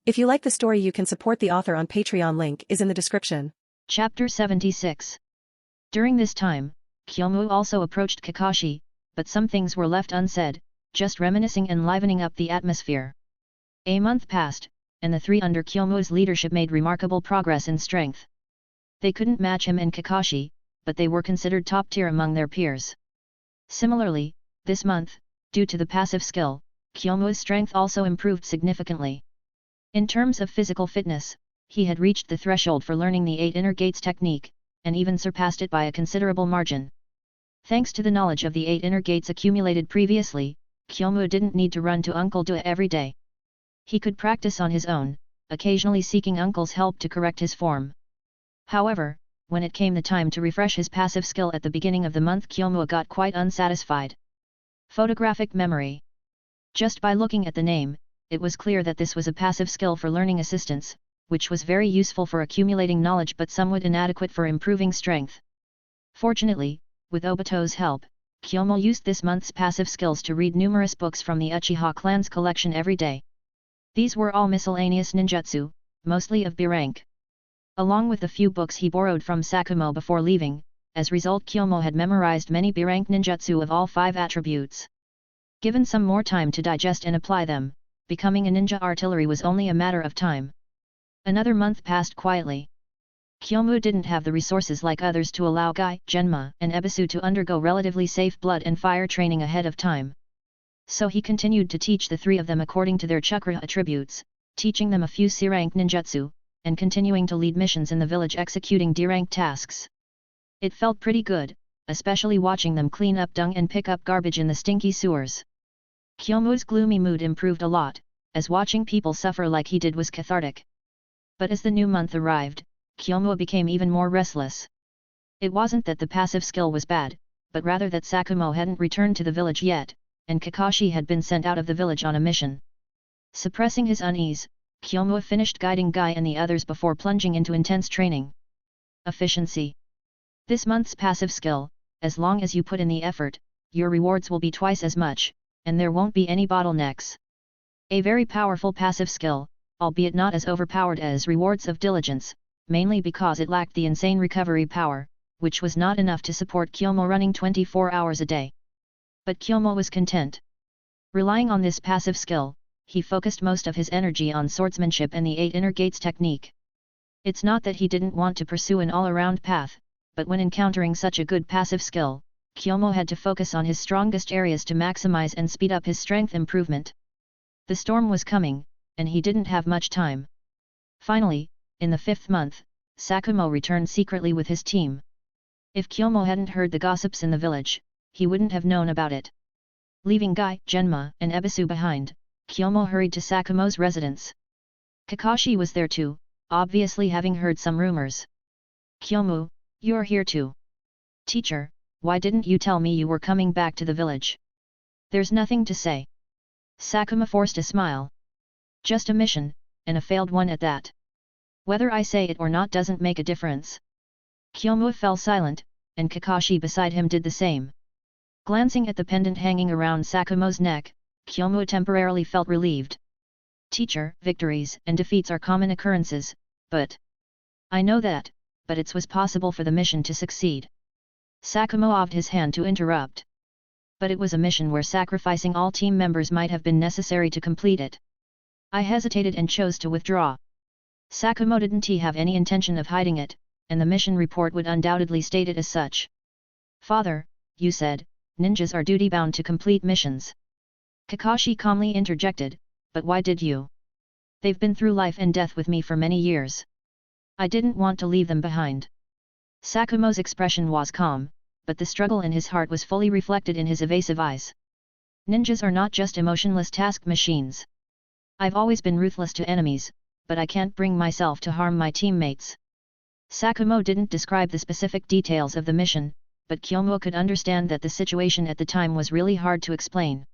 If you like the story, you can support the author on Patreon. Link is in the description. Chapter 76. During this time, Kyomu also approached Kakashi, but some things were left unsaid, just reminiscing and livening up the atmosphere. A month passed, and the three under Kyomu's leadership made remarkable progress in strength. They couldn't match him and Kakashi, but they were considered top tier among their peers. Similarly, this month, due to the passive skill, Kyomu's strength also improved significantly. In terms of physical fitness, he had reached the threshold for learning the 8 inner gates technique, and even surpassed it by a considerable margin. Thanks to the knowledge of the 8 inner gates accumulated previously, Kyomu didn't need to run to Uncle Dua every day. He could practice on his own, occasionally seeking Uncle's help to correct his form. However, when it came the time to refresh his passive skill at the beginning of the month, Kyomu got quite unsatisfied. Photographic memory. Just by looking at the name, it was clear that this was a passive skill for learning assistance, which was very useful for accumulating knowledge but somewhat inadequate for improving strength. Fortunately, with Obito's help, Kyomu used this month's passive skills to read numerous books from the Uchiha clan's collection every day. These were all miscellaneous ninjutsu, mostly of B rank. Along with the few books he borrowed from Sakumo before leaving, as result Kyomu had memorized many B rank ninjutsu of all 5 attributes. Given some more time to digest and apply them, becoming a ninja artillery was only a matter of time. Another month passed quietly. Kyomu didn't have the resources like others to allow Gai, Genma, and Ebisu to undergo relatively safe blood and fire training ahead of time. So he continued to teach the 3 of them according to their chakra attributes, teaching them a few C-rank ninjutsu, and continuing to lead missions in the village executing D-rank tasks. It felt pretty good, especially watching them clean up dung and pick up garbage in the stinky sewers. Kyomu's gloomy mood improved a lot, as watching people suffer like he did was cathartic. But as the new month arrived, Kyomu became even more restless. It wasn't that the passive skill was bad, but rather that Sakumo hadn't returned to the village yet, and Kakashi had been sent out of the village on a mission. Suppressing his unease, Kyomu finished guiding Gai and the others before plunging into intense training. Efficiency. This month's passive skill, as long as you put in the effort, your rewards will be twice as much, and there won't be any bottlenecks. A very powerful passive skill, albeit not as overpowered as rewards of diligence, mainly because it lacked the insane recovery power, which was not enough to support Kyomu running 24 hours a day. But Kyomu was content. Relying on this passive skill, he focused most of his energy on swordsmanship and the 8 inner gates technique. It's not that he didn't want to pursue an all-around path, but when encountering such a good passive skill, Kyomu had to focus on his strongest areas to maximize and speed up his strength improvement. The storm was coming, and he didn't have much time. Finally, in the 5th month, Sakumo returned secretly with his team. If Kyomu hadn't heard the gossips in the village, he wouldn't have known about it. Leaving Gai, Genma, and Ebisu behind, Kyomu hurried to Sakumo's residence. Kakashi was there too, obviously having heard some rumors. "Kyomu, you're here too. Teacher, why didn't you tell me you were coming back to the village?" "There's nothing to say." Sakumo forced a smile. "Just a mission, and a failed one at that. Whether I say it or not doesn't make a difference." Kyomu fell silent, and Kakashi beside him did the same. Glancing at the pendant hanging around Sakumo's neck, Kyomu temporarily felt relieved. "Teacher, victories and defeats are common occurrences, but..." "I know that, but it was possible for the mission to succeed." Sakumo waved his hand to interrupt. "But it was a mission where sacrificing all team members might have been necessary to complete it. I hesitated and chose to withdraw." Sakumo didn't have any intention of hiding it, and the mission report would undoubtedly state it as such. "Father, you said, ninjas are duty-bound to complete missions." Kakashi calmly interjected, "But why did you? They've been through life and death with me for many years. I didn't want to leave them behind." Sakumo's expression was calm, but the struggle in his heart was fully reflected in his evasive eyes. "Ninjas are not just emotionless task machines. I've always been ruthless to enemies, but I can't bring myself to harm my teammates." Sakumo didn't describe the specific details of the mission, but Kyomu could understand that the situation at the time was really hard to explain.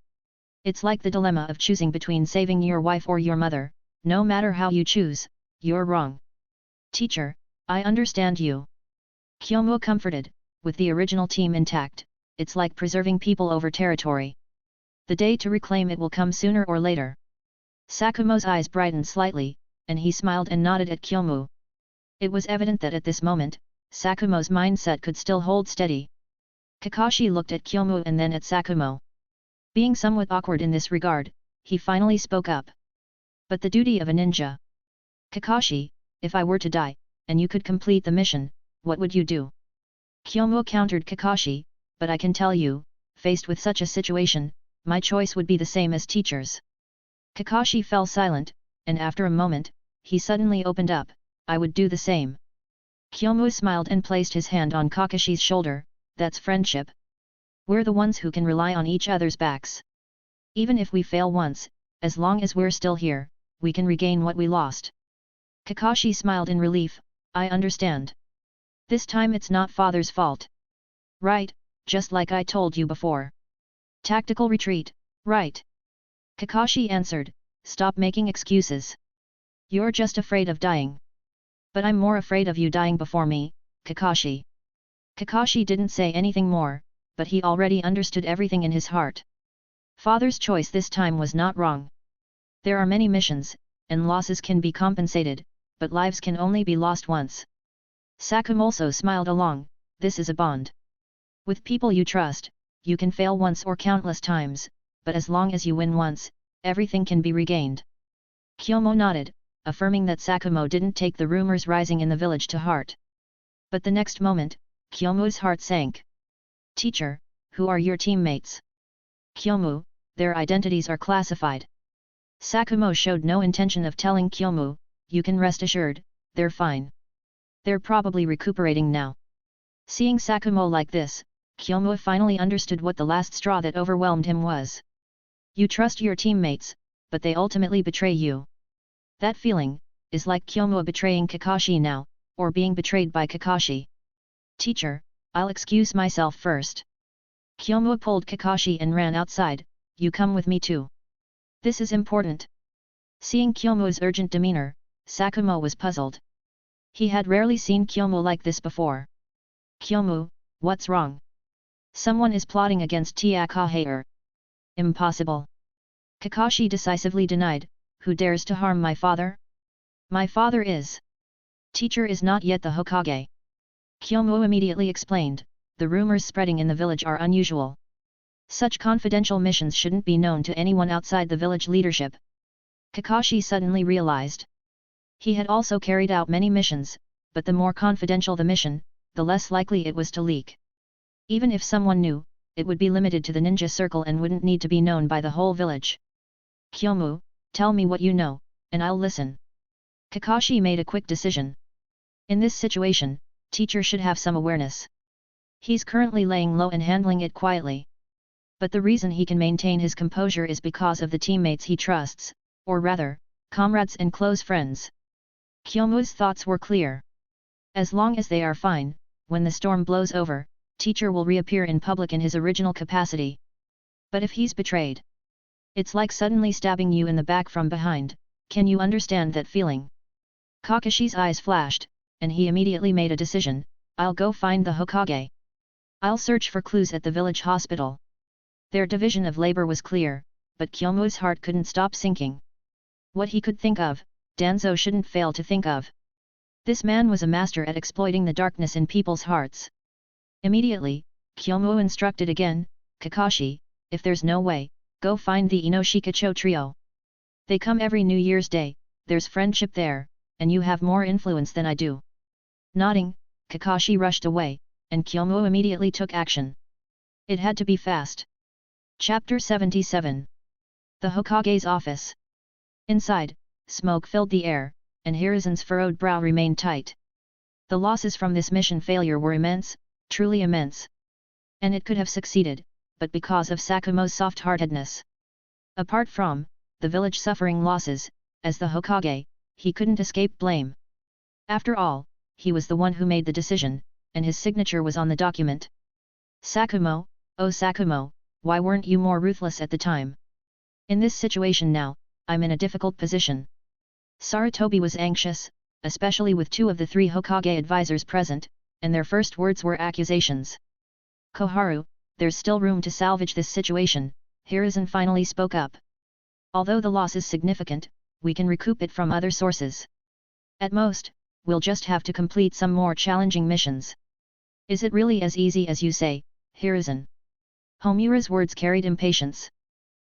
It's like the dilemma of choosing between saving your wife or your mother. No matter how you choose, you're wrong. "Teacher, I understand you." Kyomu comforted, "With the original team intact, it's like preserving people over territory. The day to reclaim it will come sooner or later." Sakumo's eyes brightened slightly, and he smiled and nodded at Kyomu. It was evident that at this moment, Sakumo's mindset could still hold steady. Kakashi looked at Kyomu and then at Sakumo. Being somewhat awkward in this regard, he finally spoke up. But the duty of a ninja. Kakashi, if I were to die, and you could complete the mission, what would you do? Kyomu countered Kakashi, but I can tell you, faced with such a situation, my choice would be the same as teacher's. Kakashi fell silent, and after a moment, he suddenly opened up, I would do the same. Kyomu smiled and placed his hand on Kakashi's shoulder, that's friendship. We're the ones who can rely on each other's backs. Even if we fail once, as long as we're still here, we can regain what we lost. Kakashi smiled in relief, I understand. This time it's not father's fault. Right, just like I told you before. Tactical retreat, right. Kakashi answered, stop making excuses. You're just afraid of dying. But I'm more afraid of you dying before me, Kakashi. Kakashi didn't say anything more, but he already understood everything in his heart. Father's choice this time was not wrong. There are many missions, and losses can be compensated, but lives can only be lost once. Sakumo also smiled along, this is a bond. With people you trust, you can fail once or countless times, but as long as you win once, everything can be regained. Kyomu nodded, affirming that Sakumo didn't take the rumors rising in the village to heart. But the next moment, Kyomu's heart sank. Teacher, who are your teammates? Kyomu, their identities are classified. Sakumo showed no intention of telling Kyomu, you can rest assured, they're fine. They're probably recuperating now. Seeing Sakumo like this, Kyomu finally understood what the last straw that overwhelmed him was. You trust your teammates, but they ultimately betray you. That feeling, is like Kyomu betraying Kakashi now, or being betrayed by Kakashi. Teacher, I'll excuse myself first. Kyomu pulled Kakashi and ran outside, you come with me too. This is important. Seeing Kyomu's urgent demeanor, Sakumo was puzzled. He had rarely seen Kyomu like this before. Kyomu, what's wrong? Someone is plotting against Takaharu. Impossible. Kakashi decisively denied, who dares to harm my father? My father is. Teacher is not yet the Hokage. Kyomu immediately explained, the rumors spreading in the village are unusual. Such confidential missions shouldn't be known to anyone outside the village leadership. Kakashi suddenly realized. He had also carried out many missions, but the more confidential the mission, the less likely it was to leak. Even if someone knew, it would be limited to the ninja circle and wouldn't need to be known by the whole village. Kyomu, tell me what you know, and I'll listen. Kakashi made a quick decision. In this situation, teacher should have some awareness. He's currently laying low and handling it quietly. But the reason he can maintain his composure is because of the teammates he trusts, or rather, comrades and close friends. Kyomu's thoughts were clear. As long as they are fine, when the storm blows over, teacher will reappear in public in his original capacity. But if he's betrayed, it's like suddenly stabbing you in the back from behind, can you understand that feeling? Kakashi's eyes flashed, and he immediately made a decision, I'll go find the Hokage. I'll search for clues at the village hospital. Their division of labor was clear, but Kyomu's heart couldn't stop sinking. What he could think of, Danzo shouldn't fail to think of. This man was a master at exploiting the darkness in people's hearts. Immediately, Kyomu instructed again, Kakashi, if there's no way, go find the Inoshikacho trio. They come every New Year's Day, there's friendship there, and you have more influence than I do. Nodding, Kakashi rushed away, and Kyomu immediately took action. It had to be fast. Chapter 77. The Hokage's office. Inside, smoke filled the air, and Hiruzen's furrowed brow remained tight. The losses from this mission failure were immense, truly immense. And it could have succeeded, but because of Sakumo's soft-heartedness. Apart from, the village suffering losses, as the Hokage, he couldn't escape blame. After all, he was the one who made the decision, and his signature was on the document. Sakumo, oh Sakumo, why weren't you more ruthless at the time? In this situation now, I'm in a difficult position. Sarutobi was anxious, especially with two of the three Hokage advisors present, and their first words were accusations. Koharu, there's still room to salvage this situation, Hiruzen finally spoke up. Although the loss is significant, we can recoup it from other sources. At most, we'll just have to complete some more challenging missions. Is it really as easy as you say, Hiruzen? Homura's words carried impatience.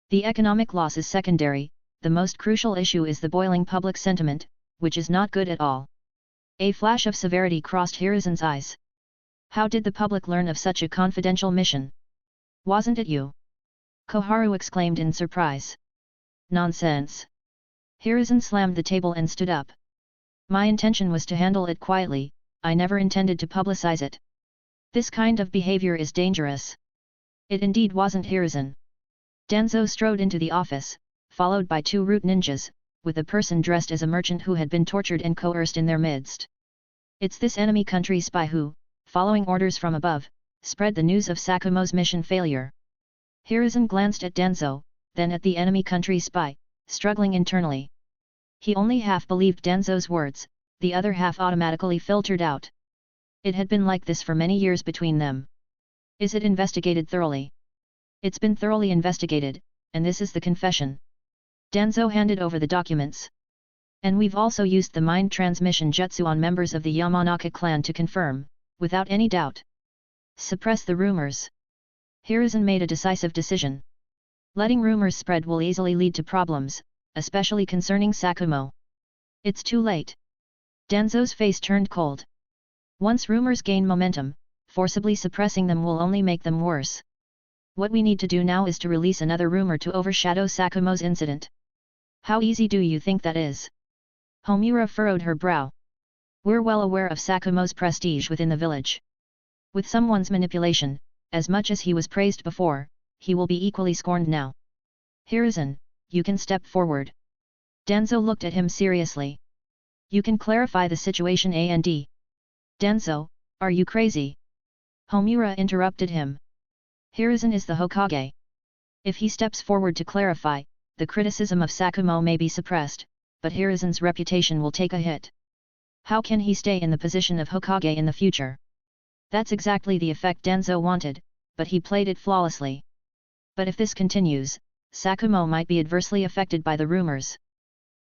The economic loss is secondary, the most crucial issue is the boiling public sentiment, which is not good at all. A flash of severity crossed Hiruzen's eyes. How did the public learn of such a confidential mission? Wasn't it you? Koharu exclaimed in surprise. Nonsense. Hiruzen slammed the table and stood up. My intention was to handle it quietly, I never intended to publicize it. This kind of behavior is dangerous. It indeed wasn't Hiruzen. Danzo strode into the office, followed by two root ninjas, with a person dressed as a merchant who had been tortured and coerced in their midst. It's this enemy country spy who, following orders from above, spread the news of Sakumo's mission failure. Hiruzen glanced at Danzo, then at the enemy country spy, struggling internally. He only half believed Danzo's words, the other half automatically filtered out. It had been like this for many years between them. Is it investigated thoroughly? It's been thoroughly investigated, and this is the confession. Danzo handed over the documents. And we've also used the mind transmission jutsu on members of the Yamanaka clan to confirm, without any doubt. Suppress the rumors. Hiruzen made a decisive decision. Letting rumors spread will easily lead to problems, especially concerning Sakumo. It's too late. Danzo's face turned cold. Once rumors gain momentum, forcibly suppressing them will only make them worse. What we need to do now is to release another rumor to overshadow Sakumo's incident. How easy do you think that is? Homura furrowed her brow. We're well aware of Sakumo's prestige within the village. With someone's manipulation, as much as he was praised before, he will be equally scorned now. Hiruzen, you can step forward. Danzo looked at him seriously. You can clarify the situation and. Danzo, are you crazy? Homura interrupted him. Hiruzen is the Hokage. If he steps forward to clarify, the criticism of Sakumo may be suppressed, but Hiruzen's reputation will take a hit. How can he stay in the position of Hokage in the future? That's exactly the effect Danzo wanted, but he played it flawlessly. But if this continues, Sakumo might be adversely affected by the rumors.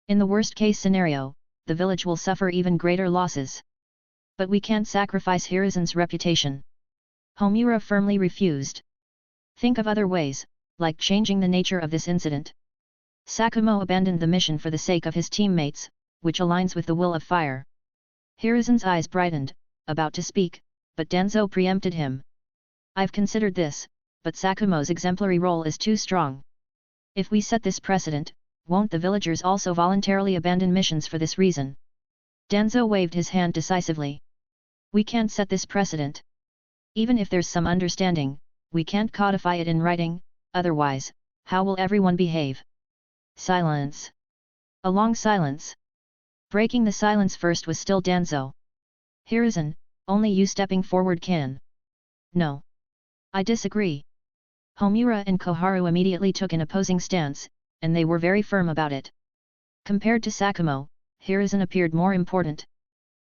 In the worst-case scenario, the village will suffer even greater losses. But we can't sacrifice Hiruzen's reputation. Homura firmly refused. Think of other ways, like changing the nature of this incident. Sakumo abandoned the mission for the sake of his teammates, which aligns with the will of fire. Hiruzen's eyes brightened, about to speak, but Danzo preempted him. I've considered this, but Sakumo's exemplary role is too strong. If we set this precedent, won't the villagers also voluntarily abandon missions for this reason? Danzo waved his hand decisively. We can't set this precedent. Even if there's some understanding, we can't codify it in writing, otherwise, how will everyone behave? Silence. A long silence. Breaking the silence first was still Danzo. Hiruzen, only you stepping forward can. No. I disagree. Homura and Koharu immediately took an opposing stance, and they were very firm about it. Compared to Sakumo, Hiruzen appeared more important.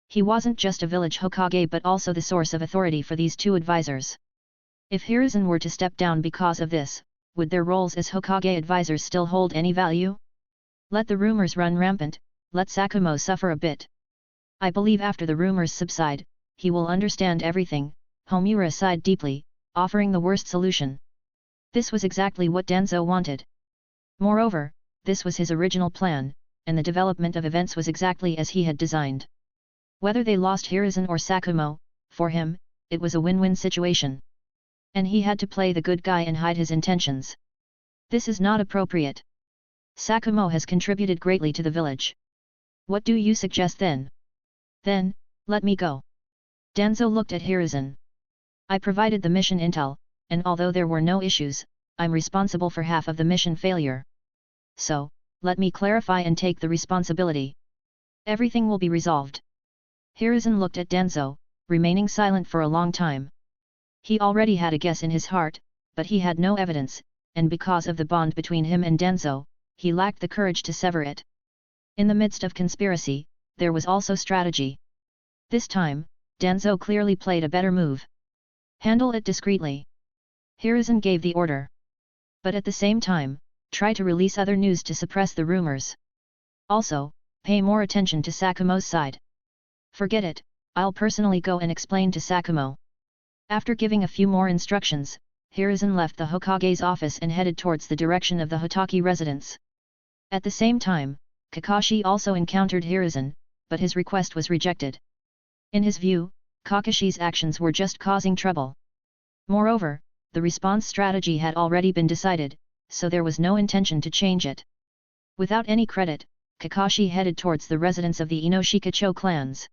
He wasn't just a village Hokage but also the source of authority for these two advisors. If Hiruzen were to step down because of this, would their roles as Hokage advisors still hold any value? Let the rumors run rampant, let Sakumo suffer a bit. I believe after the rumors subside, he will understand everything. Homura sighed deeply, offering the worst solution. This was exactly what Danzo wanted. Moreover, this was his original plan, and the development of events was exactly as he had designed. Whether they lost Hiruzen or Sakumo, for him, it was a win-win situation. And he had to play the good guy and hide his intentions. This is not appropriate. Sakumo has contributed greatly to the village. What do you suggest then? Then, let me go. Danzo looked at Hiruzen. I provided the mission intel, and although there were no issues, I'm responsible for half of the mission failure. So, let me clarify and take the responsibility. Everything will be resolved. Hiruzen looked at Danzo, remaining silent for a long time. He already had a guess in his heart, but he had no evidence, and because of the bond between him and Danzo, he lacked the courage to sever it. In the midst of conspiracy, there was also strategy. This time, Danzo clearly played a better move. Handle it discreetly. Hiruzen gave the order. But at the same time, try to release other news to suppress the rumors. Also, pay more attention to Sakumo's side. Forget it, I'll personally go and explain to Sakumo. After giving a few more instructions, Hiruzen left the Hokage's office and headed towards the direction of the Hotaki residence. At the same time, Kakashi also encountered Hiruzen, but his request was rejected. In his view, Kakashi's actions were just causing trouble. Moreover, the response strategy had already been decided, so there was no intention to change it. Without any credit, Kakashi headed towards the residence of the Inoshikacho clans.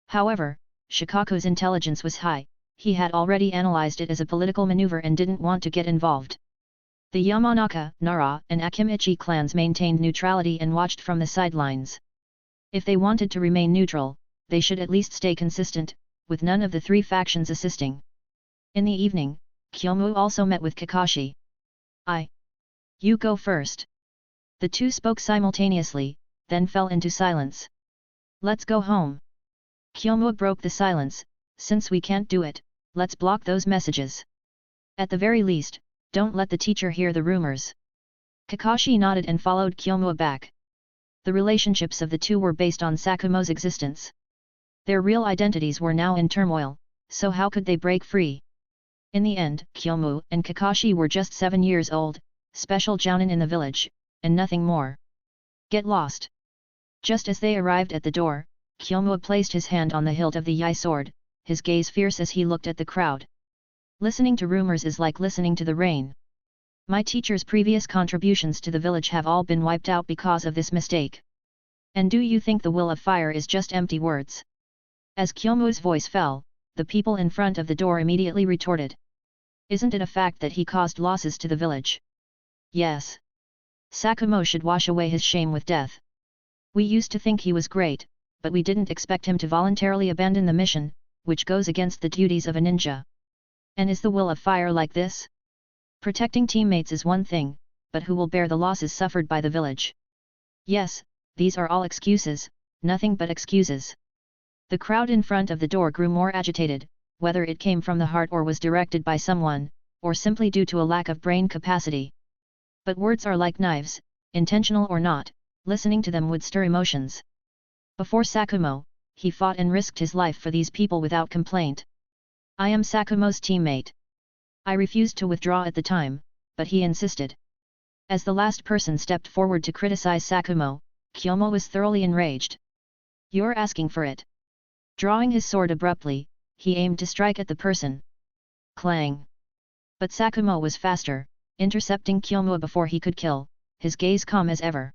However, Shikaku's intelligence was high, he had already analyzed it as a political maneuver and didn't want to get involved. The Yamanaka, Nara, and Akimichi clans maintained neutrality and watched from the sidelines. If they wanted to remain neutral, they should at least stay consistent, with none of the three factions assisting. In the evening, Kyomu also met with Kakashi. You go first. The two spoke simultaneously, then fell into silence. Let's go home. Kyomu broke the silence, since we can't do it, let's block those messages. At the very least, don't let the teacher hear the rumors. Kakashi nodded and followed Kyomu back. The relationships of the two were based on Sakumo's existence. Their real identities were now in turmoil, so how could they break free? In the end, Kyomu and Kakashi were just 7 years old, special jounin in the village, and nothing more. Get lost. Just as they arrived at the door, Kyomu placed his hand on the hilt of the Yai sword, his gaze fierce as he looked at the crowd. Listening to rumors is like listening to the rain. My teacher's previous contributions to the village have all been wiped out because of this mistake. And do you think the will of fire is just empty words? As Kyomu's voice fell, the people in front of the door immediately retorted. Isn't it a fact that he caused losses to the village? Yes. Sakumo should wash away his shame with death. We used to think he was great, but we didn't expect him to voluntarily abandon the mission, which goes against the duties of a ninja. And is the will of fire like this? Protecting teammates is one thing, but who will bear the losses suffered by the village? Yes, these are all excuses, nothing but excuses. The crowd in front of the door grew more agitated, whether it came from the heart or was directed by someone, or simply due to a lack of brain capacity. But words are like knives, intentional or not, listening to them would stir emotions. Before Sakumo, he fought and risked his life for these people without complaint. I am Sakumo's teammate. I refused to withdraw at the time, but he insisted. As the last person stepped forward to criticize Sakumo, Kyomu was thoroughly enraged. You're asking for it. Drawing his sword abruptly, he aimed to strike at the person. Clang! But Sakumo was faster, intercepting Kyomu before he could kill, his gaze calm as ever.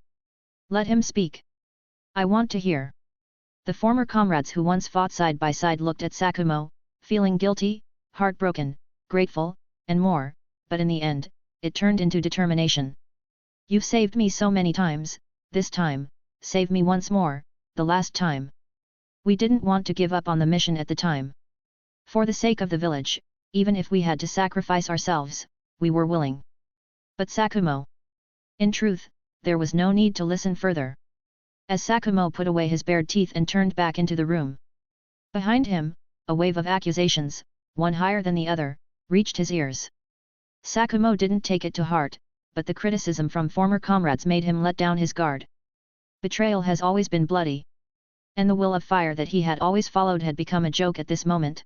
Let him speak. I want to hear. The former comrades who once fought side by side looked at Sakumo, feeling guilty, heartbroken, grateful, and more, but in the end, it turned into determination. You've saved me so many times, this time, save me once more, the last time. We didn't want to give up on the mission at the time. For the sake of the village, even if we had to sacrifice ourselves, we were willing. But Sakumo. In truth, there was no need to listen further. As Sakumo put away his bared teeth and turned back into the room. Behind him, a wave of accusations, one higher than the other, reached his ears. Sakumo didn't take it to heart, but the criticism from former comrades made him let down his guard. Betrayal has always been bloody. And the will of fire that he had always followed had become a joke at this moment.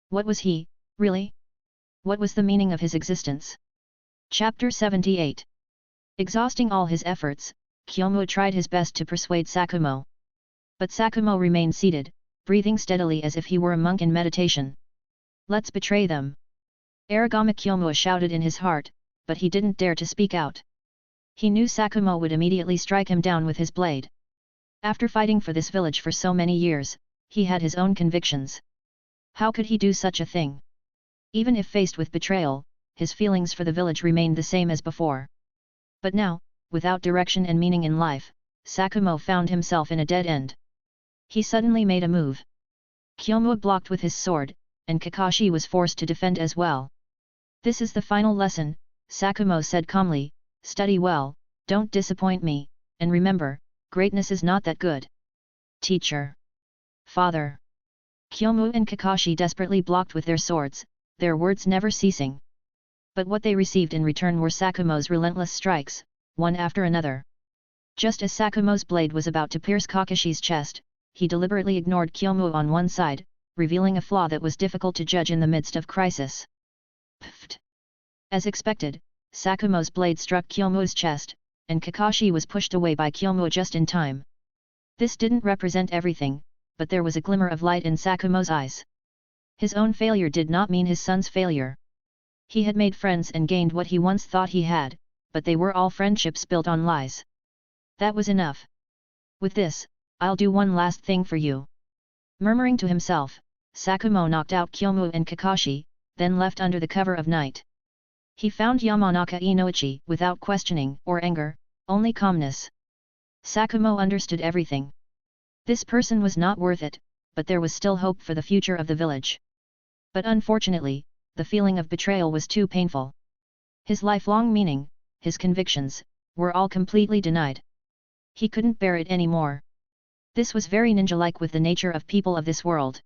What was he, really? What was the meaning of his existence? Chapter 78. Exhausting all his efforts, Kyomu tried his best to persuade Sakumo. But Sakumo remained seated, breathing steadily as if he were a monk in meditation. Let's betray them. Aragami Kyomu shouted in his heart, but he didn't dare to speak out. He knew Sakumo would immediately strike him down with his blade. After fighting for this village for so many years, he had his own convictions. How could he do such a thing? Even if faced with betrayal, his feelings for the village remained the same as before. But now, without direction and meaning in life, Sakumo found himself in a dead end. He suddenly made a move. Kyomu blocked with his sword, and Kakashi was forced to defend as well. This is the final lesson, Sakumo said calmly, study well, don't disappoint me, and remember, greatness is not that good. Teacher. Father. Kyomu and Kakashi desperately blocked with their swords, their words never ceasing. But what they received in return were Sakumo's relentless strikes, one after another. Just as Sakumo's blade was about to pierce Kakashi's chest, he deliberately ignored Kyomu on one side, revealing a flaw that was difficult to judge in the midst of crisis. Pfft! As expected, Sakumo's blade struck Kyomu's chest, and Kakashi was pushed away by Kyomu just in time. This didn't represent everything, but there was a glimmer of light in Sakumo's eyes. His own failure did not mean his son's failure. He had made friends and gained what he once thought he had, but they were all friendships built on lies. That was enough. With this, I'll do one last thing for you. Murmuring to himself, Sakumo knocked out Kyomu and Kakashi, then left under the cover of night. He found Yamanaka Inoichi without questioning or anger, only calmness. Sakumo understood everything. This person was not worth it, but there was still hope for the future of the village. But unfortunately, the feeling of betrayal was too painful. His lifelong meaning, his convictions, were all completely denied. He couldn't bear it anymore. This was very ninja-like with the nature of people of this world.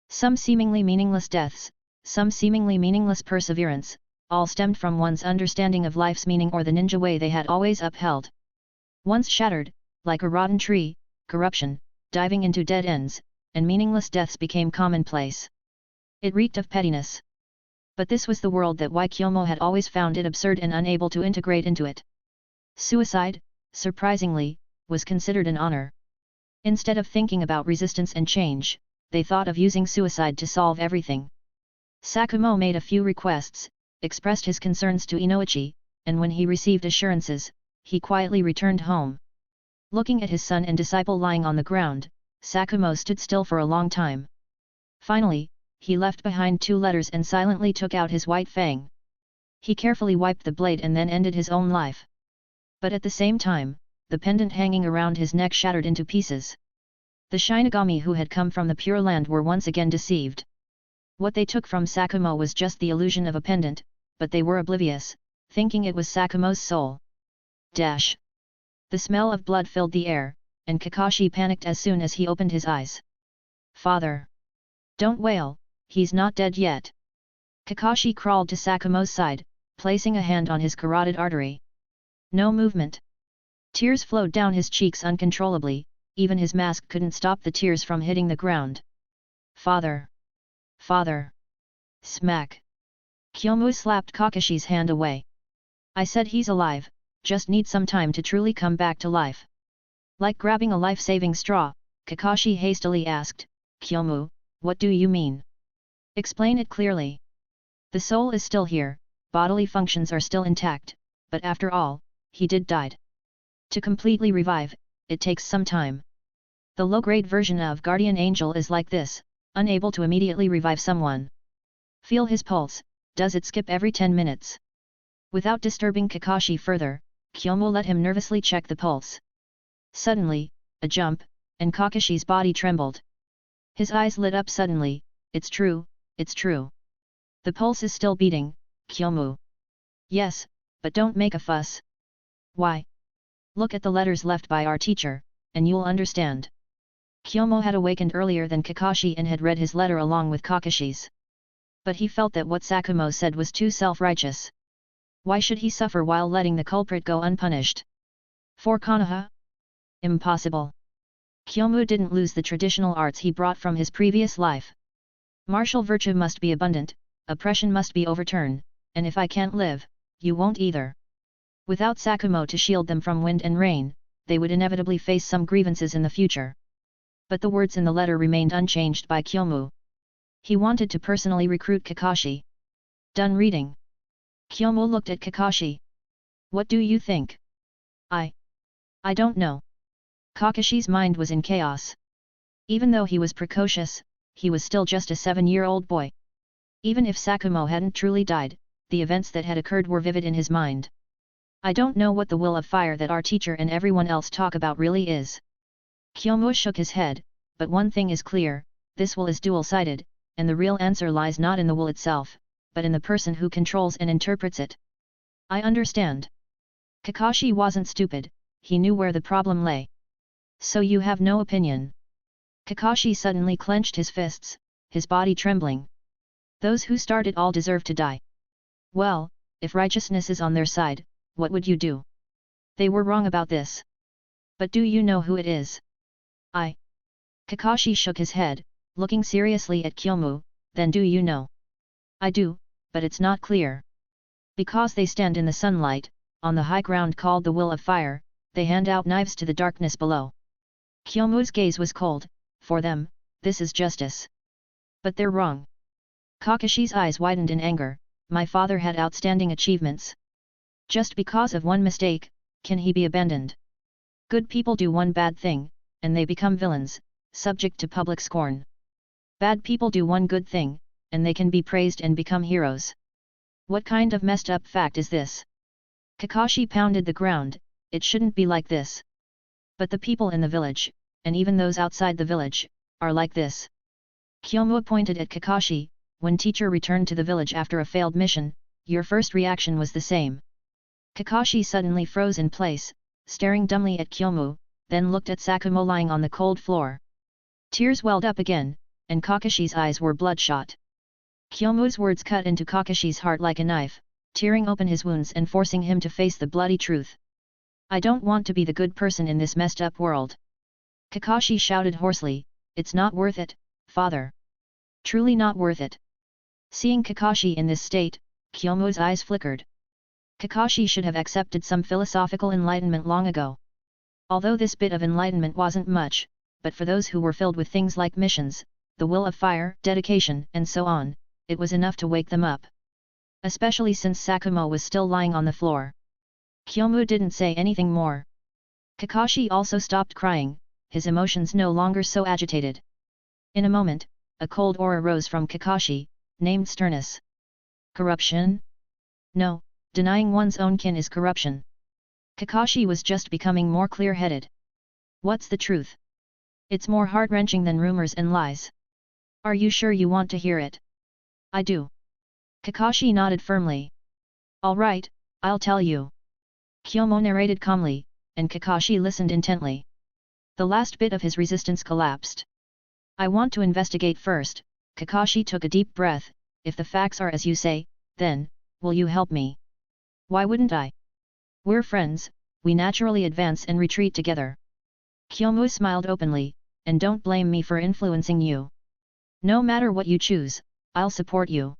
Some seemingly meaningless deaths, some seemingly meaningless perseverance, all stemmed from one's understanding of life's meaning or the ninja way they had always upheld. Once shattered, like a rotten tree, corruption, diving into dead ends, and meaningless deaths became commonplace. It reeked of pettiness. But this was the world that Kyomu had always found it absurd and unable to integrate into it. Suicide, surprisingly, was considered an honor. Instead of thinking about resistance and change, they thought of using suicide to solve everything. Sakumo made a few requests, expressed his concerns to Inoichi, and when he received assurances, he quietly returned home. Looking at his son and disciple lying on the ground, Sakumo stood still for a long time. Finally, he left behind 2 letters and silently took out his white fang. He carefully wiped the blade and then ended his own life. But at the same time, the pendant hanging around his neck shattered into pieces. The Shinigami who had come from the Pure Land were once again deceived. What they took from Sakumo was just the illusion of a pendant, but they were oblivious, thinking it was Sakumo's soul. Dash! The smell of blood filled the air, and Kakashi panicked as soon as he opened his eyes. Father! Don't wail, he's not dead yet. Kakashi crawled to Sakumo's side, placing a hand on his carotid artery. No movement. Tears flowed down his cheeks uncontrollably, even his mask couldn't stop the tears from hitting the ground. Father! Father! Smack! Kyomu slapped Kakashi's hand away. I said he's alive, just need some time to truly come back to life. Like grabbing a life-saving straw, Kakashi hastily asked, Kyomu, what do you mean? Explain it clearly. The soul is still here, bodily functions are still intact, but after all, he did died. To completely revive, it takes some time. The low-grade version of Guardian Angel is like this, unable to immediately revive someone. Feel his pulse, does it skip every 10 minutes? Without disturbing Kakashi further, Kyomu let him nervously check the pulse. Suddenly, a jump, and Kakashi's body trembled. His eyes lit up suddenly, it's true, it's true. The pulse is still beating, Kyomu. Yes, but don't make a fuss. Why? Look at the letters left by our teacher, and you'll understand. Kyomu had awakened earlier than Kakashi and had read his letter along with Kakashi's. But he felt that what Sakumo said was too self-righteous. Why should he suffer while letting the culprit go unpunished? For Konoha? Impossible. Kyomu didn't lose the traditional arts he brought from his previous life. Martial virtue must be abundant, oppression must be overturned, and if I can't live, you won't either. Without Sakumo to shield them from wind and rain, they would inevitably face some grievances in the future. But the words in the letter remained unchanged by Kyomu. He wanted to personally recruit Kakashi. Done reading. Kyomu looked at Kakashi. What do you think? I don't know. Kakashi's mind was in chaos. Even though he was precocious, he was still just a 7-year-old boy. Even if Sakumo hadn't truly died, the events that had occurred were vivid in his mind. I don't know what the will of fire that our teacher and everyone else talk about really is. Kyomu shook his head, but one thing is clear, this will is dual-sided, and the real answer lies not in the will itself, but in the person who controls and interprets it. I understand. Kakashi wasn't stupid, he knew where the problem lay. So you have no opinion? Kakashi suddenly clenched his fists, his body trembling. Those who start it all deserve to die. Well, if righteousness is on their side, what would you do? They were wrong about this. But do you know who it is? I. Kakashi shook his head, looking seriously at Kyomu, then do you know? I do, but it's not clear. Because they stand in the sunlight, on the high ground called the Will of Fire, they hand out knives to the darkness below. Kyomu's gaze was cold, for them, this is justice. But they're wrong. Kakashi's eyes widened in anger, my father had outstanding achievements. Just because of one mistake, can he be abandoned? Good people do one bad thing, and they become villains, subject to public scorn. Bad people do one good thing, and they can be praised and become heroes. What kind of messed up fact is this? Kakashi pounded the ground, it shouldn't be like this. But the people in the village, and even those outside the village, are like this. Kyomu pointed at Kakashi, when teacher returned to the village after a failed mission, your first reaction was the same. Kakashi suddenly froze in place, staring dumbly at Kyomu, then looked at Sakumo lying on the cold floor. Tears welled up again, and Kakashi's eyes were bloodshot. Kyomu's words cut into Kakashi's heart like a knife, tearing open his wounds and forcing him to face the bloody truth. I don't want to be the good person in this messed up world. Kakashi shouted hoarsely, it's not worth it, father. Truly not worth it. Seeing Kakashi in this state, Kyomu's eyes flickered. Kakashi should have accepted some philosophical enlightenment long ago. Although this bit of enlightenment wasn't much, but for those who were filled with things like missions, the will of fire, dedication, and so on, it was enough to wake them up. Especially since Sakumo was still lying on the floor. Kyomu didn't say anything more. Kakashi also stopped crying, his emotions no longer so agitated. In a moment, a cold aura rose from Kakashi, named sternness. Corruption? No, denying one's own kin is corruption. Kakashi was just becoming more clear-headed. What's the truth? It's more heart-wrenching than rumors and lies. Are you sure you want to hear it? I do. Kakashi nodded firmly. All right, I'll tell you. Kyomu narrated calmly, and Kakashi listened intently. The last bit of his resistance collapsed. I want to investigate first. Kakashi took a deep breath, if the facts are as you say, then, will you help me? Why wouldn't I? We're friends, we naturally advance and retreat together. Kyomu smiled openly, and don't blame me for influencing you. No matter what you choose, I'll support you.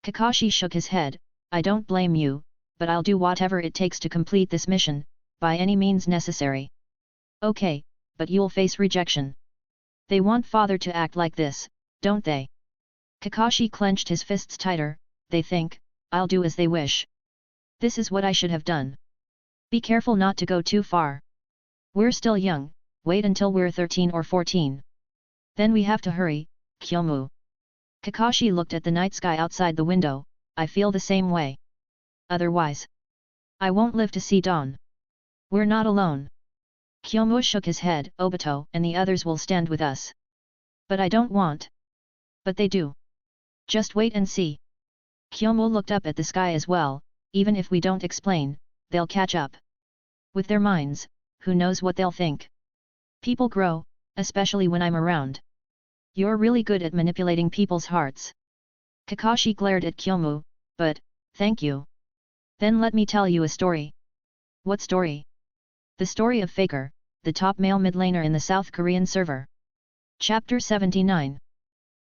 Kakashi shook his head, I don't blame you, but I'll do whatever it takes to complete this mission, by any means necessary. Okay, but you'll face rejection. They want father to act like this, don't they? Kakashi clenched his fists tighter, they think, I'll do as they wish. This is what I should have done. Be careful not to go too far. We're still young, wait until we're 13 or 14. Then we have to hurry, Kyomu. Kakashi looked at the night sky outside the window, I feel the same way. Otherwise, I won't live to see dawn. We're not alone. Kyomu shook his head, Obito and the others will stand with us. But I don't want. But they do. Just wait and see. Kyomu looked up at the sky as well, even if we don't explain, they'll catch up. With their minds, who knows what they'll think. People grow, especially when I'm around. You're really good at manipulating people's hearts. Kakashi glared at Kyomu, but, thank you. Then let me tell you a story. What story? The story of Faker, the top male mid laner in the South Korean server. Chapter 79.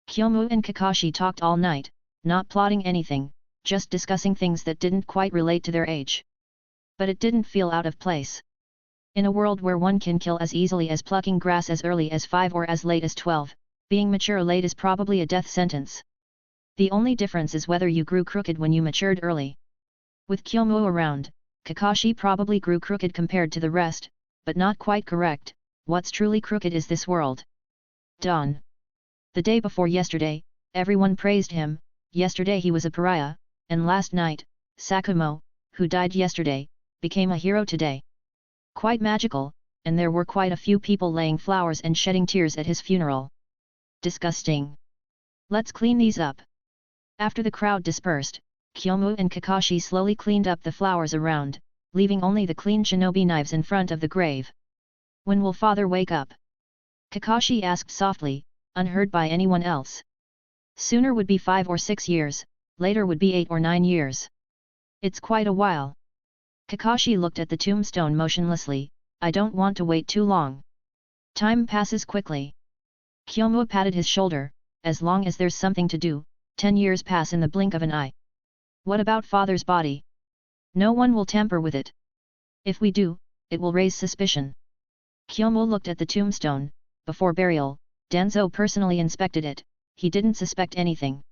Kyomu and Kakashi talked all night, not plotting anything, just discussing things that didn't quite relate to their age. But it didn't feel out of place. In a world where one can kill as easily as plucking grass as early as 5 or as late as 12, being mature late is probably a death sentence. The only difference is whether you grew crooked when you matured early. With Kyomu around, Kakashi probably grew crooked compared to the rest, but not quite correct. What's truly crooked is this world. Dawn. The day before yesterday, everyone praised him, yesterday he was a pariah, and last night, Sakumo, who died yesterday, became a hero today. Quite magical, and there were quite a few people laying flowers and shedding tears at his funeral. Disgusting. Let's clean these up. After the crowd dispersed, Kyomu and Kakashi slowly cleaned up the flowers around, leaving only the clean shinobi knives in front of the grave. When will father wake up? Kakashi asked softly, unheard by anyone else. Sooner would be 5 or 6 years, later would be 8 or 9 years. It's quite a while. Kakashi looked at the tombstone motionlessly. I don't want to wait too long. Time passes quickly. Kyomu patted his shoulder. As long as there's something to do, 10 years pass in the blink of an eye. What about father's body? No one will tamper with it. If we do, it will raise suspicion. Kyomu looked at the tombstone. Before burial, Danzo personally inspected it. He didn't suspect anything.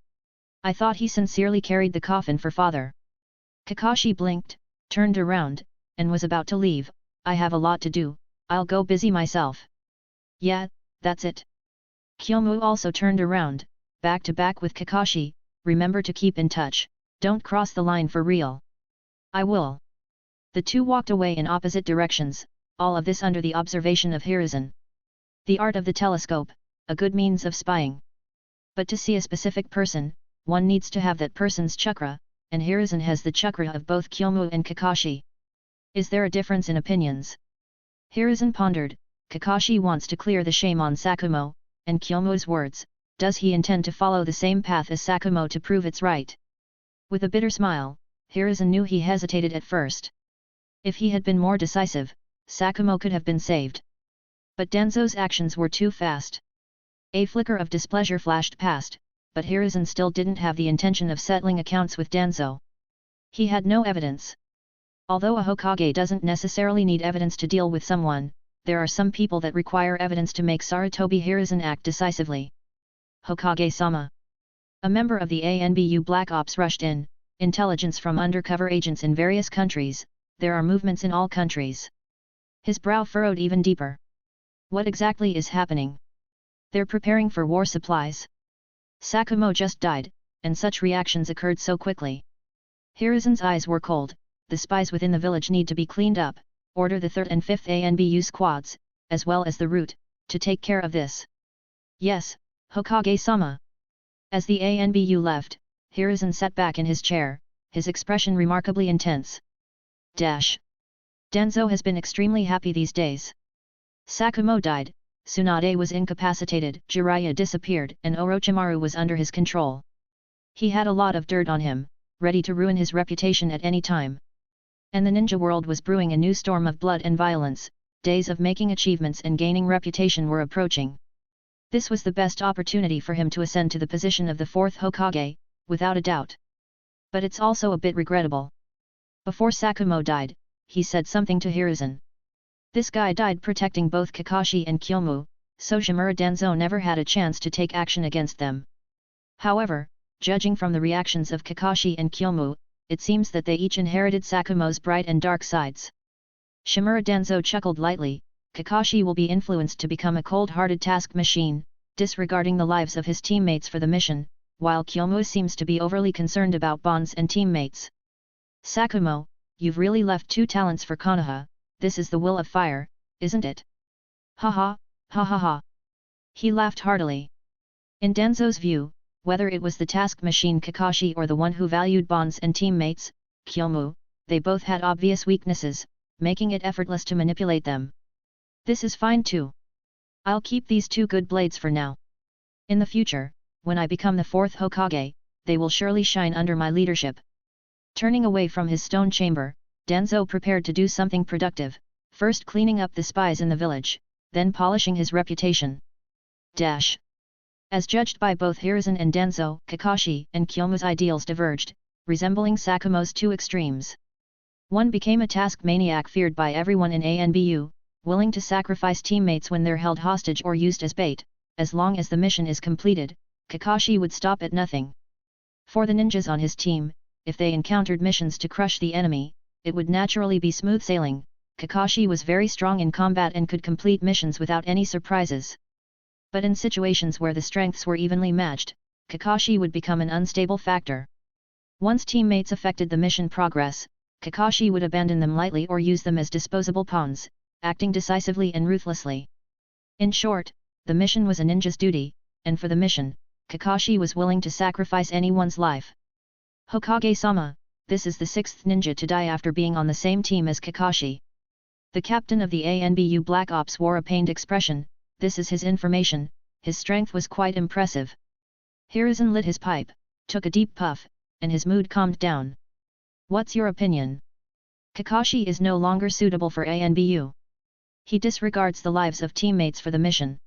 I thought he sincerely carried the coffin for father. Kakashi blinked, turned around, and was about to leave. I have a lot to do, I'll go busy myself. Yeah, that's it. Kyomu also turned around, back to back with Kakashi. Remember to keep in touch, don't cross the line for real. I will. The two walked away in opposite directions, all of this under the observation of Hiruzen. The art of the telescope, a good means of spying. But to see a specific person, one needs to have that person's chakra, and Hiruzen has the chakra of both Kyomu and Kakashi. Is there a difference in opinions? Hiruzen pondered. Kakashi wants to clear the shame on Sakumo, and Kyomu's words, does he intend to follow the same path as Sakumo to prove it's right? With a bitter smile, Hiruzen knew he hesitated at first. If he had been more decisive, Sakumo could have been saved. But Danzo's actions were too fast. A flicker of displeasure flashed past, but Hiruzen still didn't have the intention of settling accounts with Danzo. He had no evidence. Although a Hokage doesn't necessarily need evidence to deal with someone, there are some people that require evidence to make Sarutobi Hiruzen act decisively. Hokage-sama. A member of the ANBU Black Ops rushed in, intelligence from undercover agents in various countries, there are movements in all countries. His brow furrowed even deeper. What exactly is happening? They're preparing for war supplies. Sakumo just died, and such reactions occurred so quickly. Hiruzen's eyes were cold. The spies within the village need to be cleaned up. Order the 3rd and 5th ANBU squads, as well as the route, to take care of this. Yes, Hokage-sama. As the ANBU left, Hiruzen sat back in his chair, his expression remarkably intense. Danzo has been extremely happy these days. Sakumo died, Tsunade was incapacitated, Jiraiya disappeared, and Orochimaru was under his control. He had a lot of dirt on him, ready to ruin his reputation at any time. And the ninja world was brewing a new storm of blood and violence, days of making achievements and gaining reputation were approaching. This was the best opportunity for him to ascend to the position of the 4th Hokage, without a doubt. But it's also a bit regrettable. Before Sakumo died, he said something to Hiruzen. This guy died protecting both Kakashi and Kyomu, so Shimura Danzo never had a chance to take action against them. However, judging from the reactions of Kakashi and Kyomu, it seems that they each inherited Sakumo's bright and dark sides. Shimura Danzo chuckled lightly. Kakashi will be influenced to become a cold-hearted task machine, disregarding the lives of his teammates for the mission, while Kyomu seems to be overly concerned about bonds and teammates. Sakumo, you've really left 2 talents for Konoha, this is the will of fire, isn't it? Ha ha, ha ha ha. He laughed heartily. In Danzo's view, whether it was the task machine Kakashi or the one who valued bonds and teammates, Kyomu, they both had obvious weaknesses, making it effortless to manipulate them. This is fine too. I'll keep these 2 good blades for now. In the future, when I become the 4th Hokage, they will surely shine under my leadership. Turning away from his stone chamber, Danzo prepared to do something productive, first cleaning up the spies in the village, then polishing his reputation. As judged by both Hiruzen and Danzo, Kakashi and Kyomu's ideals diverged, resembling Sakumo's 2 extremes. One became a task maniac feared by everyone in ANBU, willing to sacrifice teammates when they're held hostage or used as bait. As long as the mission is completed, Kakashi would stop at nothing. For the ninjas on his team, if they encountered missions to crush the enemy, it would naturally be smooth sailing. Kakashi was very strong in combat and could complete missions without any surprises. But in situations where the strengths were evenly matched, Kakashi would become an unstable factor. Once teammates affected the mission progress, Kakashi would abandon them lightly or use them as disposable pawns, acting decisively and ruthlessly. In short, the mission was a ninja's duty, and for the mission, Kakashi was willing to sacrifice anyone's life. Hokage-sama, this is the 6th ninja to die after being on the same team as Kakashi. The captain of the ANBU Black Ops wore a pained expression. This is his information, his strength was quite impressive. Hiruzen lit his pipe, took a deep puff, and his mood calmed down. What's your opinion? Kakashi is no longer suitable for ANBU. He disregards the lives of teammates for the mission.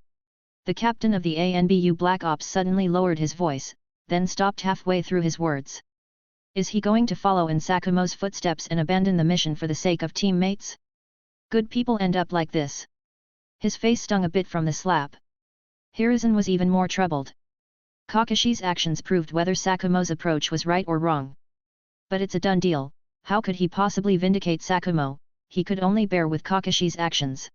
The captain of the ANBU Black Ops suddenly lowered his voice, then stopped halfway through his words. Is he going to follow in Sakumo's footsteps and abandon the mission for the sake of teammates? Good people end up like this. His face stung a bit from the slap. Hiruzen was even more troubled. Kakashi's actions proved whether Sakumo's approach was right or wrong. But it's a done deal, how could he possibly vindicate Sakumo? He could only bear with Kakashi's actions.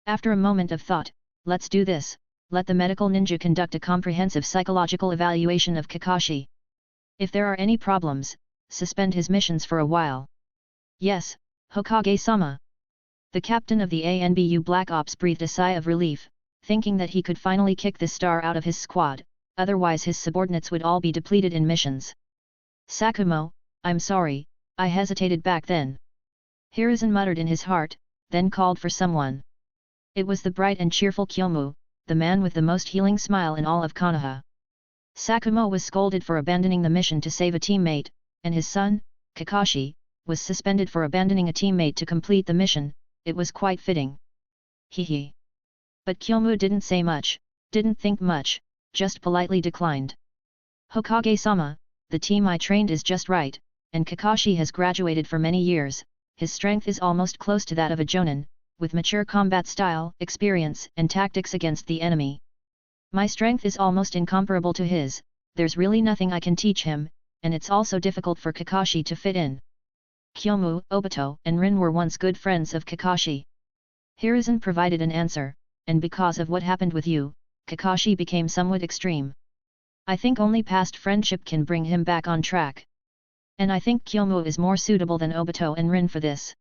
After a moment of thought, let's do this, let the medical ninja conduct a comprehensive psychological evaluation of Kakashi. If there are any problems, suspend his missions for a while. Yes, Hokage-sama. The captain of the ANBU Black Ops breathed a sigh of relief, thinking that he could finally kick this star out of his squad, otherwise his subordinates would all be depleted in missions. Sakumo, I'm sorry, I hesitated back then. Hiruzen muttered in his heart, then called for someone. It was the bright and cheerful Kyomu, the man with the most healing smile in all of Konoha. Sakumo was scolded for abandoning the mission to save a teammate, and his son, Kakashi, was suspended for abandoning a teammate to complete the mission. It was quite fitting. Hee. But Kyomu didn't say much, didn't think much, just politely declined. Hokage-sama, the team I trained is just right, and Kakashi has graduated for many years, his strength is almost close to that of a jonin, with mature combat style, experience and tactics against the enemy. My strength is almost incomparable to his, there's really nothing I can teach him, and it's also difficult for Kakashi to fit in. Kyomu, Obito and Rin were once good friends of Kakashi. Hiruzen provided an answer, and because of what happened with you, Kakashi became somewhat extreme. I think only past friendship can bring him back on track. And I think Kyomu is more suitable than Obito and Rin for this.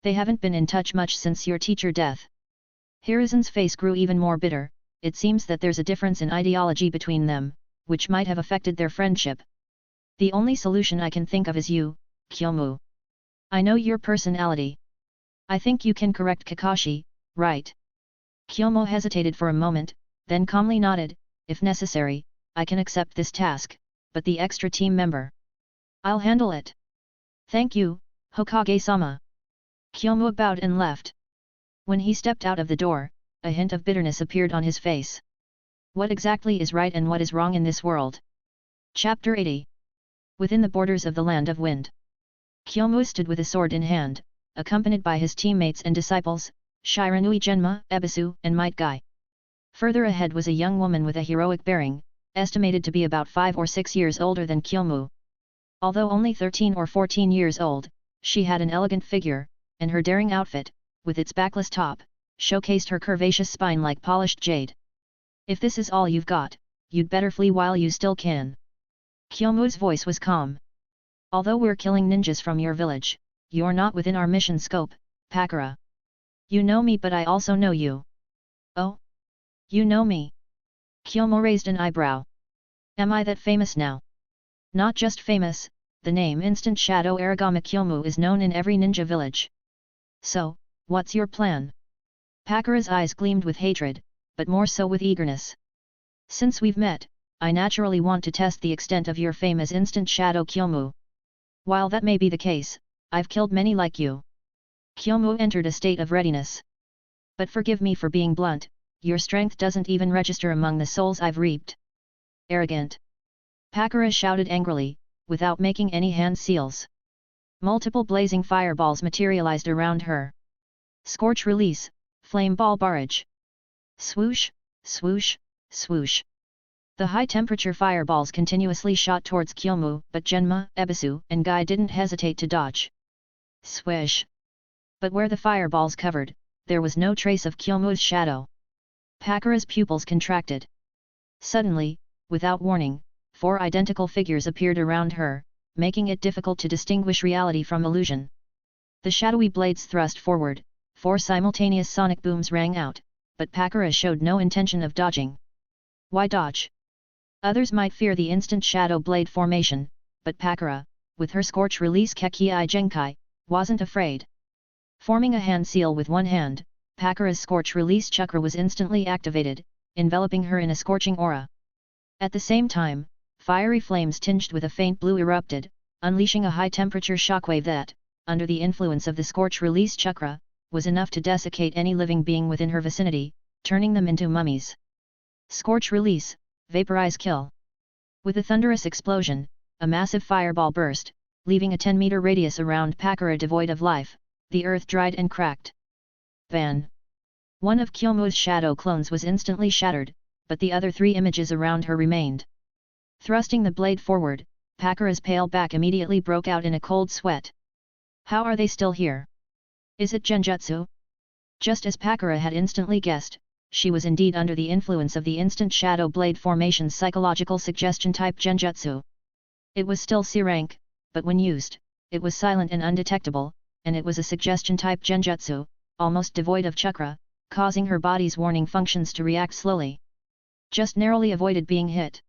They haven't been in touch much since your teacher death. Hiruzen's face grew even more bitter, it seems that there's a difference in ideology between them, which might have affected their friendship. The only solution I can think of is you, Kyomu. I know your personality. I think you can correct Kakashi, right? Kyomu hesitated for a moment, then calmly nodded, if necessary, I can accept this task, but the extra team member. I'll handle it. Thank you, Hokage-sama. Kyomu bowed and left. When he stepped out of the door, a hint of bitterness appeared on his face. What exactly is right and what is wrong in this world? Chapter 80. Within the borders of the Land of Wind. Kyomu stood with a sword in hand, accompanied by his teammates and disciples, Shiranui Genma, Ebisu and Might Guy. Further ahead was a young woman with a heroic bearing, estimated to be about 5 or 6 years older than Kyomu. Although only 13 or 14 years old, she had an elegant figure, and her daring outfit, with its backless top, showcased her curvaceous spine like polished jade. If this is all you've got, you'd better flee while you still can. Kyomu's voice was calm. Although we're killing ninjas from your village, you're not within our mission scope, Pakura. You know me but I also know you. Oh? You know me? Kyomu raised an eyebrow. Am I that famous now? Not just famous, the name Instant Shadow Aragami Kyomu is known in every ninja village. So, what's your plan? Pakura's eyes gleamed with hatred, but more so with eagerness. Since we've met, I naturally want to test the extent of your fame as Instant Shadow Kyomu. While that may be the case, I've killed many like you. Kyomu entered a state of readiness. But forgive me for being blunt, your strength doesn't even register among the souls I've reaped. Arrogant! Pakura shouted angrily, without making any hand seals. Multiple blazing fireballs materialized around her. Scorch release, flame ball barrage. Swoosh, swoosh, swoosh. The high-temperature fireballs continuously shot towards Kyomu, but Genma, Ebisu and Guy didn't hesitate to dodge. Swish! But where the fireballs covered, there was no trace of Kyomu's shadow. Pakura's pupils contracted. Suddenly, without warning, 4 identical figures appeared around her, making it difficult to distinguish reality from illusion. The shadowy blades thrust forward, 4 simultaneous sonic booms rang out, but Pakura showed no intention of dodging. Why dodge? Others might fear the instant shadow blade formation, but Pakura, with her scorch release Kekii Genkai, wasn't afraid. Forming a hand seal with one hand, Pakura's scorch release chakra was instantly activated, enveloping her in a scorching aura. At the same time, fiery flames tinged with a faint blue erupted, unleashing a high-temperature shockwave that, under the influence of the scorch release chakra, was enough to desiccate any living being within her vicinity, turning them into mummies. Scorch release, vaporize kill. With a thunderous explosion, a massive fireball burst, leaving a 10-meter radius around Pakura devoid of life. The earth dried and cracked. Ban! One of Kyomu's shadow clones was instantly shattered, but the other 3 images around her remained. Thrusting the blade forward, Pakura's pale back immediately broke out in a cold sweat. How are they still here? Is it genjutsu? Just as Pakura had instantly guessed, she was indeed under the influence of the instant shadow blade formation's psychological suggestion type genjutsu. It was still C rank, but when used, it was silent and undetectable, and it was a suggestion type genjutsu, almost devoid of chakra, causing her body's warning functions to react slowly. Just narrowly avoided being hit.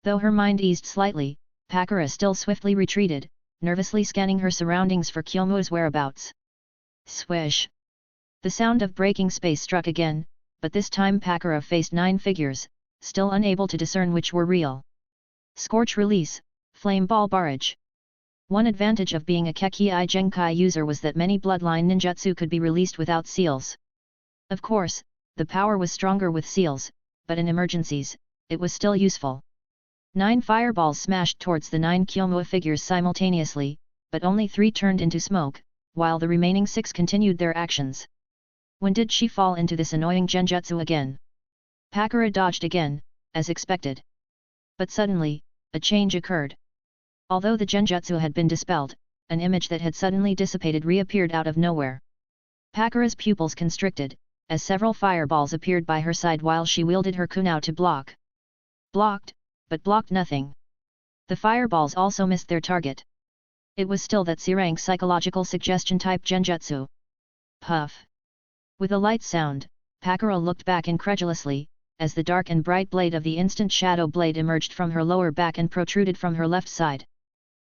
Though her mind eased slightly, Pakura still swiftly retreated, nervously scanning her surroundings for Kyomu's whereabouts. Swish! The sound of breaking space struck again, but this time Pakura faced 9 figures, still unable to discern which were real. Scorch release, flame ball barrage. One advantage of being a Kekii Genkai user was that many bloodline ninjutsu could be released without seals. Of course, the power was stronger with seals, but in emergencies, it was still useful. 9 fireballs smashed towards the 9 Kyomu figures simultaneously, but only 3 turned into smoke, while the remaining 6 continued their actions. When did she fall into this annoying genjutsu again? Pakura dodged again, as expected. But suddenly, a change occurred. Although the genjutsu had been dispelled, an image that had suddenly dissipated reappeared out of nowhere. Pakura's pupils constricted, as several fireballs appeared by her side while she wielded her kunao to block. Blocked, but blocked nothing. The fireballs also missed their target. It was still that C-rank psychological suggestion type genjutsu. Puff! With a light sound, Pakura looked back incredulously, as the dark and bright blade of the instant shadow blade emerged from her lower back and protruded from her left side.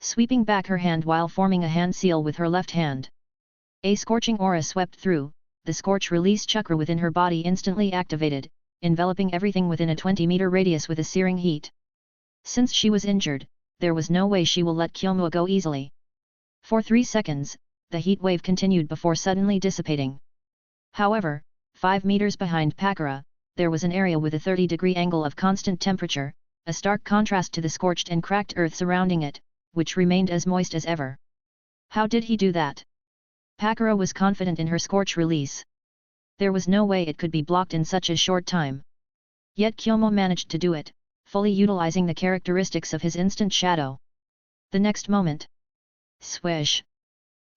Sweeping back her hand while forming a hand seal with her left hand. A scorching aura swept through, the scorch release chakra within her body instantly activated, enveloping everything within a 20-meter radius with a searing heat. Since she was injured, there was no way she will let Kyomu go easily. For 3 seconds, the heat wave continued before suddenly dissipating. However, 5 meters behind Pakura, there was an area with a 30-degree angle of constant temperature, a stark contrast to the scorched and cracked earth surrounding it, which remained as moist as ever. How did he do that? Pakura was confident in her scorch release. There was no way it could be blocked in such a short time. Yet Kyomu managed to do it, fully utilizing the characteristics of his instant shadow. The next moment. Swish!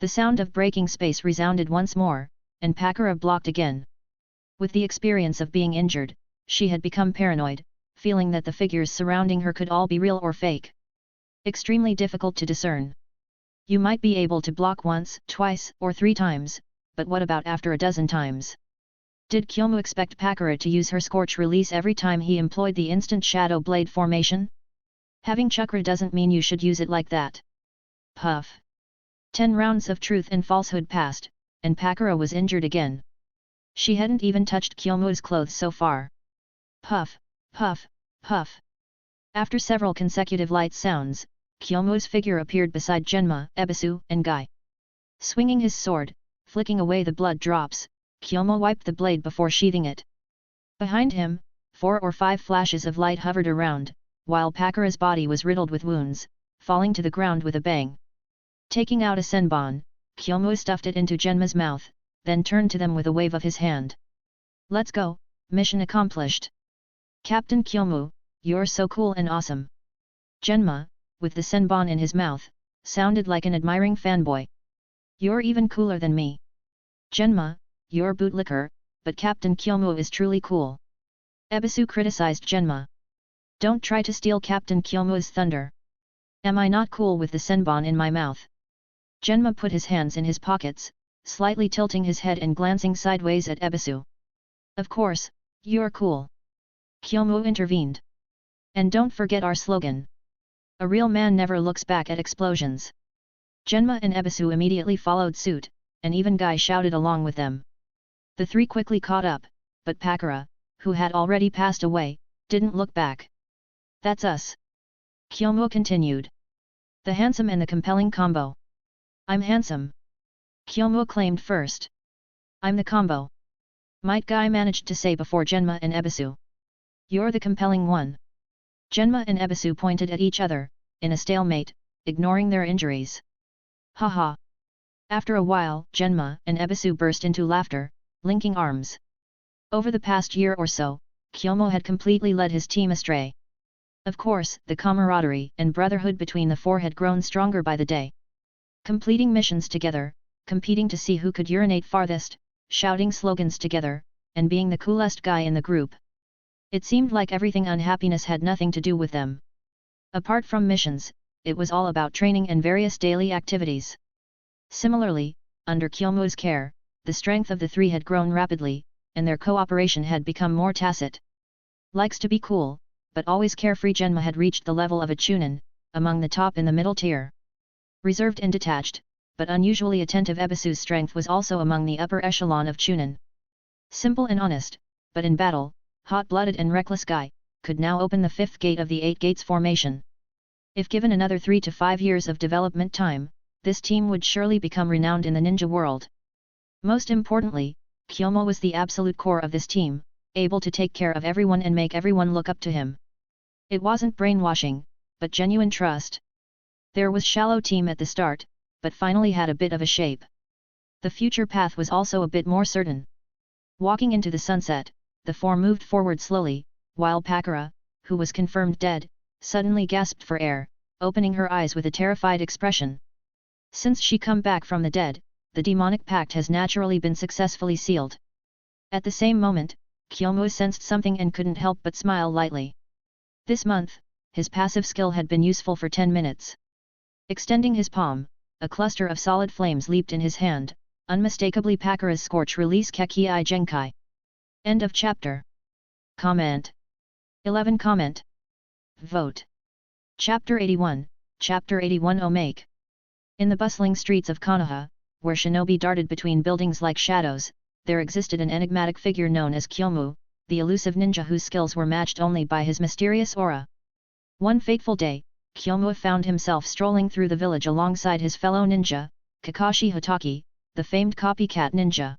The sound of breaking space resounded once more, and Pakura blocked again. With the experience of being injured, she had become paranoid, feeling that the figures surrounding her could all be real or fake. Extremely difficult to discern. You might be able to block once, twice, or 3 times, but what about after a dozen times? Did Kyomu expect Pakura to use her scorch release every time he employed the instant shadow blade formation? Having chakra doesn't mean you should use it like that. Puff! 10 rounds of truth and falsehood passed, and Pakura was injured again. She hadn't even touched Kyomu's clothes so far. Puff! Puff! Puff! After several consecutive light sounds, Kyomu's figure appeared beside Genma, Ebisu, and Guy. Swinging his sword, flicking away the blood drops, Kyomu wiped the blade before sheathing it. Behind him, 4 or 5 flashes of light hovered around, while Pakura's body was riddled with wounds, falling to the ground with a bang. Taking out a senbon, Kyomu stuffed it into Genma's mouth, then turned to them with a wave of his hand. Let's go, mission accomplished. Captain Kyomu, you're so cool and awesome. Genma, with the senbon in his mouth, sounded like an admiring fanboy. You're even cooler than me. Genma, you're bootlicker, but Captain Kyomu is truly cool. Ebisu criticized Genma. Don't try to steal Captain Kyomu's thunder. Am I not cool with the senbon in my mouth? Genma put his hands in his pockets, slightly tilting his head and glancing sideways at Ebisu. Of course, you're cool. Kyomu intervened. And don't forget our slogan. A real man never looks back at explosions. Genma and Ebisu immediately followed suit, and even Guy shouted along with them. The 3 quickly caught up, but Pakura, who had already passed away, didn't look back. That's us. Kyomu continued. The handsome and the compelling combo. I'm handsome. Kyomu claimed first. I'm the combo. Might Guy managed to say before Genma and Ebisu. You're the compelling one. Genma and Ebisu pointed at each other, in a stalemate, ignoring their injuries. Haha. After a while, Genma and Ebisu burst into laughter, linking arms. Over the past year or so, Kyomu had completely led his team astray. Of course, the camaraderie and brotherhood between the four had grown stronger by the day. Completing missions together, competing to see who could urinate farthest, shouting slogans together, and being the coolest guy in the group. It seemed like everything unhappiness had nothing to do with them. Apart from missions, it was all about training and various daily activities. Similarly, under Kyomu's care, the strength of the three had grown rapidly, and their cooperation had become more tacit. Likes to be cool, but always carefree Genma had reached the level of a chunin, among the top in the middle tier. Reserved and detached, but unusually attentive Ebisu's strength was also among the upper echelon of chunin. Simple and honest, but in battle, hot-blooded and reckless Guy, could now open the fifth gate of the 8 gates formation. If given another 3 to 5 years of development time, this team would surely become renowned in the ninja world. Most importantly, Kyomu was the absolute core of this team, able to take care of everyone and make everyone look up to him. It wasn't brainwashing, but genuine trust. There was shallow team at the start, but finally had a bit of a shape. The future path was also a bit more certain. Walking into the sunset, the four moved forward slowly, while Pakura, who was confirmed dead, suddenly gasped for air, opening her eyes with a terrified expression. Since she come back from the dead, the demonic pact has naturally been successfully sealed. At the same moment, Kyomu sensed something and couldn't help but smile lightly. This month, his passive skill had been useful for 10 minutes. Extending his palm, a cluster of solid flames leaped in his hand, unmistakably Pakura's scorch release Kekii Genkai. End of chapter. Comment. 11 Comment. Vote. Chapter 81, Chapter 81 Omake. In the bustling streets of Konoha, where shinobi darted between buildings like shadows, there existed an enigmatic figure known as Kyomu, the elusive ninja whose skills were matched only by his mysterious aura. One fateful day, Kyomu found himself strolling through the village alongside his fellow ninja, Kakashi Hatake, the famed copycat ninja.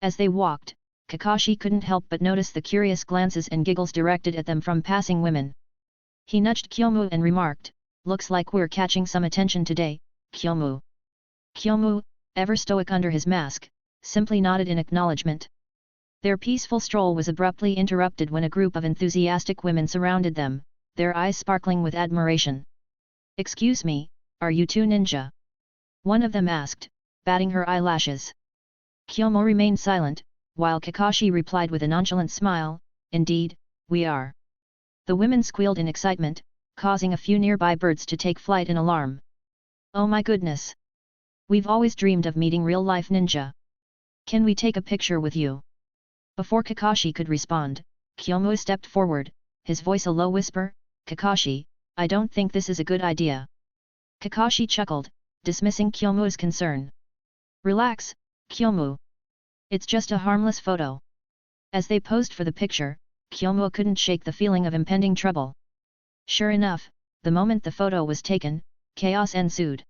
As they walked, Kakashi couldn't help but notice the curious glances and giggles directed at them from passing women. He nudged Kyomu and remarked, "Looks like we're catching some attention today, Kyomu." Kyomu, ever stoic under his mask, simply nodded in acknowledgement. Their peaceful stroll was abruptly interrupted when a group of enthusiastic women surrounded them, their eyes sparkling with admiration. "Excuse me, are you two ninja?" one of them asked, batting her eyelashes. Kyomu remained silent, while Kakashi replied with a nonchalant smile, "Indeed, we are." The women squealed in excitement, causing a few nearby birds to take flight in alarm. "Oh my goodness! We've always dreamed of meeting real-life ninja. Can we take a picture with you?" Before Kakashi could respond, Kyomu stepped forward, his voice a low whisper, "Kakashi, I don't think this is a good idea." Kakashi chuckled, dismissing Kyomu's concern. "Relax, Kyomu. It's just a harmless photo." As they posed for the picture, Kyomu couldn't shake the feeling of impending trouble. Sure enough, the moment the photo was taken, chaos ensued.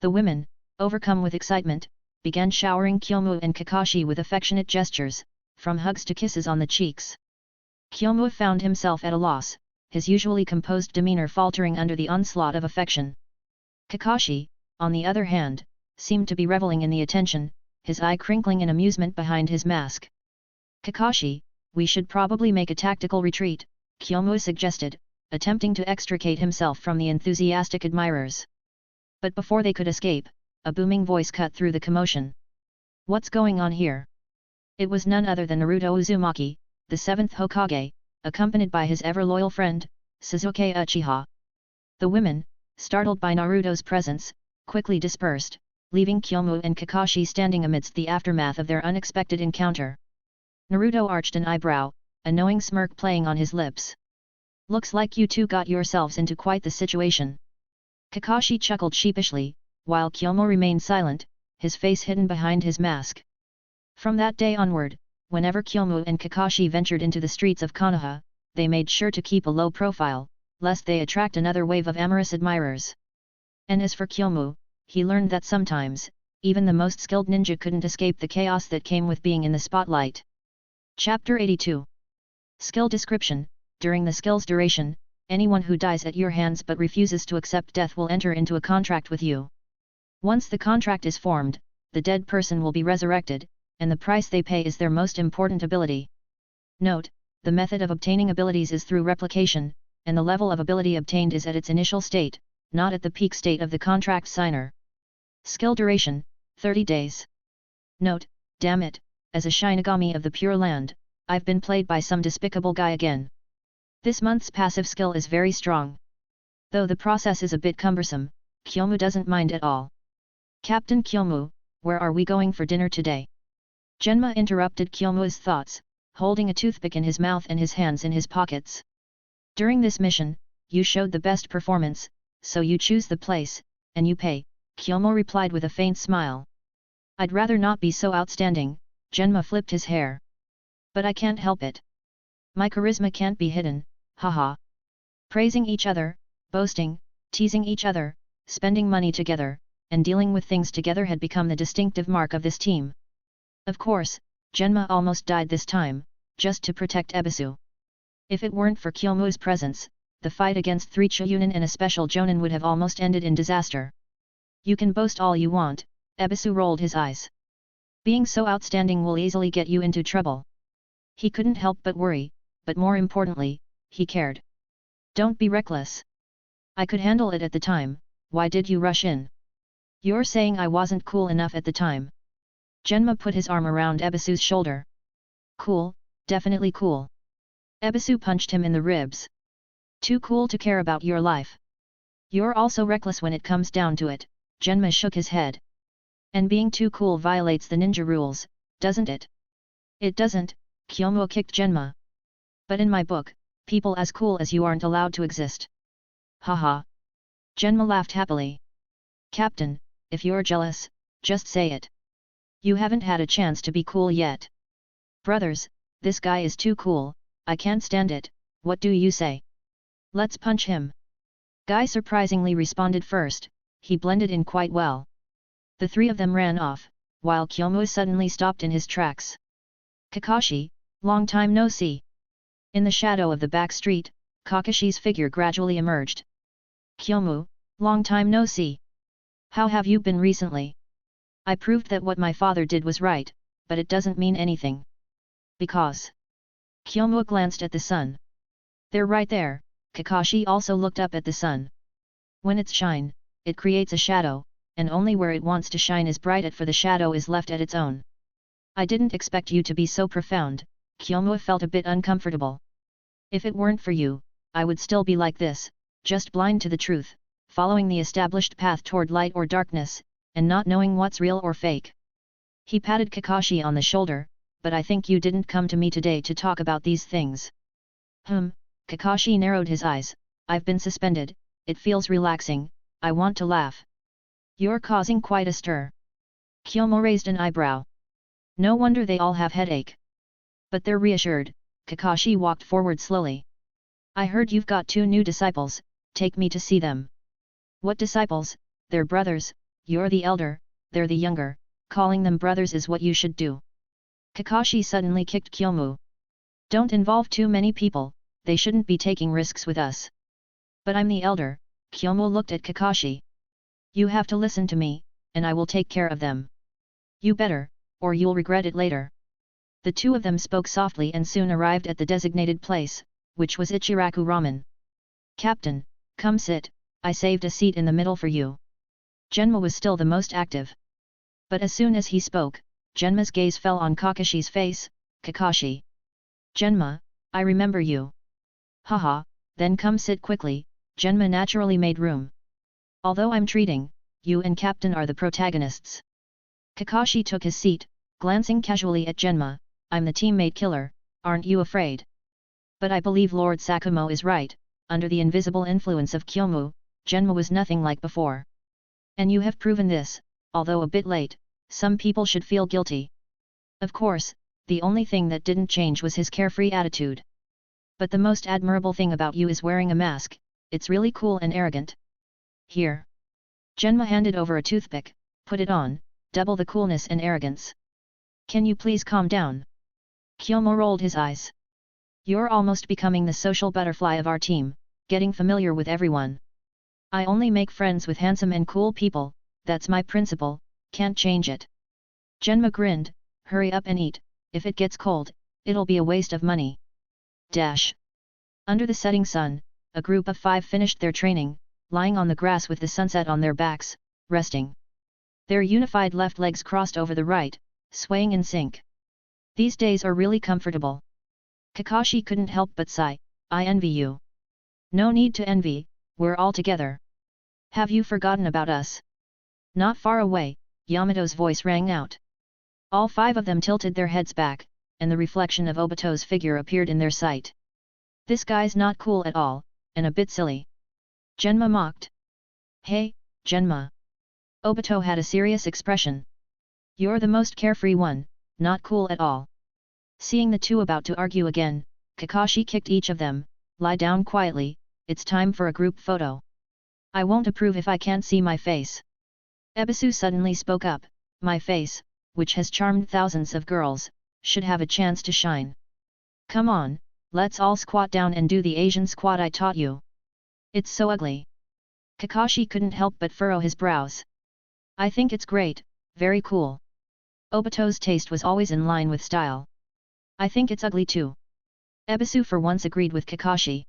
The women, overcome with excitement, began showering Kyomu and Kakashi with affectionate gestures, from hugs to kisses on the cheeks. Kyomu found himself at a loss, his usually composed demeanor faltering under the onslaught of affection. Kakashi, on the other hand, seemed to be reveling in the attention, his eye crinkling in amusement behind his mask. "Kakashi, we should probably make a tactical retreat," Kyomu suggested, attempting to extricate himself from the enthusiastic admirers. But before they could escape, a booming voice cut through the commotion. "What's going on here?" It was none other than Naruto Uzumaki, the 7th Hokage, accompanied by his ever-loyal friend, Sasuke Uchiha. The women, startled by Naruto's presence, quickly dispersed, leaving Kyomu and Kakashi standing amidst the aftermath of their unexpected encounter. Naruto arched an eyebrow, a knowing smirk playing on his lips. "Looks like you two got yourselves into quite the situation." Kakashi chuckled sheepishly, while Kyomu remained silent, his face hidden behind his mask. From that day onward, whenever Kyomu and Kakashi ventured into the streets of Konoha, they made sure to keep a low profile, lest they attract another wave of amorous admirers. And as for Kyomu, he learned that sometimes, even the most skilled ninja couldn't escape the chaos that came with being in the spotlight. Chapter 82. Skill Description. During the skill's duration, anyone who dies at your hands but refuses to accept death will enter into a contract with you. Once the contract is formed, the dead person will be resurrected, and the price they pay is their most important ability. Note, the method of obtaining abilities is through replication, and the level of ability obtained is at its initial state, not at the peak state of the contract signer. Skill duration, 30 days. Note, damn it, as a Shinigami of the Pure Land, I've been played by some despicable guy again. This month's passive skill is very strong. Though the process is a bit cumbersome, Kyomu doesn't mind at all. Captain Kyomu, where are we going for dinner today? Genma interrupted Kyomu's thoughts, holding a toothpick in his mouth and his hands in his pockets. During this mission, you showed the best performance, so you choose the place, and you pay, Kyomu replied with a faint smile. I'd rather not be so outstanding, Genma flipped his hair. But I can't help it. My charisma can't be hidden, haha. Praising each other, boasting, teasing each other, spending money together, and dealing with things together had become the distinctive mark of this team. Of course, Genma almost died this time, just to protect Ebisu. If it weren't for Kyomu's presence, the fight against 3 Chunin and a special Jonin would have almost ended in disaster. You can boast all you want, Ebisu rolled his eyes. Being so outstanding will easily get you into trouble. He couldn't help but worry, but more importantly, he cared. Don't be reckless. I could handle it at the time, why did you rush in? You're saying I wasn't cool enough at the time. Genma put his arm around Ebisu's shoulder. Cool, definitely cool. Ebisu punched him in the ribs. Too cool to care about your life. You're also reckless when it comes down to it, Genma shook his head. And being too cool violates the ninja rules, doesn't it? It doesn't, Kyomu kicked Genma. But in my book, people as cool as you aren't allowed to exist. Haha. Genma laughed happily. Captain, if you're jealous, just say it. You haven't had a chance to be cool yet. Brothers, this guy is too cool, I can't stand it, what do you say? Let's punch him. Guy surprisingly responded first, he blended in quite well. The 3 of them ran off, while Kyomu suddenly stopped in his tracks. Kakashi, long time no see. In the shadow of the back street, Kakashi's figure gradually emerged. Kyomu, long time no see. How have you been recently? I proved that what my father did was right, but it doesn't mean anything. Because. Kyomu glanced at the sun. They're right there, Kakashi also looked up at the sun. When it's shine, it creates a shadow, and only where it wants to shine is bright for the shadow is left at its own. I didn't expect you to be so profound, Kyomu felt a bit uncomfortable. If it weren't for you, I would still be like this, just blind to the truth, following the established path toward light or darkness, and not knowing what's real or fake. He patted Kakashi on the shoulder, but I think you didn't come to me today to talk about these things. Kakashi narrowed his eyes, I've been suspended, it feels relaxing, I want to laugh. You're causing quite a stir. Kyomu raised an eyebrow. No wonder they all have headache. But they're reassured, Kakashi walked forward slowly. I heard you've got 2 new disciples, take me to see them. What disciples? They're brothers, you're the elder, they're the younger, calling them brothers is what you should do. Kakashi suddenly kicked Kyomu. Don't involve too many people, they shouldn't be taking risks with us. But I'm the elder, Kyomu looked at Kakashi. You have to listen to me, and I will take care of them. You better, or you'll regret it later. The 2 of them spoke softly and soon arrived at the designated place, which was Ichiraku Ramen. Captain, come sit, I saved a seat in the middle for you. Genma was still the most active. But as soon as he spoke, Genma's gaze fell on Kakashi's face. Kakashi. Genma, I remember you. Haha, then come sit quickly, Genma naturally made room. Although I'm treating, you and Captain are the protagonists. Kakashi took his seat, glancing casually at Genma, I'm the teammate killer, aren't you afraid? But I believe Lord Sakumo is right, under the invisible influence of Kyomu, Genma was nothing like before. And you have proven this, although a bit late, some people should feel guilty. Of course, the only thing that didn't change was his carefree attitude. But the most admirable thing about you is wearing a mask, it's really cool and arrogant. Here. Genma handed over a toothpick, put it on, double the coolness and arrogance. Can you please calm down? Kyomu rolled his eyes. You're almost becoming the social butterfly of our team, getting familiar with everyone. I only make friends with handsome and cool people, that's my principle, can't change it. Genma grinned, hurry up and eat, if it gets cold, it'll be a waste of money. Dash. Under the setting sun, a group of 5 finished their training, lying on the grass with the sunset on their backs, resting. Their unified left legs crossed over the right, swaying in sync. These days are really comfortable. Kakashi couldn't help but sigh, I envy you. No need to envy, we're all together. Have you forgotten about us? Not far away, Yamato's voice rang out. All 5 of them tilted their heads back, and the reflection of Obito's figure appeared in their sight. This guy's not cool at all, and a bit silly. Genma mocked. Hey, Genma. Obito had a serious expression. You're the most carefree one, not cool at all. Seeing the two about to argue again, Kakashi kicked each of them, lie down quietly, it's time for a group photo. I won't approve if I can't see my face. Ebisu suddenly spoke up, my face, which has charmed thousands of girls, should have a chance to shine. Come on, let's all squat down and do the Asian squat I taught you. It's so ugly. Kakashi couldn't help but furrow his brows. I think it's great, very cool. Obito's taste was always in line with style. I think it's ugly too. Ebisu for once agreed with Kakashi.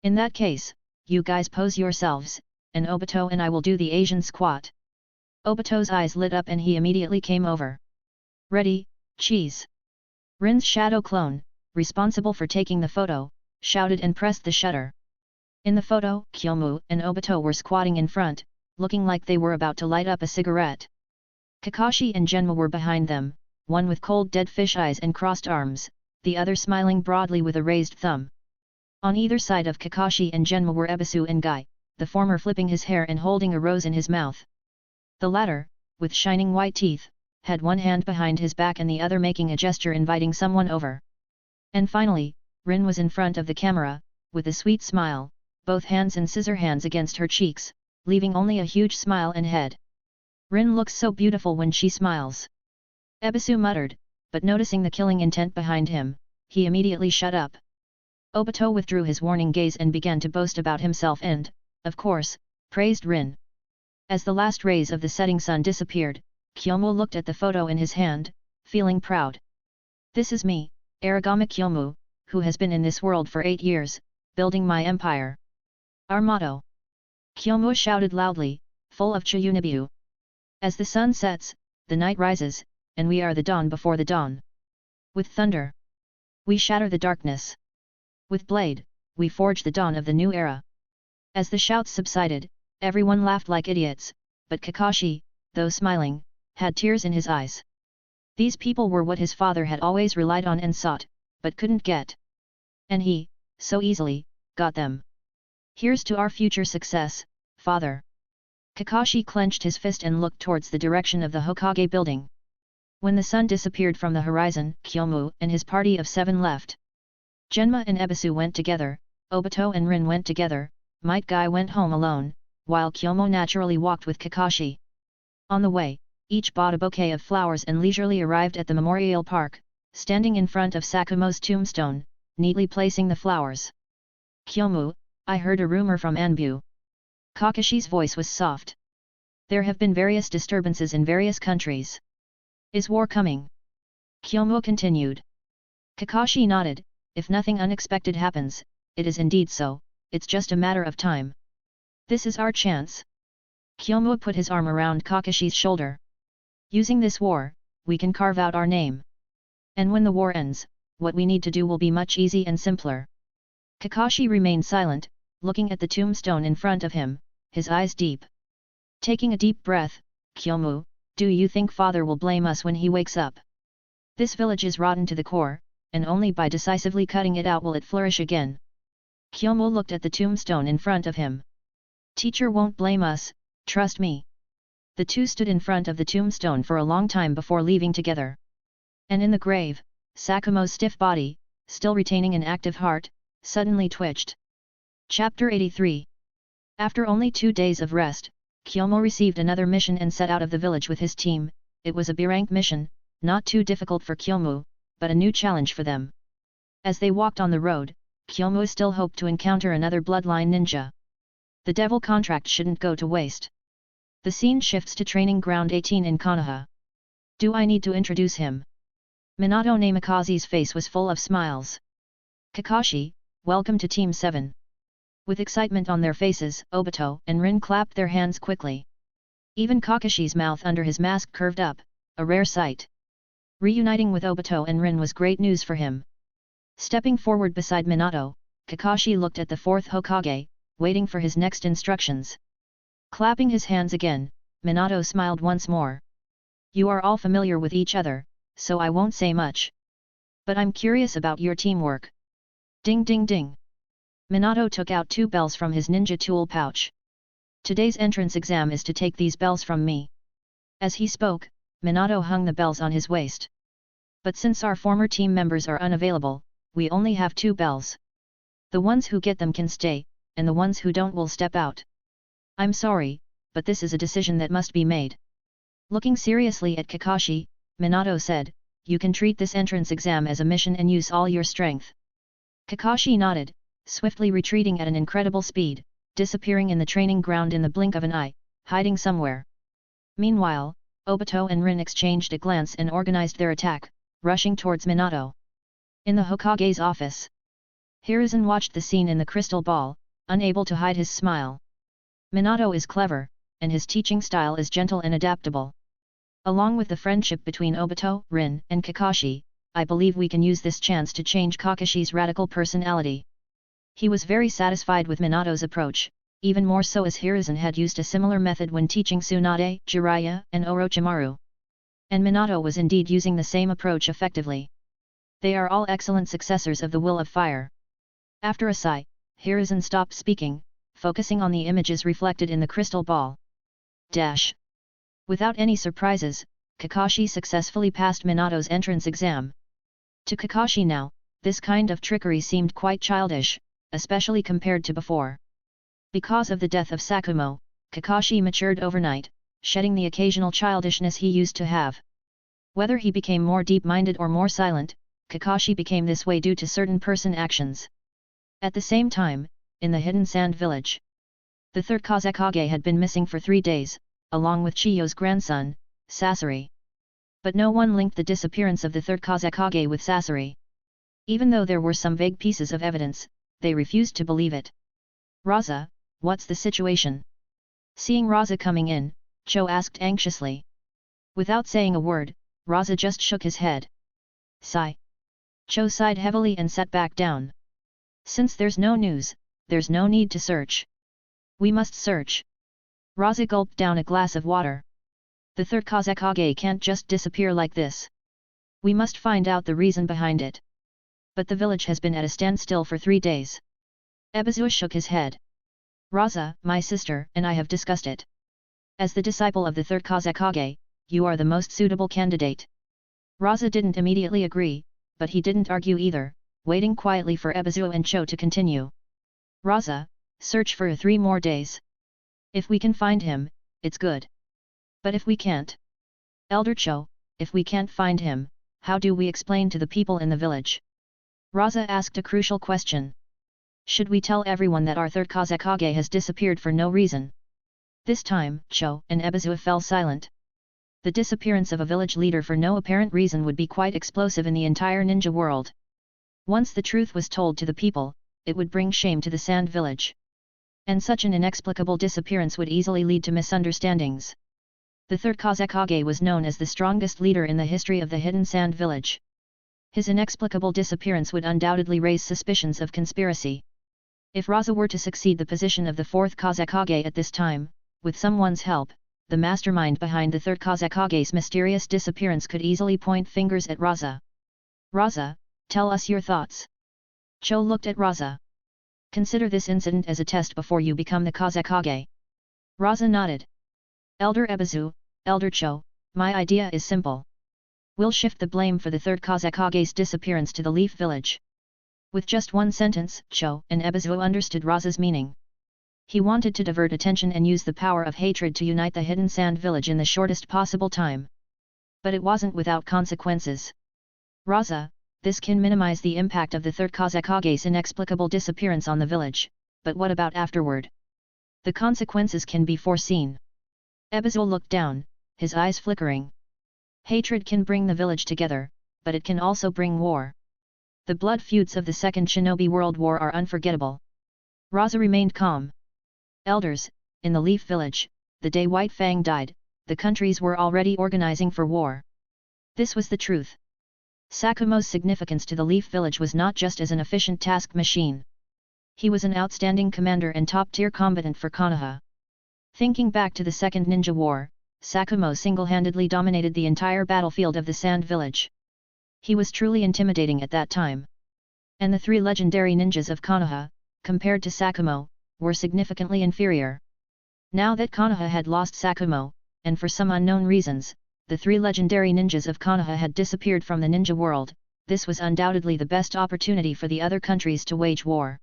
In that case, you guys pose yourselves, and Obito and I will do the Asian squat. Obito's eyes lit up and he immediately came over. Ready, cheese. Rin's shadow clone, responsible for taking the photo, shouted and pressed the shutter. In the photo, Kyomu and Obito were squatting in front, looking like they were about to light up a cigarette. Kakashi and Genma were behind them, one with cold dead fish eyes and crossed arms, the other smiling broadly with a raised thumb. On either side of Kakashi and Genma were Ebisu and Guy, the former flipping his hair and holding a rose in his mouth. The latter, with shining white teeth, had one hand behind his back and the other making a gesture inviting someone over. And finally, Rin was in front of the camera, with a sweet smile, both hands and scissor hands against her cheeks, leaving only a huge smile and head. Rin looks so beautiful when she smiles. Ebisu muttered, but noticing the killing intent behind him, he immediately shut up. Obito withdrew his warning gaze and began to boast about himself and, of course, praised Rin. As the last rays of the setting sun disappeared, Kyomu looked at the photo in his hand, feeling proud. This is me, Aragami Kyomu, who has been in this world for 8 years, building my empire. Our motto. Kyomu shouted loudly, full of Chiyunibu. As the sun sets, the night rises, and we are the dawn before the dawn. With thunder, we shatter the darkness. With blade, we forge the dawn of the new era. As the shouts subsided, everyone laughed like idiots, but Kakashi, though smiling, had tears in his eyes. These people were what his father had always relied on and sought, but couldn't get. And he, so easily, got them. Here's to our future success, father. Kakashi clenched his fist and looked towards the direction of the Hokage building. When the sun disappeared from the horizon, Kyomu and his party of 7 left. Genma and Ebisu went together, Obito and Rin went together, Might Guy went home alone, while Kyomu naturally walked with Kakashi. On the way, each bought a bouquet of flowers and leisurely arrived at the memorial park, standing in front of Sakumo's tombstone, neatly placing the flowers. Kyomu, I heard a rumor from Anbu. Kakashi's voice was soft. There have been various disturbances in various countries. Is war coming? Kyomu continued. Kakashi nodded, if nothing unexpected happens, it is indeed so, it's just a matter of time. This is our chance. Kyomu put his arm around Kakashi's shoulder. Using this war, we can carve out our name. And when the war ends, what we need to do will be much easy and simpler. Kakashi remained silent, looking at the tombstone in front of him, his eyes deep. Taking a deep breath, Kyomu, do you think father will blame us when he wakes up? This village is rotten to the core, and only by decisively cutting it out will it flourish again. Kyomu looked at the tombstone in front of him. Teacher won't blame us, trust me. The two stood in front of the tombstone for a long time before leaving together. And in the grave, Sakumo's stiff body, still retaining an active heart, suddenly twitched. Chapter 83. After only 2 days of rest, Kyomu received another mission and set out of the village with his team. It was a B-rank mission, not too difficult for Kyomu, but a new challenge for them. As they walked on the road, Kyomu still hoped to encounter another bloodline ninja. The devil contract shouldn't go to waste. The scene shifts to training ground 18 in Konoha. Do I need to introduce him? Minato Namikaze's face was full of smiles. Kakashi, welcome to Team 7. With excitement on their faces, Obito and Rin clapped their hands quickly. Even Kakashi's mouth under his mask curved up, a rare sight. Reuniting with Obito and Rin was great news for him. Stepping forward beside Minato, Kakashi looked at the fourth Hokage, waiting for his next instructions. Clapping his hands again, Minato smiled once more. You are all familiar with each other, so I won't say much. But I'm curious about your teamwork. Ding ding ding. Minato took out 2 bells from his ninja tool pouch. Today's entrance exam is to take these bells from me. As he spoke, Minato hung the bells on his waist. But since our former team members are unavailable, we only have 2 bells. The ones who get them can stay, and the ones who don't will step out. I'm sorry, but this is a decision that must be made. Looking seriously at Kakashi, Minato said, you can treat this entrance exam as a mission and use all your strength. Kakashi nodded, swiftly retreating at an incredible speed, disappearing in the training ground in the blink of an eye, hiding somewhere. Meanwhile, Obito and Rin exchanged a glance and organized their attack, rushing towards Minato. In the Hokage's office, Hiruzen watched the scene in the crystal ball, unable to hide his smile. Minato is clever, and his teaching style is gentle and adaptable. Along with the friendship between Obito, Rin, and Kakashi, I believe we can use this chance to change Kakashi's radical personality. He was very satisfied with Minato's approach, even more so as Hiruzen had used a similar method when teaching Tsunade, Jiraiya, and Orochimaru. And Minato was indeed using the same approach effectively. They are all excellent successors of the Will of Fire. After a sigh, Hiruzen stopped speaking, focusing on the images reflected in the crystal ball. Dash. Without any surprises, Kakashi successfully passed Minato's entrance exam. To Kakashi now, this kind of trickery seemed quite childish, especially compared to before. Because of the death of Sakumo, Kakashi matured overnight, shedding the occasional childishness he used to have. Whether he became more deep-minded or more silent, Kakashi became this way due to certain person actions. At the same time, in the hidden sand village, the third Kazekage had been missing for 3 days, along with Chiyo's grandson, Sasori. But no one linked the disappearance of the third Kazekage with Sasori. Even though there were some vague pieces of evidence, they refused to believe it. Raza, what's the situation? Seeing Raza coming in, Cho asked anxiously. Without saying a word, Raza just shook his head. Sigh. Cho sighed heavily and sat back down. Since there's no news, there's no need to search. We must search. Raza gulped down a glass of water. The third Kazekage can't just disappear like this. We must find out the reason behind it. But the village has been at a standstill for 3 days. Ebizu shook his head. Raza, my sister, and I have discussed it. As the disciple of the third Kazekage, you are the most suitable candidate. Raza didn't immediately agree, but he didn't argue either, waiting quietly for Ebizu and Cho to continue. Raza, search for 3 more days. If we can find him, it's good. But if we can't? Elder Cho, if we can't find him, how do we explain to the people in the village? Raza asked a crucial question. Should we tell everyone that our third Kazekage has disappeared for no reason? This time, Cho and Ebizu fell silent. The disappearance of a village leader for no apparent reason would be quite explosive in the entire ninja world. Once the truth was told to the people, it would bring shame to the Sand Village. And such an inexplicable disappearance would easily lead to misunderstandings. The third Kazekage was known as the strongest leader in the history of the Hidden Sand Village. His inexplicable disappearance would undoubtedly raise suspicions of conspiracy. If Raza were to succeed the position of the fourth Kazekage at this time, with someone's help, the mastermind behind the third Kazekage's mysterious disappearance could easily point fingers at Raza. Raza, tell us your thoughts. Cho looked at Raza. Consider this incident as a test before you become the Kazekage. Raza nodded. Elder Ebizu, Elder Cho, my idea is simple. We'll shift the blame for the third Kazekage's disappearance to the Leaf Village. With just one sentence, Cho and Ebizu understood Raza's meaning. He wanted to divert attention and use the power of hatred to unite the hidden sand village in the shortest possible time. But it wasn't without consequences. Raza, this can minimize the impact of the third Kazekage's inexplicable disappearance on the village, but what about afterward? The consequences can be foreseen. Ebizul looked down, his eyes flickering. Hatred can bring the village together, but it can also bring war. The blood feuds of the Second Shinobi World War are unforgettable. Raza remained calm. Elders, in the Leaf Village, the day White Fang died, the countries were already organizing for war. This was the truth. Sakumo's significance to the Leaf Village was not just as an efficient task machine. He was an outstanding commander and top-tier combatant for Konoha. Thinking back to the Second Ninja War, Sakumo single-handedly dominated the entire battlefield of the Sand Village. He was truly intimidating at that time. And the three legendary ninjas of Konoha, compared to Sakumo, were significantly inferior. Now that Konoha had lost Sakumo, and for some unknown reasons, the three legendary ninjas of Konoha had disappeared from the ninja world, this was undoubtedly the best opportunity for the other countries to wage war.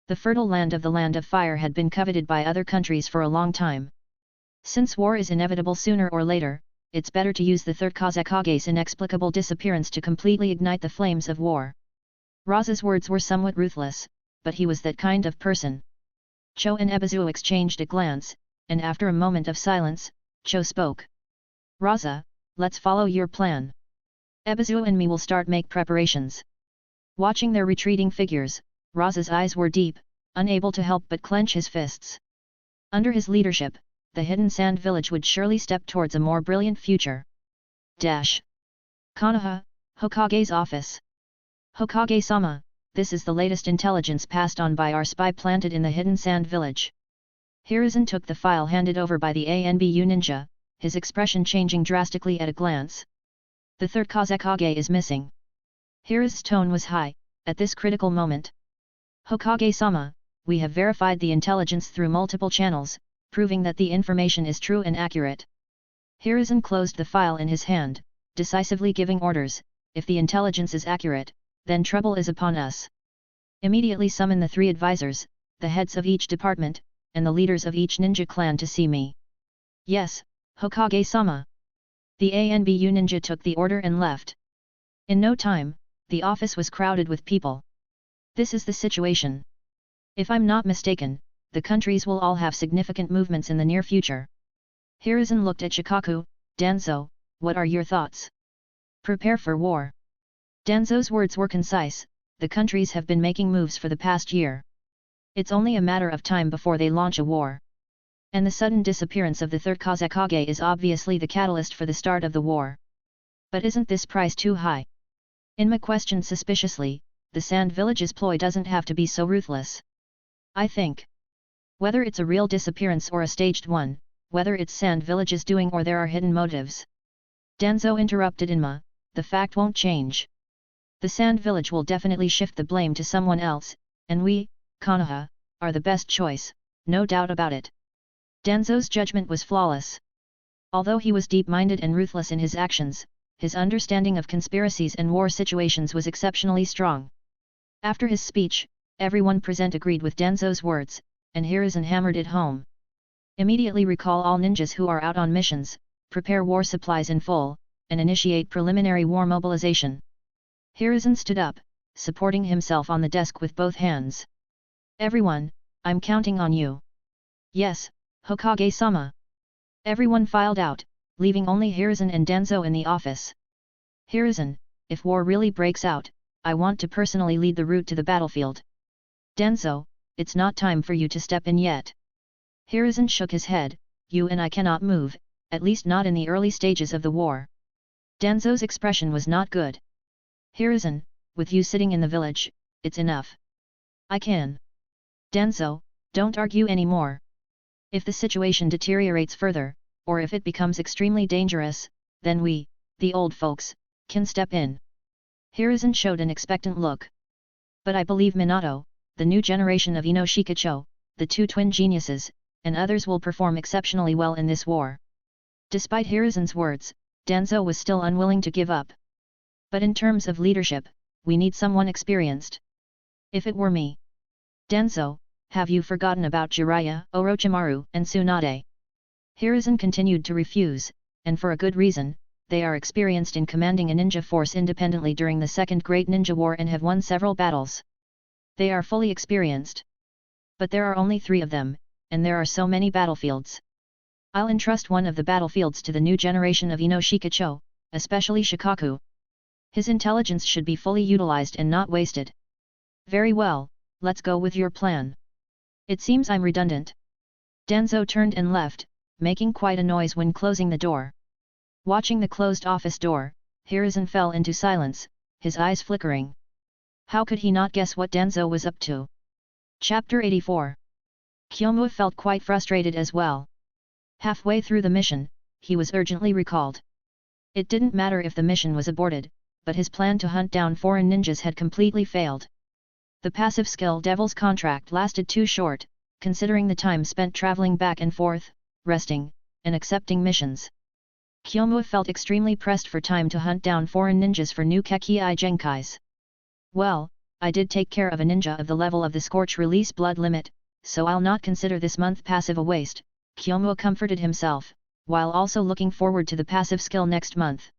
The fertile land of the Land of Fire had been coveted by other countries for a long time. Since war is inevitable sooner or later, it's better to use the third Kazekage's inexplicable disappearance to completely ignite the flames of war. Raza's words were somewhat ruthless, but he was that kind of person. Cho and Ebizu exchanged a glance, and after a moment of silence, Cho spoke. Raza, let's follow your plan. Ebizu and me will start make preparations. Watching their retreating figures, Raza's eyes were deep, unable to help but clench his fists. Under his leadership, the hidden sand village would surely step towards a more brilliant future. Konoha, Hokage's office. Hokage-sama, this is the latest intelligence passed on by our spy planted in the hidden sand village. Hiruzen took the file handed over by the ANBU ninja, his expression changing drastically at a glance. The third Kazekage is missing. Hiruzen's tone was high, at this critical moment. Hokage-sama, we have verified the intelligence through multiple channels, proving that the information is true and accurate. Hiruzen closed the file in his hand, decisively giving orders, if the intelligence is accurate, then trouble is upon us. Immediately summon the three advisors, the heads of each department, and the leaders of each ninja clan to see me. Yes, Hokage-sama. The ANBU ninja took the order and left. In no time, the office was crowded with people. This is the situation. If I'm not mistaken, the countries will all have significant movements in the near future. Hiruzen looked at Shikaku. Danzo, what are your thoughts? Prepare for war. Danzo's words were concise, the countries have been making moves for the past year. It's only a matter of time before they launch a war. And the sudden disappearance of the third Kazekage is obviously the catalyst for the start of the war. But isn't this price too high? Inma questioned suspiciously, the Sand Village's ploy doesn't have to be so ruthless. I think. Whether it's a real disappearance or a staged one, whether it's Sand Village's doing or there are hidden motives. Danzo interrupted Inma, the fact won't change. The Sand Village will definitely shift the blame to someone else, and we, Konoha, are the best choice, no doubt about it. Danzo's judgment was flawless. Although he was deep-minded and ruthless in his actions, his understanding of conspiracies and war situations was exceptionally strong. After his speech, everyone present agreed with Danzo's words, and Hiruzen hammered it home. Immediately recall all ninjas who are out on missions, prepare war supplies in full, and initiate preliminary war mobilization. Hiruzen stood up, supporting himself on the desk with both hands. Everyone, I'm counting on you. Yes, Hokage-sama. Everyone filed out, leaving only Hiruzen and Danzo in the office. Hiruzen, if war really breaks out, I want to personally lead the route to the battlefield. Danzo, it's not time for you to step in yet. Hiruzen shook his head, you and I cannot move, at least not in the early stages of the war. Danzo's expression was not good. Hiruzen, with you sitting in the village, it's enough. I can. Danzo, don't argue anymore. If the situation deteriorates further, or if it becomes extremely dangerous, then we, the old folks, can step in. Hiruzen showed an expectant look. But I believe Minato, the new generation of Ino Shikacho, the two twin geniuses, and others will perform exceptionally well in this war. Despite Hiruzen's words, Danzo was still unwilling to give up. But in terms of leadership, we need someone experienced. If it were me. Danzo, have you forgotten about Jiraiya, Orochimaru, and Tsunade? Hiruzen continued to refuse, and for a good reason. They are experienced in commanding a ninja force independently during the Second Great Ninja War and have won several battles. They are fully experienced. But there are only 3 of them, and there are so many battlefields. I'll entrust one of the battlefields to the new generation of Ino Shikacho, especially Shikaku. His intelligence should be fully utilized and not wasted. Very well, let's go with your plan. It seems I'm redundant. Danzo turned and left, making quite a noise when closing the door. Watching the closed office door, Hiruzen fell into silence, his eyes flickering. How could he not guess what Danzo was up to? Chapter 84. Kyomu felt quite frustrated as well. Halfway through the mission, he was urgently recalled. It didn't matter if the mission was aborted, but his plan to hunt down foreign ninjas had completely failed. The passive skill Devil's contract lasted too short, considering the time spent traveling back and forth, resting, and accepting missions. Kyomu felt extremely pressed for time to hunt down foreign ninjas for new Kekii Genkais. Well, I did take care of a ninja of the level of the Scorch release blood limit, so I'll not consider this month passive a waste, Kyomu comforted himself, while also looking forward to the passive skill next month.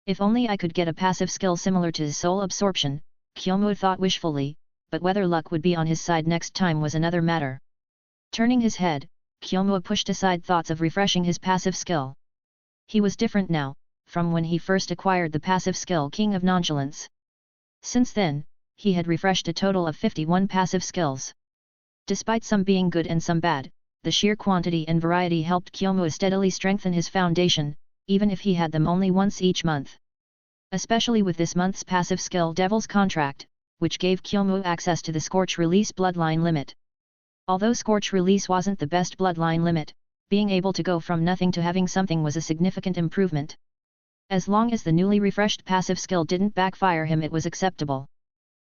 If only I could get a passive skill similar to his soul absorption, Kyomu thought wishfully, but whether luck would be on his side next time was another matter. Turning his head, Kyomu pushed aside thoughts of refreshing his passive skill. He was different now, from when he first acquired the passive skill King of Nonchalance. Since then, he had refreshed a total of 51 passive skills. Despite some being good and some bad, the sheer quantity and variety helped Kyomu steadily strengthen his foundation, even if he had them only once each month. Especially with this month's passive skill Devil's Contract, which gave Kyomu access to the Scorch Release bloodline limit. Although Scorch Release wasn't the best bloodline limit, being able to go from nothing to having something was a significant improvement. As long as the newly refreshed passive skill didn't backfire him, it was acceptable.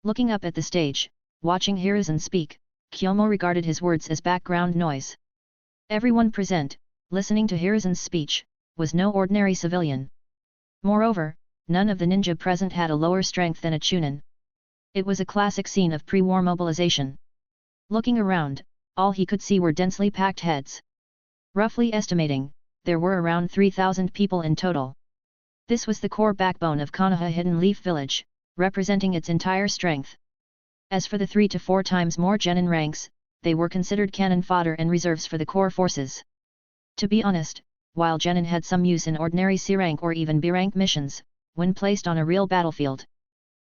Looking up at the stage, watching Hiruzen speak, Kyomu regarded his words as background noise. Everyone present, listening to Hiruzen's speech, was no ordinary civilian. Moreover, none of the ninja present had a lower strength than a Chunin. It was a classic scene of pre-war mobilization. Looking around, all he could see were densely packed heads. Roughly estimating, there were around 3,000 people in total. This was the core backbone of Konoha Hidden Leaf Village, representing its entire strength. As for the 3 to 4 times more genin ranks, they were considered cannon fodder and reserves for the core forces. To be honest, while genin had some use in ordinary C-rank or even B-rank missions, when placed on a real battlefield,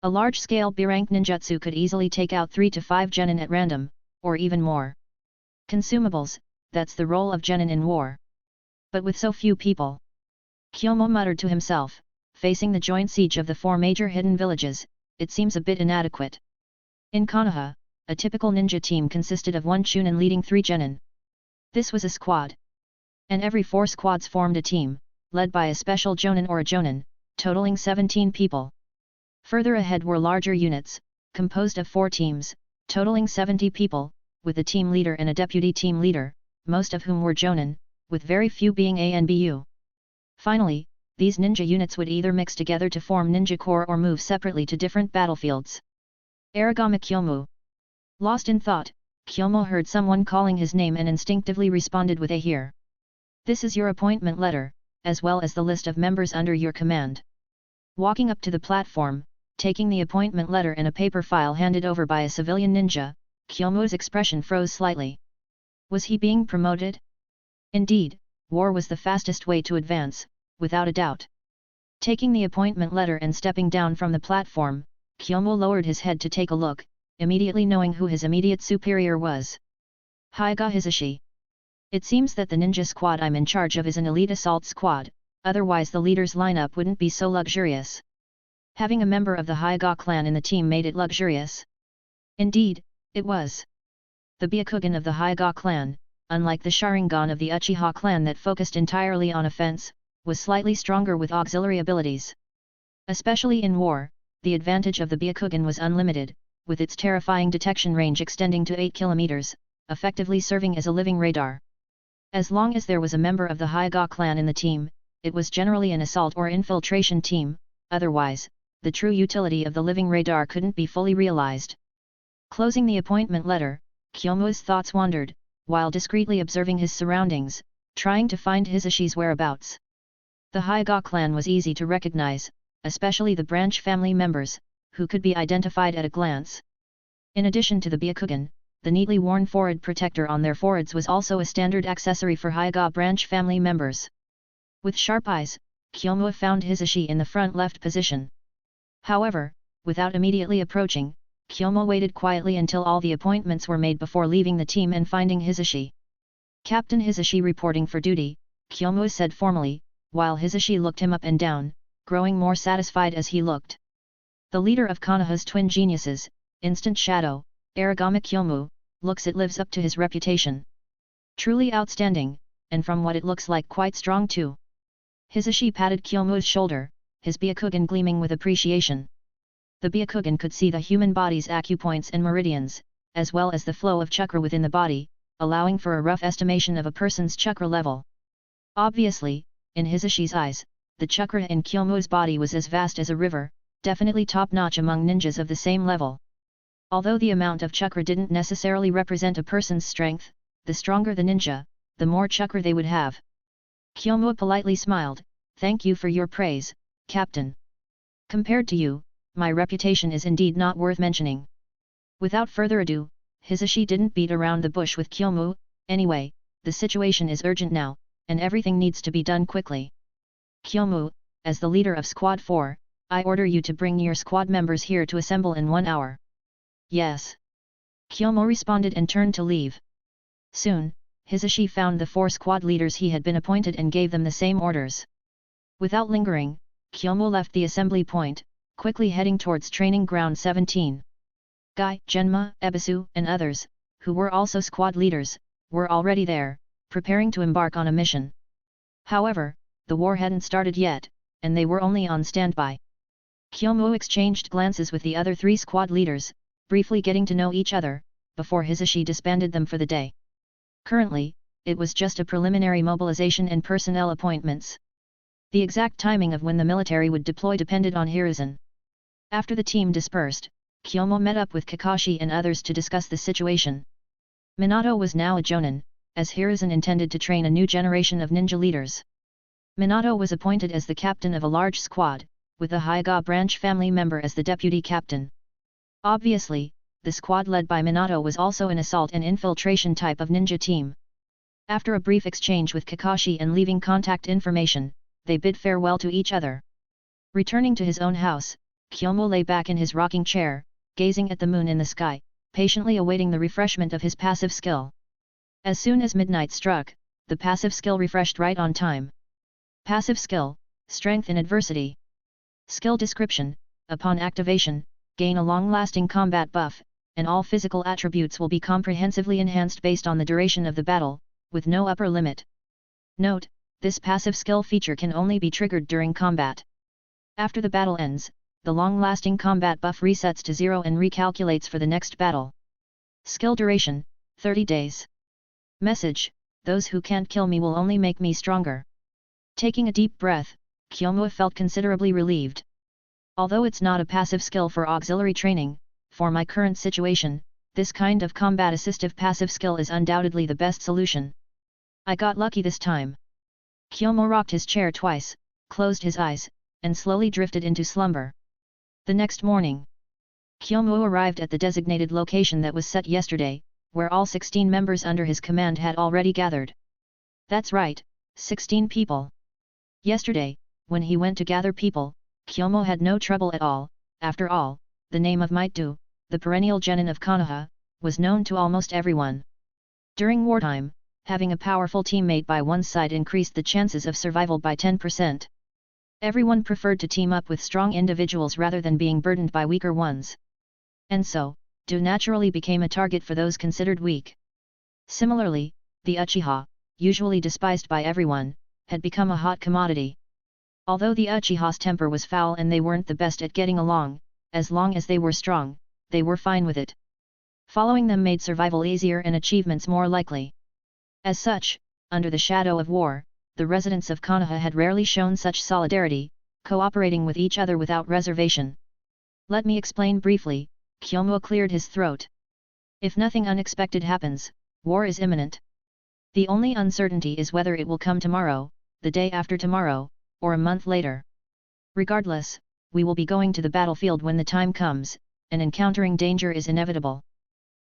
a large-scale B-rank ninjutsu could easily take out 3 to 5 genin at random, or even more. Consumables, that's the role of genin in war. But with so few people, Kyomu muttered to himself, facing the joint siege of the 4 major hidden villages, it seems a bit inadequate. In Konoha, a typical ninja team consisted of 1 Chunin leading 3 genin. This was a squad. And every 4 squads formed a team, led by a special jonin or a jonin, totaling 17 people. Further ahead were larger units, composed of 4 teams, totaling 70 people, with a team leader and a deputy team leader, most of whom were jonin, with very few being ANBU. Finally, these ninja units would either mix together to form ninja corps or move separately to different battlefields. Aragami Kyomu. Lost in thought, Kyomu heard someone calling his name and instinctively responded with a here. This is your appointment letter, as well as the list of members under your command. Walking up to the platform, taking the appointment letter and a paper file handed over by a civilian ninja, Kyomu's expression froze slightly. Was he being promoted? Indeed, war was the fastest way to advance, without a doubt. Taking the appointment letter and stepping down from the platform, Kyomu lowered his head to take a look, immediately knowing who his immediate superior was. Haiga Hisashi. It seems that the ninja squad I'm in charge of is an elite assault squad, otherwise the leader's lineup wouldn't be so luxurious. Having a member of the Haiga clan in the team made it luxurious. Indeed, it was. The Byakugan of the Haiga clan, unlike the Sharingan of the Uchiha clan that focused entirely on offense, was slightly stronger with auxiliary abilities. Especially in war, the advantage of the Byakugan was unlimited, with its terrifying detection range extending to 8 kilometers, effectively serving as a living radar. As long as there was a member of the Haiga clan in the team, it was generally an assault or infiltration team, otherwise, the true utility of the living radar couldn't be fully realized. Closing the appointment letter, Kyomu's thoughts wandered, while discreetly observing his surroundings, trying to find Hisashi's whereabouts. The Hyuga clan was easy to recognize, especially the branch family members, who could be identified at a glance. In addition to the Byakugan, the neatly worn forehead protector on their foreheads was also a standard accessory for Hyuga branch family members. With sharp eyes, Kyomu found Hisashi in the front left position. However, without immediately approaching, Kyomu waited quietly until all the appointments were made before leaving the team and finding Hisashi. "Captain Hisashi reporting for duty," Kyomu said formally, while Hisashi looked him up and down, growing more satisfied as he looked. The leader of Konoha's twin geniuses, Instant Shadow, Aragami Kyomu, looks it lives up to his reputation. Truly outstanding, and from what it looks like quite strong too. Hisashi patted Kyomu's shoulder, his Byakugan gleaming with appreciation. The Byakugan could see the human body's acupoints and meridians, as well as the flow of chakra within the body, allowing for a rough estimation of a person's chakra level. Obviously, in Hisashi's eyes, the chakra in Kyomu's body was as vast as a river, definitely top-notch among ninjas of the same level. Although the amount of chakra didn't necessarily represent a person's strength, the stronger the ninja, the more chakra they would have. Kyomu politely smiled, "Thank you for your praise, Captain. Compared to you, my reputation is indeed not worth mentioning." Without further ado, Hisashi didn't beat around the bush with Kyomu. "Anyway, the situation is urgent now, and everything needs to be done quickly. Kyomu, as the leader of Squad 4, I order you to bring your squad members here to assemble in 1 hour." "Yes." Kyomu responded and turned to leave. Soon, Hisashi found the 4 squad leaders he had been appointed and gave them the same orders. Without lingering, Kyomu left the assembly point, quickly heading towards Training Ground 17. Guy, Genma, Ebisu, and others, who were also squad leaders, were already there, preparing to embark on a mission. However, the war hadn't started yet, and they were only on standby. Kyomu exchanged glances with the other 3 squad leaders, briefly getting to know each other, before Hisashi disbanded them for the day. Currently, it was just a preliminary mobilization and personnel appointments. The exact timing of when the military would deploy depended on Hiruzen. After the team dispersed, Kyomu met up with Kakashi and others to discuss the situation. Minato was now a jonin, as Hiruzen intended to train a new generation of ninja leaders. Minato was appointed as the captain of a large squad, with the Hyuga branch family member as the deputy captain. Obviously, the squad led by Minato was also an assault and infiltration type of ninja team. After a brief exchange with Kakashi and leaving contact information, they bid farewell to each other. Returning to his own house, Kyomu lay back in his rocking chair, gazing at the moon in the sky, patiently awaiting the refreshment of his passive skill. As soon as midnight struck, the passive skill refreshed right on time. Passive skill, Strength in Adversity. Skill description: upon activation, gain a long-lasting combat buff, and all physical attributes will be comprehensively enhanced based on the duration of the battle, with no upper limit. Note: this passive skill feature can only be triggered during combat. After the battle ends, the long-lasting combat buff resets to 0 and recalculates for the next battle. Skill duration: 30 days. Message: those who can't kill me will only make me stronger. Taking a deep breath, Kyomu felt considerably relieved. Although it's not a passive skill for auxiliary training, for my current situation, this kind of combat assistive passive skill is undoubtedly the best solution. I got lucky this time. Kyomu rocked his chair twice, closed his eyes, and slowly drifted into slumber. The next morning, Kyomu arrived at the designated location that was set yesterday, where all 16 members under his command had already gathered. That's right, 16 people. Yesterday, when he went to gather people, Kyomu had no trouble at all. After all, the name of Might-do, the perennial genin of Konoha, was known to almost everyone. During wartime, having a powerful teammate by one's side increased the chances of survival by 10%. Everyone preferred to team up with strong individuals rather than being burdened by weaker ones. And so, do naturally became a target for those considered weak. Similarly, the Uchiha, usually despised by everyone, had become a hot commodity. Although the Uchiha's temper was foul and they weren't the best at getting along, as long as they were strong, they were fine with it. Following them made survival easier and achievements more likely. As such, under the shadow of war, the residents of Konoha had rarely shown such solidarity, cooperating with each other without reservation. Let me explain briefly. Kyomu cleared his throat. If nothing unexpected happens, war is imminent. The only uncertainty is whether it will come tomorrow, the day after tomorrow, or a month later. Regardless, we will be going to the battlefield when the time comes, and encountering danger is inevitable.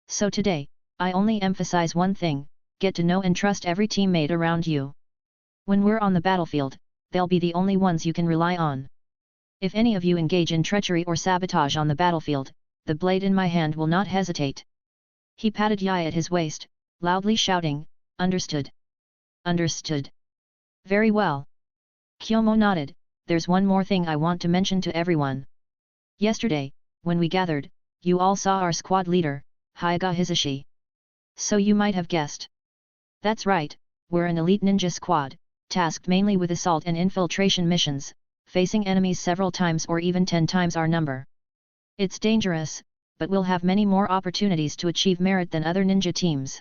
So today, I only emphasize one thing: get to know and trust every teammate around you. When we're on the battlefield, they'll be the only ones you can rely on. If any of you engage in treachery or sabotage on the battlefield, the blade in my hand will not hesitate. He patted Yai at his waist, loudly shouting, "Understood. Understood. Very well." Kyomu nodded. "There's one more thing I want to mention to everyone. Yesterday, when we gathered, you all saw our squad leader, Hyuga Hisashi. So you might have guessed. That's right, we're an elite ninja squad, tasked mainly with assault and infiltration missions, facing enemies several times or even 10 times our number. It's dangerous, but we'll have many more opportunities to achieve merit than other ninja teams.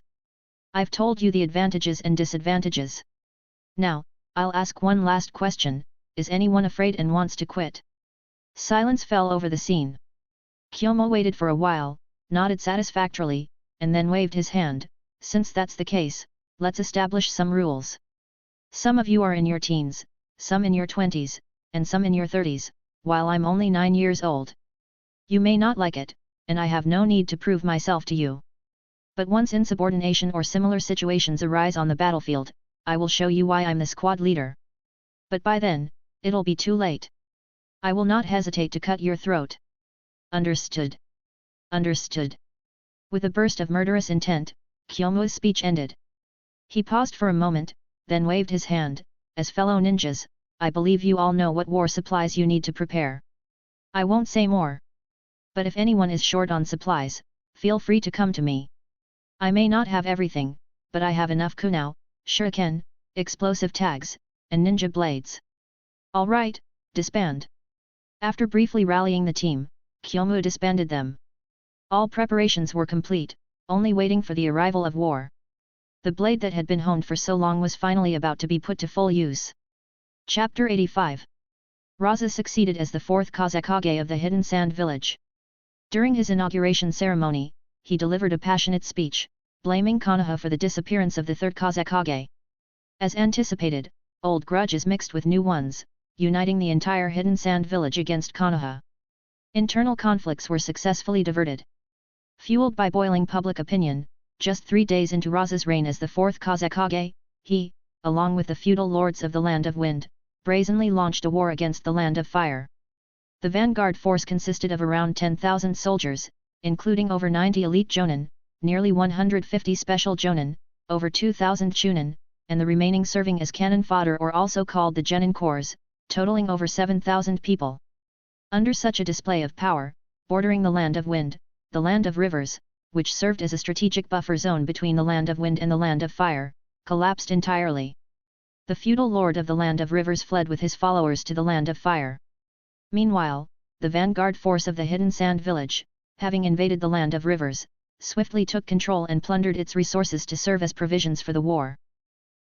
I've told you the advantages and disadvantages. Now, I'll ask one last question: is anyone afraid and wants to quit?" Silence fell over the scene. Kyomu waited for a while, nodded satisfactorily, and then waved his hand. "Since that's the case, let's establish some rules. Some of you are in your teens, some in your 20s, and some in your 30s, while I'm only 9 years old. You may not like it, and I have no need to prove myself to you. But once insubordination or similar situations arise on the battlefield, I will show you why I'm the squad leader. But by then, it'll be too late. I will not hesitate to cut your throat. Understood. Understood." With a burst of murderous intent, Kyomu's speech ended. He paused for a moment, then waved his hand. "As fellow ninjas, I believe you all know what war supplies you need to prepare. I won't say more. But if anyone is short on supplies, feel free to come to me. I may not have everything, but I have enough kunao, shuriken, explosive tags, and ninja blades. All right, disband." After briefly rallying the team, Kyomu disbanded them. All preparations were complete, only waiting for the arrival of war. The blade that had been honed for so long was finally about to be put to full use. Chapter 85. Raza succeeded as the 4th Kazekage of the Hidden Sand Village. During his inauguration ceremony, he delivered a passionate speech, blaming Konoha for the disappearance of the 3rd Kazekage. As anticipated, old grudges mixed with new ones, uniting the entire Hidden Sand Village against Konoha. Internal conflicts were successfully diverted. Fueled by boiling public opinion, just 3 days into Raza's reign as the 4th Kazekage, he, along with the feudal lords of the Land of Wind, brazenly launched a war against the Land of Fire. The vanguard force consisted of around 10,000 soldiers, including over 90 elite jonin, nearly 150 special jonin, over 2,000 chunin, and the remaining serving as cannon fodder, or also called the genin corps, totaling over 7,000 people. Under such a display of power, bordering the Land of Wind, the Land of Rivers, which served as a strategic buffer zone between the Land of Wind and the Land of Fire, collapsed entirely. The feudal lord of the Land of Rivers fled with his followers to the Land of Fire. Meanwhile, the vanguard force of the Hidden Sand Village, having invaded the Land of Rivers, swiftly took control and plundered its resources to serve as provisions for the war.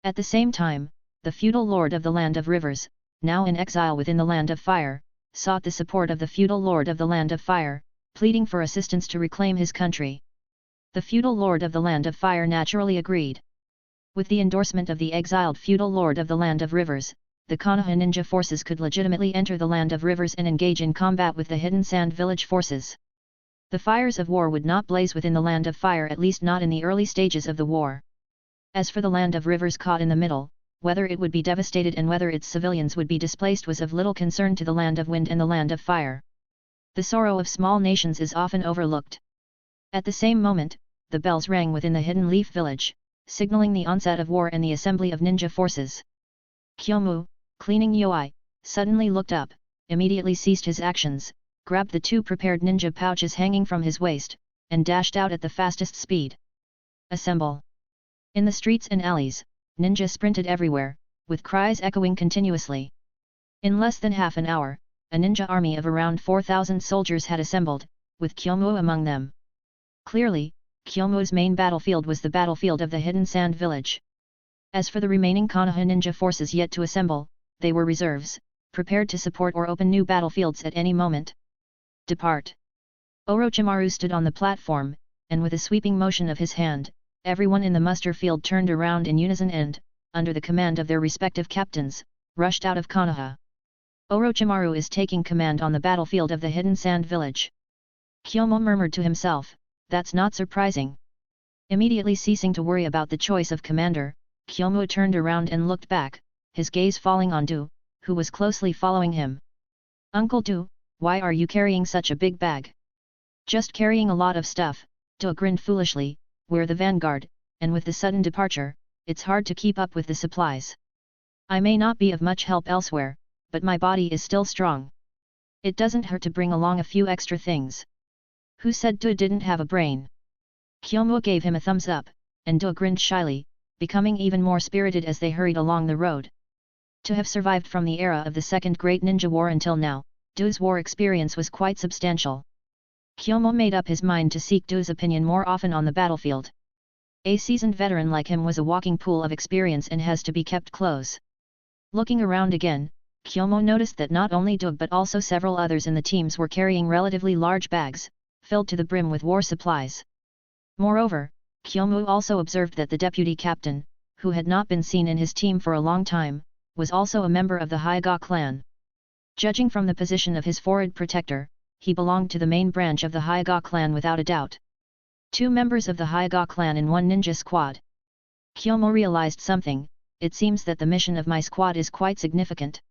At the same time, the feudal lord of the Land of Rivers, now in exile within the Land of Fire, sought the support of the feudal lord of the Land of Fire, pleading for assistance to reclaim his country. The feudal lord of the Land of Fire naturally agreed. With the endorsement of the exiled feudal lord of the Land of Rivers, the Konoha ninja forces could legitimately enter the Land of Rivers and engage in combat with the Hidden Sand Village forces. The fires of war would not blaze within the Land of Fire, at least not in the early stages of the war. As for the Land of Rivers caught in the middle, whether it would be devastated and whether its civilians would be displaced was of little concern to the Land of Wind and the Land of Fire. The sorrow of small nations is often overlooked. At the same moment, the bells rang within the Hidden Leaf Village, signaling the onset of war and the assembly of ninja forces. Kyomu, cleaning Yoi, suddenly looked up, immediately ceased his actions, grabbed the 2 prepared ninja pouches hanging from his waist, and dashed out at the fastest speed. Assemble! In the streets and alleys, ninja sprinted everywhere, with cries echoing continuously. In less than half an hour, a ninja army of around 4,000 soldiers had assembled, with Kyomu among them. Clearly, Kyomu's main battlefield was the battlefield of the Hidden Sand Village. As for the remaining Konoha ninja forces yet to assemble, they were reserves, prepared to support or open new battlefields at any moment. Depart! Orochimaru stood on the platform, and with a sweeping motion of his hand, everyone in the muster field turned around in unison and, under the command of their respective captains, rushed out of Konoha. Orochimaru is taking command on the battlefield of the Hidden Sand Village. Kyomu murmured to himself, that's not surprising. Immediately ceasing to worry about the choice of commander, Kyomu turned around and looked back, his gaze falling on Du, who was closely following him. Uncle Du, why are you carrying such a big bag? Just carrying a lot of stuff, Du grinned foolishly, we're the vanguard, and with the sudden departure, it's hard to keep up with the supplies. I may not be of much help elsewhere, but my body is still strong. It doesn't hurt to bring along a few extra things. Who said Du didn't have a brain? Kyomu gave him a thumbs up, and Du grinned shyly, becoming even more spirited as they hurried along the road. To have survived from the era of the Second Great Ninja War until now, Du's war experience was quite substantial. Kyomu made up his mind to seek Du's opinion more often on the battlefield. A seasoned veteran like him was a walking pool of experience and has to be kept close. Looking around again, Kyomu noticed that not only Du but also several others in the teams were carrying relatively large bags, filled to the brim with war supplies. Moreover, Kyomu also observed that the deputy captain, who had not been seen in his team for a long time, was also a member of the Hyuga clan. Judging from the position of his forehead protector, he belonged to the main branch of the Hyuga clan without a doubt. 2 members of the Hyuga clan in 1 ninja squad. Kyomu realized something, it seems that the mission of my squad is quite significant.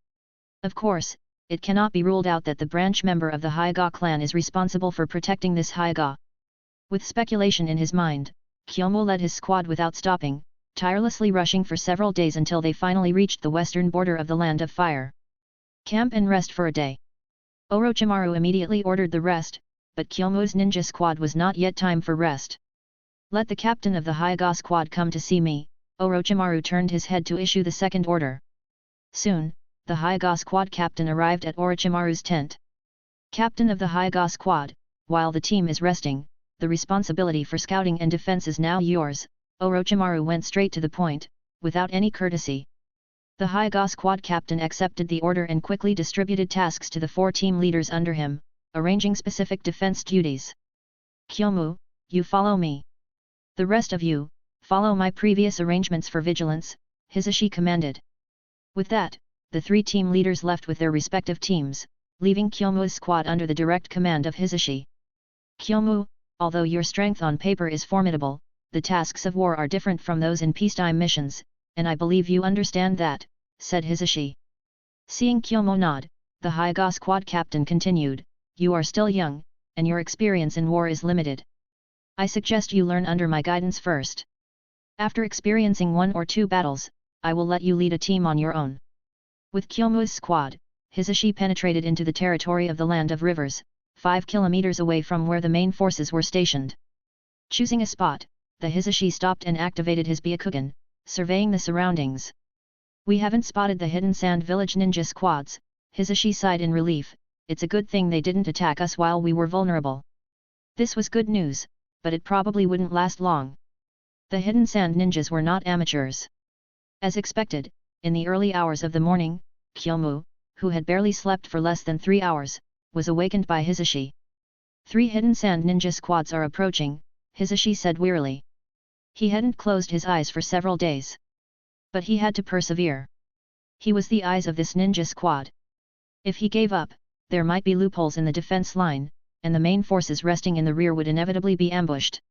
Of course, it cannot be ruled out that the branch member of the Hyuga clan is responsible for protecting this Hyuga. With speculation in his mind, Kyomu led his squad without stopping, tirelessly rushing for several days until they finally reached the western border of the Land of Fire. Camp and rest for a day. Orochimaru immediately ordered the rest, but Kyomu's ninja squad was not yet time for rest. Let the captain of the Hyuga squad come to see me, Orochimaru turned his head to issue the second order. Soon, the Hyuga squad captain arrived at Orochimaru's tent. Captain of the Hyuga squad, while the team is resting, the responsibility for scouting and defense is now yours, Orochimaru went straight to the point, without any courtesy. The Hyuga squad captain accepted the order and quickly distributed tasks to the 4 team leaders under him, arranging specific defense duties. Kyomu, you follow me. The rest of you, follow my previous arrangements for vigilance, Hisashi commanded. With that, the 3 team leaders left with their respective teams, leaving Kyomu's squad under the direct command of Hisashi. Kyomu, although your strength on paper is formidable, the tasks of war are different from those in peacetime missions, and I believe you understand that, said Hisashi. Seeing Kyomu nod, the Hyuga squad captain continued, you are still young, and your experience in war is limited. I suggest you learn under my guidance first. After experiencing 1 or 2 battles, I will let you lead a team on your own. With Kyomu's squad, Hisashi penetrated into the territory of the Land of Rivers, 5 kilometers away from where the main forces were stationed. Choosing a spot, the Hisashi stopped and activated his Byakugan, surveying the surroundings. We haven't spotted the Hidden Sand Village ninja squads, Hisashi sighed in relief, it's a good thing they didn't attack us while we were vulnerable. This was good news, but it probably wouldn't last long. The Hidden Sand ninjas were not amateurs. As expected, in the early hours of the morning, Kyomu, who had barely slept for less than 3 hours, was awakened by Hisashi. 3 Hidden Sand ninja squads are approaching, Hisashi said wearily. He hadn't closed his eyes for several days. But he had to persevere. He was the eyes of this ninja squad. If he gave up, there might be loopholes in the defense line, and the main forces resting in the rear would inevitably be ambushed.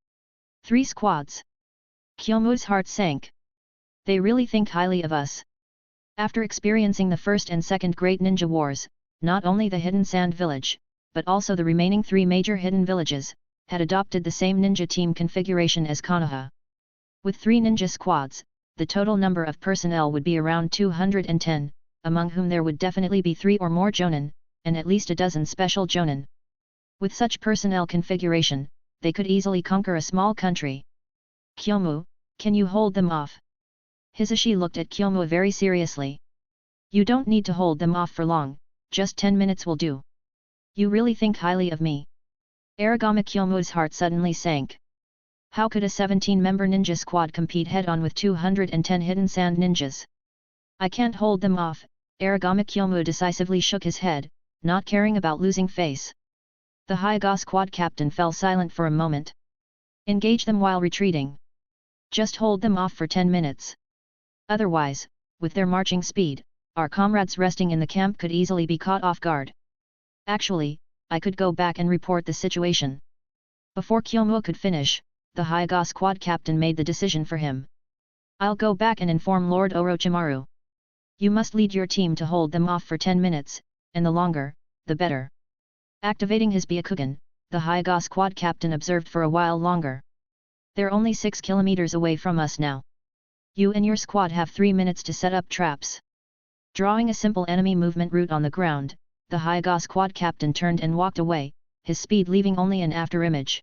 3 squads. Kyomu's heart sank. They really think highly of us. After experiencing the first and second Great Ninja Wars, not only the Hidden Sand Village, but also the remaining 3 major hidden villages, had adopted the same ninja team configuration as Konoha. With 3 ninja squads, the total number of personnel would be around 210, among whom there would definitely be 3 or more jonin, and at least a dozen special jonin. With such personnel configuration, they could easily conquer a small country. Kyomu, can you hold them off? Hisashi looked at Kyomu very seriously. You don't need to hold them off for long, just 10 minutes will do. You really think highly of me? Aragami Kyomu's heart suddenly sank. How could a 17-member ninja squad compete head-on with 210 hidden sand ninjas? I can't hold them off, Aragami Kyomu decisively shook his head, not caring about losing face. The Hyuga squad captain fell silent for a moment. Engage them while retreating. Just hold them off for 10 minutes. Otherwise, with their marching speed, our comrades resting in the camp could easily be caught off guard. Actually, I could go back and report the situation. Before Kyomu could finish, the Hyuga squad captain made the decision for him. I'll go back and inform Lord Orochimaru. You must lead your team to hold them off for 10 minutes, and the longer, the better. Activating his Byakugan, the Hyuga squad captain observed for a while longer. They're only 6 kilometers away from us now. You and your squad have 3 minutes to set up traps. Drawing a simple enemy movement route on the ground, the Hyuga squad captain turned and walked away, his speed leaving only an afterimage.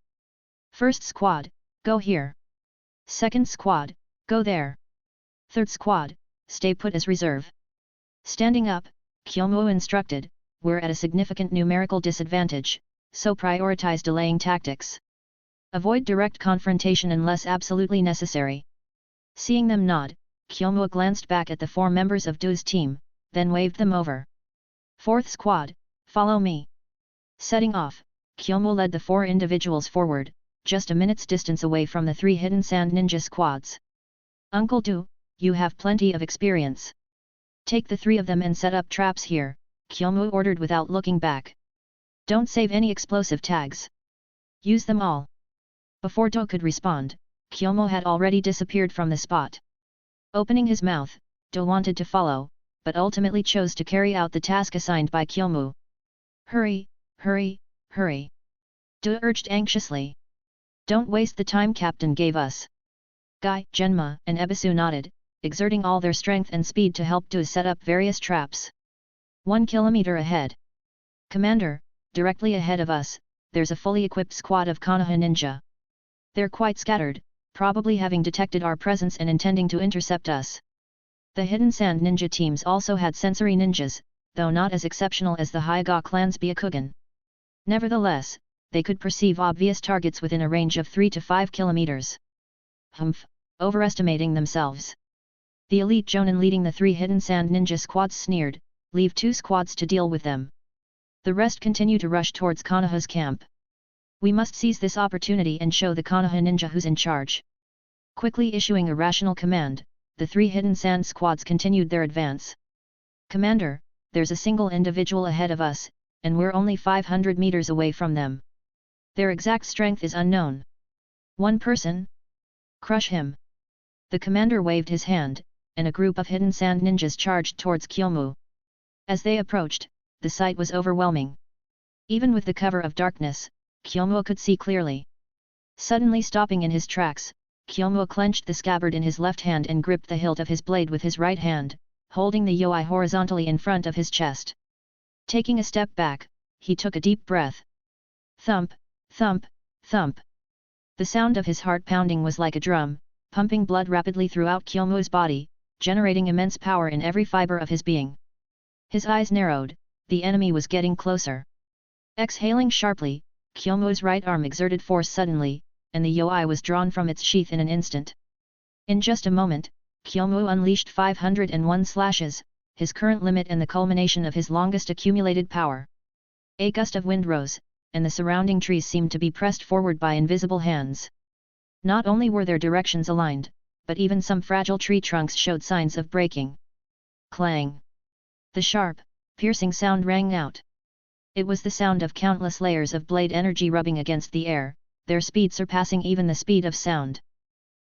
First squad, go here. Second squad, go there. Third squad, stay put as reserve. Standing up, Kyomu instructed, we're at a significant numerical disadvantage, so prioritize delaying tactics. Avoid direct confrontation unless absolutely necessary. Seeing them nod, Kyomu glanced back at the 4 members of Du's team, then waved them over. Fourth squad, follow me. Setting off, Kyomu led the 4 individuals forward, just a minute's distance away from the 3 hidden sand ninja squads. Uncle Du, you have plenty of experience. Take the 3 of them and set up traps here, Kyomu ordered without looking back. Don't save any explosive tags. Use them all. Before Do could respond, Kyomu had already disappeared from the spot. Opening his mouth, Do wanted to follow, but ultimately chose to carry out the task assigned by Kyomu. Hurry, hurry, hurry. Do urged anxiously. Don't waste the time Captain gave us. Guy, Genma, and Ebisu nodded, exerting all their strength and speed to help Do set up various traps. 1 kilometer ahead. Commander, directly ahead of us, there's a fully equipped squad of Konoha ninja. They're quite scattered, probably having detected our presence and intending to intercept us. The hidden sand ninja teams also had sensory ninjas, though not as exceptional as the Hyuga clan's Byakugan. Nevertheless, they could perceive obvious targets within a range of 3 to 5 kilometers. Humph, overestimating themselves. The elite Jonin leading the 3 hidden sand ninja squads sneered, leave 2 squads to deal with them. The rest continue to rush towards Konoha's camp. We must seize this opportunity and show the Konoha ninja who's in charge. Quickly issuing a rational command, the 3 hidden sand squads continued their advance. Commander, there's a single individual ahead of us, and we're only 500 meters away from them. Their exact strength is unknown. 1 person? Crush him. The commander waved his hand, and a group of hidden sand ninjas charged towards Kyomu. As they approached, the sight was overwhelming. Even with the cover of darkness, Kyomu could see clearly. Suddenly stopping in his tracks, Kyomu clenched the scabbard in his left hand and gripped the hilt of his blade with his right hand, holding the yoi horizontally in front of his chest. Taking a step back, he took a deep breath. Thump, thump, thump. The sound of his heart pounding was like a drum, pumping blood rapidly throughout Kyomu's body, generating immense power in every fiber of his being. His eyes narrowed, the enemy was getting closer. Exhaling sharply, Kyomu's right arm exerted force suddenly, and the yoi was drawn from its sheath in an instant. In just a moment, Kyomu unleashed 501 slashes, his current limit and the culmination of his longest accumulated power. A gust of wind rose, and the surrounding trees seemed to be pressed forward by invisible hands. Not only were their directions aligned, but even some fragile tree trunks showed signs of breaking. Clang! The sharp, piercing sound rang out. It was the sound of countless layers of blade energy rubbing against the air, their speed surpassing even the speed of sound.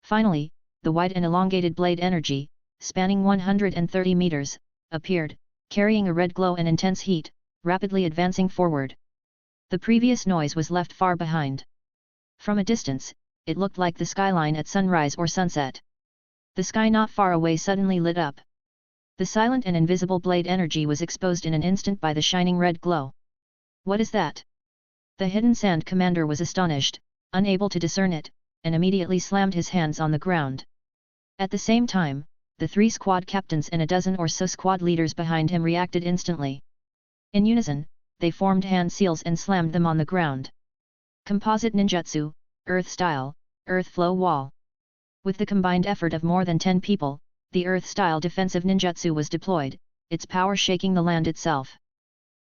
Finally, the wide and elongated blade energy, spanning 130 meters, appeared, carrying a red glow and intense heat, rapidly advancing forward. The previous noise was left far behind. From a distance, it looked like the skyline at sunrise or sunset. The sky not far away suddenly lit up. The silent and invisible blade energy was exposed in an instant by the shining red glow. What is that? The hidden sand commander was astonished, unable to discern it, and immediately slammed his hands on the ground. At the same time, the 3 squad captains and a dozen or so squad leaders behind him reacted instantly. In unison, they formed hand seals and slammed them on the ground. Composite ninjutsu, earth style, earth flow wall. With the combined effort of more than 10 people, the earth-style defensive ninjutsu was deployed, its power shaking the land itself.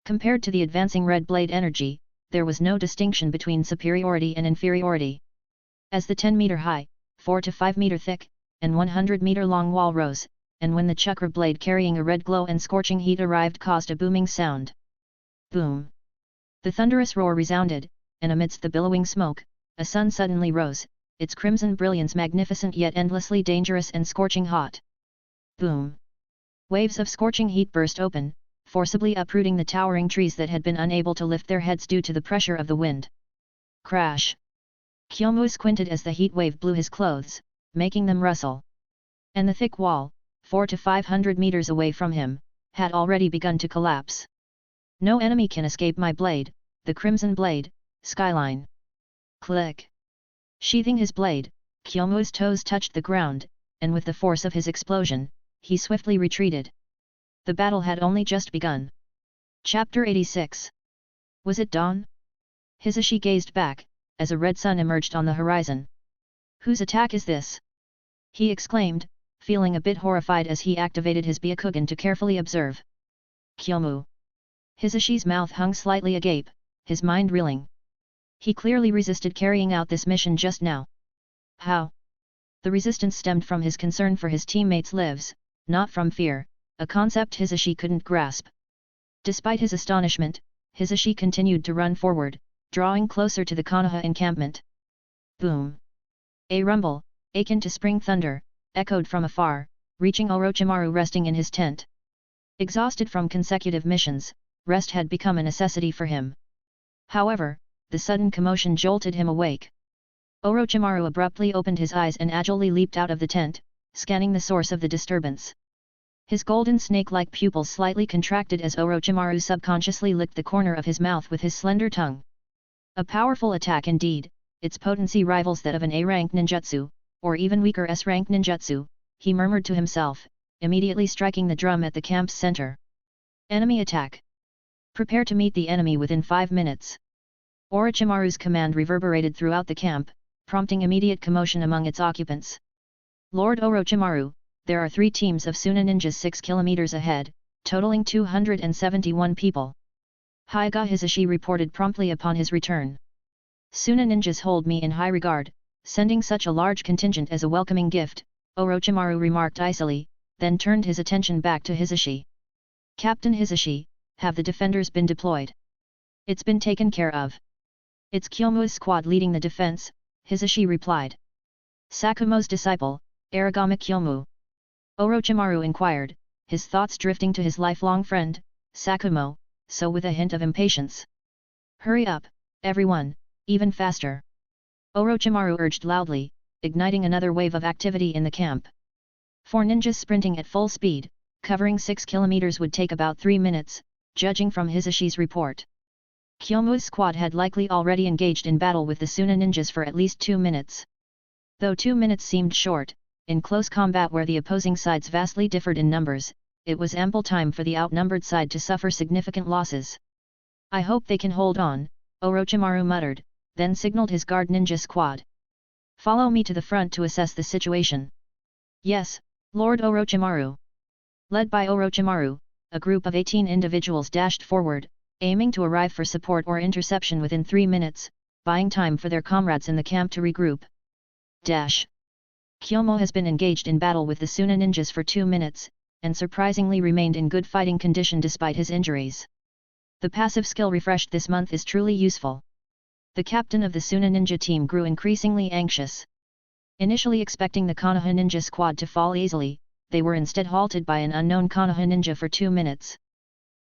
Compared to the advancing red blade energy, there was no distinction between superiority and inferiority. As the 10-meter-high, 4 to 5-meter thick, and 100-meter-long wall rose, and when the chakra blade carrying a red glow and scorching heat arrived caused a booming sound. Boom! The thunderous roar resounded, and amidst the billowing smoke, a sun suddenly rose, its crimson brilliance magnificent yet endlessly dangerous and scorching hot. Boom! Waves of scorching heat burst open, forcibly uprooting the towering trees that had been unable to lift their heads due to the pressure of the wind. Crash! Kyomu squinted as the heat wave blew his clothes, making them rustle. And the thick wall, 400 to 500 meters away from him, had already begun to collapse. No enemy can escape my blade, the crimson blade, Skyline. Click! Sheathing his blade, Kyomu's toes touched the ground, and with the force of his explosion, he swiftly retreated. The battle had only just begun. Chapter 86. Was it dawn? Hisashi gazed back, as a red sun emerged on the horizon. Whose attack is this? He exclaimed, feeling a bit horrified as he activated his Byakugan to carefully observe. Kyomu. Hisashi's mouth hung slightly agape, his mind reeling. He clearly resisted carrying out this mission just now. How? The resistance stemmed from his concern for his teammates' lives, not from fear, a concept Hisashi couldn't grasp. Despite his astonishment, Hisashi continued to run forward, drawing closer to the Konoha encampment. Boom! A rumble, akin to spring thunder, echoed from afar, reaching Orochimaru resting in his tent. Exhausted from consecutive missions, rest had become a necessity for him. However, the sudden commotion jolted him awake. Orochimaru abruptly opened his eyes and agilely leaped out of the tent, scanning the source of the disturbance. His golden snake-like pupils slightly contracted as Orochimaru subconsciously licked the corner of his mouth with his slender tongue. A powerful attack indeed, its potency rivals that of an A-rank ninjutsu, or even weaker S-rank ninjutsu, he murmured to himself, immediately striking the drum at the camp's center. Enemy attack! Prepare to meet the enemy within 5 minutes. Orochimaru's command reverberated throughout the camp, prompting immediate commotion among its occupants. Lord Orochimaru, there are 3 teams of Suna ninjas 6 kilometers ahead, totaling 271 people. Hyuga Hisashi reported promptly upon his return. Suna ninjas hold me in high regard, sending such a large contingent as a welcoming gift, Orochimaru remarked icily, then turned his attention back to Hisashi. Captain Hisashi, have the defenders been deployed? It's been taken care of. It's Kyomu's squad leading the defense, Hisashi replied. Sakumo's disciple, Aragami Kyomu? Orochimaru inquired, his thoughts drifting to his lifelong friend, Sakumo, so with a hint of impatience. Hurry up, everyone, even faster. Orochimaru urged loudly, igniting another wave of activity in the camp. 4 ninjas sprinting at full speed, covering 6 kilometers would take about 3 minutes, judging from Hisashi's report. Kyomu's squad had likely already engaged in battle with the Suna ninjas for at least 2 minutes. Though 2 minutes seemed short, in close combat where the opposing sides vastly differed in numbers, it was ample time for the outnumbered side to suffer significant losses. I hope they can hold on, Orochimaru muttered, then signaled his guard ninja squad. Follow me to the front to assess the situation. Yes, Lord Orochimaru. Led by Orochimaru, a group of 18 individuals dashed forward, aiming to arrive for support or interception within 3 minutes, buying time for their comrades in the camp to regroup. Dash. Kyomu has been engaged in battle with the Suna ninjas for 2 minutes, and surprisingly remained in good fighting condition despite his injuries. The passive skill refreshed this month is truly useful. The captain of the Suna ninja team grew increasingly anxious. Initially expecting the Konoha ninja squad to fall easily, they were instead halted by an unknown Konoha ninja for 2 minutes.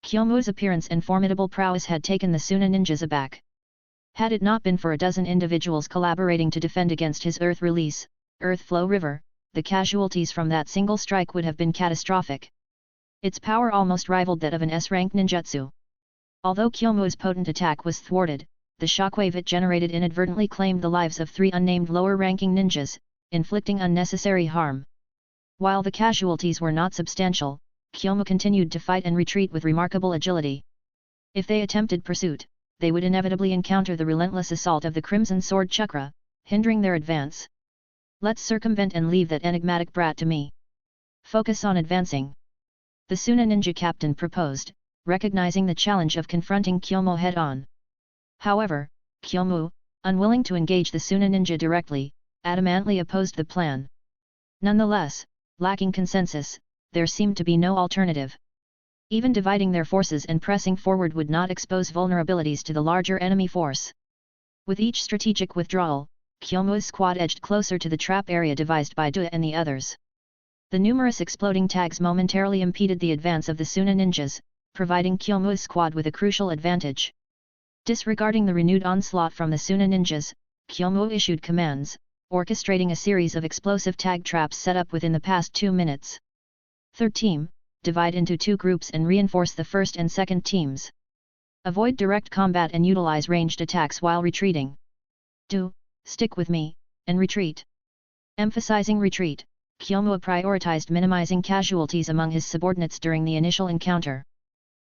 Kyomu's appearance and formidable prowess had taken the Suna ninjas aback. Had it not been for a dozen individuals collaborating to defend against his Earth Release, Earth Flow River, the casualties from that single strike would have been catastrophic. Its power almost rivaled that of an S-rank ninjutsu. Although Kyomu's potent attack was thwarted, the shockwave it generated inadvertently claimed the lives of 3 unnamed lower-ranking ninjas, inflicting unnecessary harm. While the casualties were not substantial, Kyomu continued to fight and retreat with remarkable agility. If they attempted pursuit, they would inevitably encounter the relentless assault of the Crimson Sword Chakra, hindering their advance. Let's circumvent and leave that enigmatic brat to me. Focus on advancing. The Suna ninja captain proposed, recognizing the challenge of confronting Kyomu head-on. However, Kyomu, unwilling to engage the Suna ninja directly, adamantly opposed the plan. Nonetheless, lacking consensus, there seemed to be no alternative. Even dividing their forces and pressing forward would not expose vulnerabilities to the larger enemy force. With each strategic withdrawal, Kyomu's squad edged closer to the trap area devised by Dua and the others. The numerous exploding tags momentarily impeded the advance of the Suna ninjas, providing Kyomu's squad with a crucial advantage. Disregarding the renewed onslaught from the Suna ninjas, Kyomu issued commands, orchestrating a series of explosive tag traps set up within the past 2 minutes. Third team, divide into 2 groups and reinforce the first and second teams. Avoid direct combat and utilize ranged attacks while retreating. Do, stick with me, and retreat. Emphasizing retreat, Kyomu prioritized minimizing casualties among his subordinates during the initial encounter.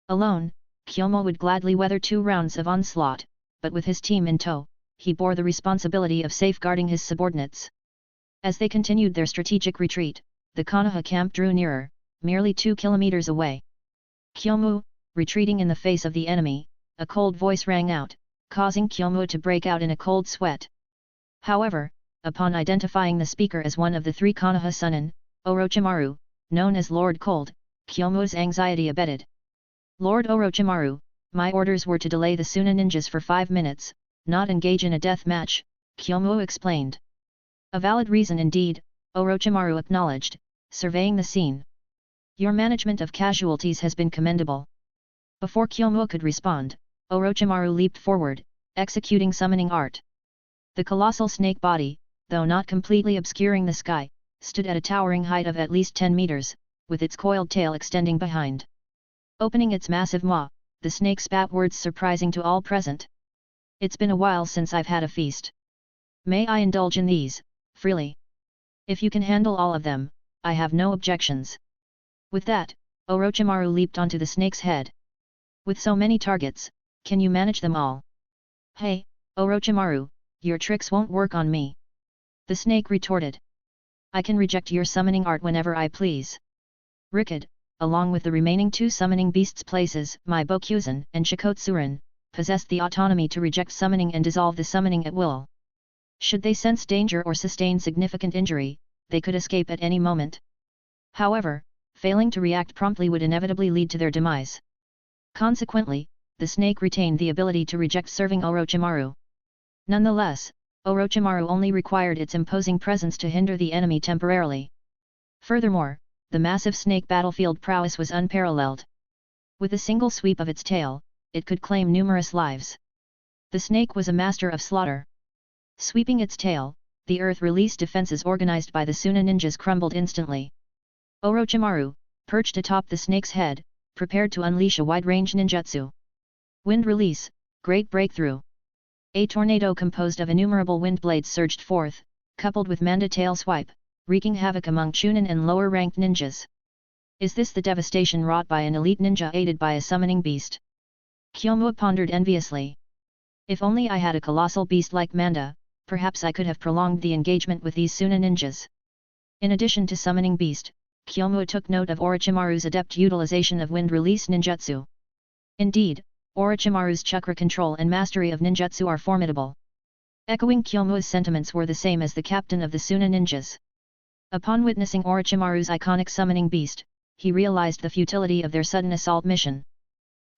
Alone, Kyomu would gladly weather 2 rounds of onslaught, but with his team in tow, he bore the responsibility of safeguarding his subordinates. As they continued their strategic retreat, the Konoha camp drew nearer, merely 2 kilometers away. Kyomu, retreating in the face of the enemy, a cold voice rang out, causing Kyomu to break out in a cold sweat. However, upon identifying the speaker as one of the 3 Konoha Sunin, Orochimaru, known as Lord Cold, Kyomu's anxiety abated. Lord Orochimaru, my orders were to delay the Suna ninjas for 5 minutes, not engage in a death match, Kyomu explained. A valid reason indeed, Orochimaru acknowledged, surveying the scene. Your management of casualties has been commendable. Before Kyomu could respond, Orochimaru leaped forward, executing summoning art. The colossal snake body, though not completely obscuring the sky, stood at a towering height of at least 10 meters, with its coiled tail extending behind. Opening its massive maw, the snake spat words surprising to all present. It's been a while since I've had a feast. May I indulge in these, freely? If you can handle all of them, I have no objections. With that, Orochimaru leaped onto the snake's head. With so many targets, can you manage them all? Hey, Orochimaru, your tricks won't work on me. The snake retorted. I can reject your summoning art whenever I please. Rikid, along with the remaining 2 summoning beasts' places, Mai Bokuzen and Shikotsuren, possessed the autonomy to reject summoning and dissolve the summoning at will. Should they sense danger or sustain significant injury, they could escape at any moment. However, failing to react promptly would inevitably lead to their demise. Consequently, the snake retained the ability to reject serving Orochimaru. Nonetheless, Orochimaru only required its imposing presence to hinder the enemy temporarily. Furthermore, the massive snake battlefield prowess was unparalleled. With a single sweep of its tail, it could claim numerous lives. The snake was a master of slaughter. Sweeping its tail, the earth-release defenses organized by the Suna ninjas crumbled instantly. Orochimaru, perched atop the snake's head, prepared to unleash a wide-range ninjutsu. Wind release, great breakthrough. A tornado composed of innumerable wind blades surged forth, coupled with Manda tail swipe, wreaking havoc among Chunin and lower-ranked ninjas. Is this the devastation wrought by an elite ninja aided by a summoning beast? Kyomu pondered enviously. If only I had a colossal beast like Manda, perhaps I could have prolonged the engagement with these Suna ninjas. In addition to summoning beast, Kyomu took note of Orochimaru's adept utilization of wind-release ninjutsu. Indeed, Orochimaru's chakra control and mastery of ninjutsu are formidable. Echoing Kyomu's sentiments were the same as the captain of the Suna ninjas. Upon witnessing Orochimaru's iconic summoning beast, he realized the futility of their sudden assault mission.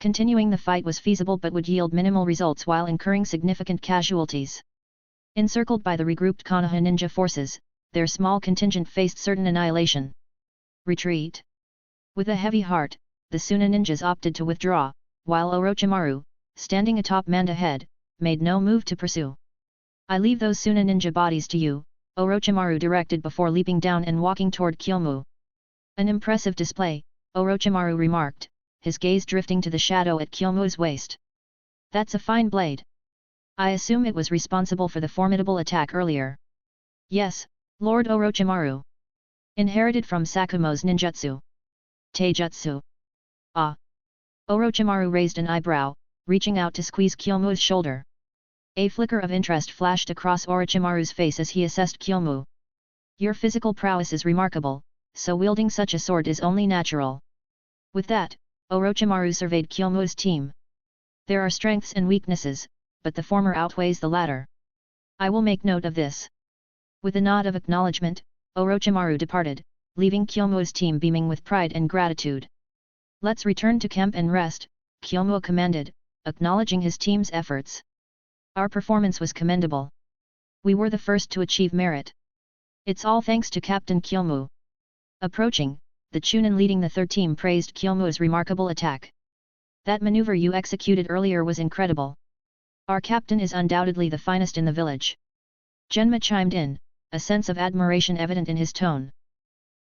Continuing the fight was feasible but would yield minimal results while incurring significant casualties. Encircled by the regrouped Konoha ninja forces, their small contingent faced certain annihilation. Retreat. With a heavy heart, the Suna ninjas opted to withdraw, while Orochimaru, standing atop Manda head, made no move to pursue. I leave those Suna ninja bodies to you, Orochimaru directed before leaping down and walking toward Kyomu. An impressive display, Orochimaru remarked, his gaze drifting to the shadow at Kyomu's waist. That's a fine blade. I assume it was responsible for the formidable attack earlier. Yes, Lord Orochimaru. Inherited from Sakumo's ninjutsu. Taijutsu. Ah. Orochimaru raised an eyebrow, reaching out to squeeze Kyomu's shoulder. A flicker of interest flashed across Orochimaru's face as he assessed Kyomu. Your physical prowess is remarkable, so wielding such a sword is only natural. With that, Orochimaru surveyed Kyomu's team. There are strengths and weaknesses, but the former outweighs the latter. I will make note of this. With a nod of acknowledgement, Orochimaru departed, leaving Kyomu's team beaming with pride and gratitude. Let's return to camp and rest, Kyomu commanded, acknowledging his team's efforts. Our performance was commendable. We were the first to achieve merit. It's all thanks to Captain Kyomu. Approaching, the Chunin leading the third team praised Kyomu's remarkable attack. That maneuver you executed earlier was incredible. Our captain is undoubtedly the finest in the village. Genma chimed in, a sense of admiration evident in his tone.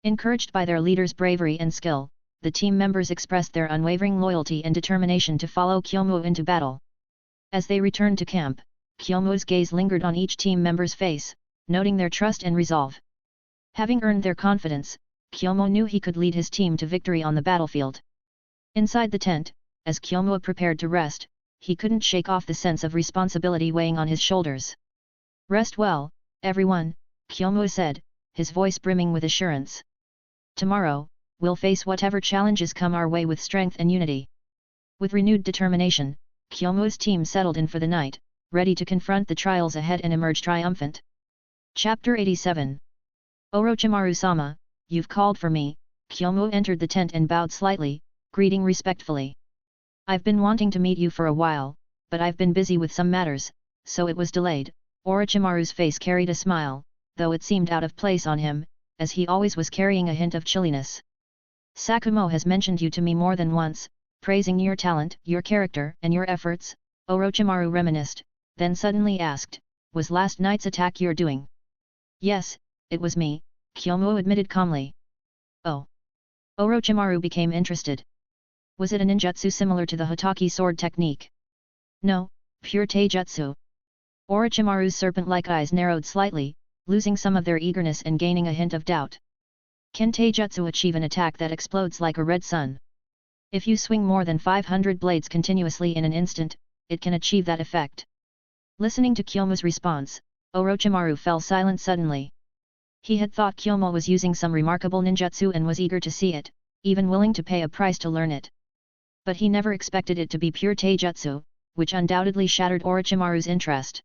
Encouraged by their leader's bravery and skill, the team members expressed their unwavering loyalty and determination to follow Kyomu into battle. As they returned to camp, Kyomu's gaze lingered on each team member's face, noting their trust and resolve. Having earned their confidence, Kyomu knew he could lead his team to victory on the battlefield. Inside the tent, as Kyomu prepared to rest, he couldn't shake off the sense of responsibility weighing on his shoulders. Rest well, everyone, Kyomu said, his voice brimming with assurance. Tomorrow, we'll face whatever challenges come our way with strength and unity. With renewed determination, Kyomu's team settled in for the night, ready to confront the trials ahead and emerge triumphant. Chapter 87. Orochimaru-sama, you've called for me. Kyomu entered the tent and bowed slightly, greeting respectfully. I've been wanting to meet you for a while, but I've been busy with some matters, so it was delayed. Orochimaru's face carried a smile, though it seemed out of place on him, as he always was carrying a hint of chilliness. Sakumo has mentioned you to me more than once, praising your talent, your character, and your efforts. Orochimaru reminisced, then suddenly asked, was last night's attack your doing? Yes, it was me, Kyomu admitted calmly. Oh. Orochimaru became interested. Was it a ninjutsu similar to the Hotaki sword technique? No, pure taijutsu. Orochimaru's serpent-like eyes narrowed slightly, losing some of their eagerness and gaining a hint of doubt. Can taijutsu achieve an attack that explodes like a red sun? If you swing more than 500 blades continuously in an instant, it can achieve that effect. Listening to Kyomu's response, Orochimaru fell silent suddenly. He had thought Kyomu was using some remarkable ninjutsu and was eager to see it, even willing to pay a price to learn it. But he never expected it to be pure taijutsu, which undoubtedly shattered Orochimaru's interest.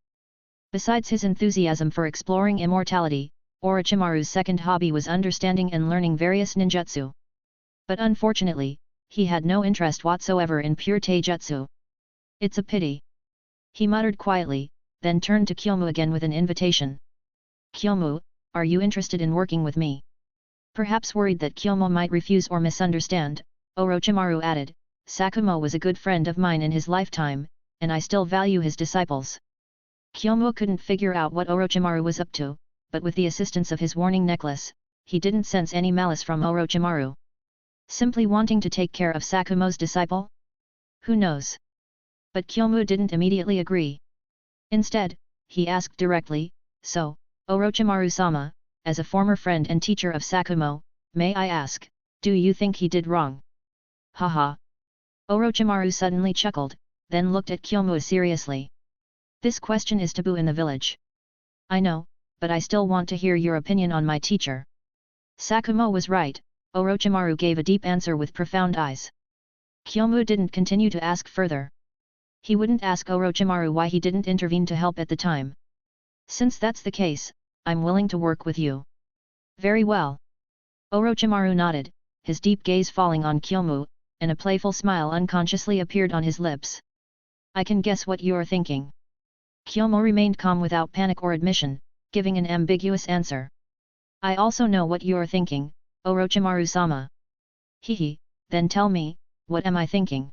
Besides his enthusiasm for exploring immortality, Orochimaru's second hobby was understanding and learning various ninjutsu. But unfortunately, he had no interest whatsoever in pure taijutsu. It's a pity. He muttered quietly, then turned to Kyomu again with an invitation. Kyomu, are you interested in working with me? Perhaps worried that Kyomu might refuse or misunderstand, Orochimaru added, Sakumo was a good friend of mine in his lifetime, and I still value his disciples. Kyomu couldn't figure out what Orochimaru was up to, but with the assistance of his warning necklace, he didn't sense any malice from Orochimaru. Simply wanting to take care of Sakumo's disciple? Who knows? But Kyomu didn't immediately agree. Instead, he asked directly, so, Orochimaru-sama, as a former friend and teacher of Sakumo, may I ask, do you think he did wrong? Haha. Orochimaru suddenly chuckled, then looked at Kyomu seriously. This question is taboo in the village. I know, but I still want to hear your opinion on my teacher. Sakumo was right, Orochimaru gave a deep answer with profound eyes. Kyomu didn't continue to ask further. He wouldn't ask Orochimaru why he didn't intervene to help at the time. Since that's the case, I'm willing to work with you. Very well. Orochimaru nodded, his deep gaze falling on Kyomu, and a playful smile unconsciously appeared on his lips. I can guess what you're thinking. Kyomu remained calm without panic or admission, giving an ambiguous answer. I also know what you're thinking, Orochimaru-sama. Hehe, then tell me, what am I thinking?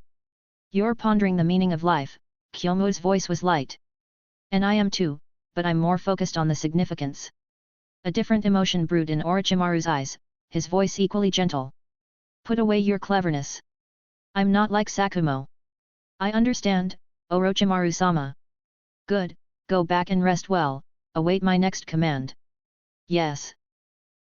You're pondering the meaning of life, Kyomu's voice was light. And I am too, but I'm more focused on the significance. A different emotion brewed in Orochimaru's eyes, his voice equally gentle. Put away your cleverness. I'm not like Sakumo. I understand, Orochimaru-sama. Good, go back and rest well, await my next command. Yes.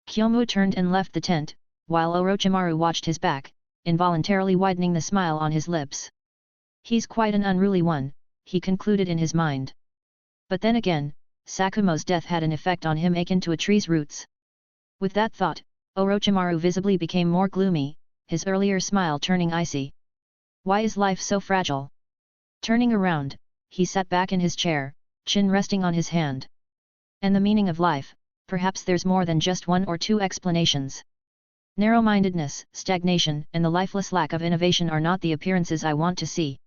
Kyomu turned and left the tent, while Orochimaru watched his back, involuntarily widening the smile on his lips. He's quite an unruly one, he concluded in his mind. But then again, Sakumo's death had an effect on him akin to a tree's roots. With that thought, Orochimaru visibly became more gloomy, his earlier smile turning icy. Why is life so fragile? Turning around, he sat back in his chair, chin resting on his hand. And the meaning of life, perhaps there's more than just one or two explanations. Narrow-mindedness, stagnation, and the lifeless lack of innovation are not the appearances I want to see.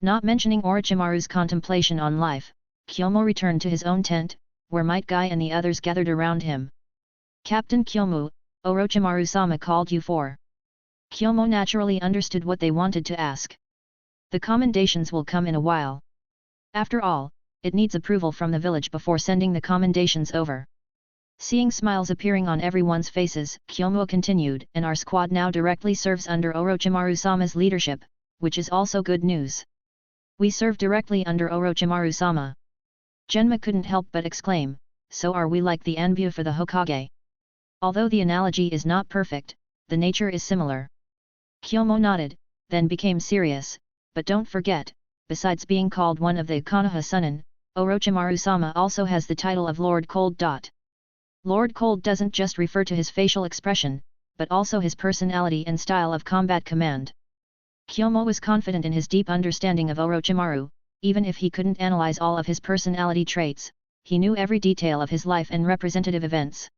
Not mentioning Orochimaru's contemplation on life, Kyomu returned to his own tent, where Might Guy and the others gathered around him. Captain Kyomu, Orochimaru-sama called you for. Kyomu naturally understood what they wanted to ask. The commendations will come in a while. After all, it needs approval from the village before sending the commendations over. Seeing smiles appearing on everyone's faces, Kyomu continued, and our squad now directly serves under Orochimaru-sama's leadership, which is also good news. We serve directly under Orochimaru-sama. Genma couldn't help but exclaim, so are we like the Anbu for the Hokage? Although the analogy is not perfect, the nature is similar. Kyomu nodded, then became serious, but don't forget, besides being called one of the Konoha Sunin, Orochimaru-sama also has the title of Lord Cold. Lord Cold doesn't just refer to his facial expression, but also his personality and style of combat command. Kyomu was confident in his deep understanding of Orochimaru, even if he couldn't analyze all of his personality traits, he knew every detail of his life and representative events.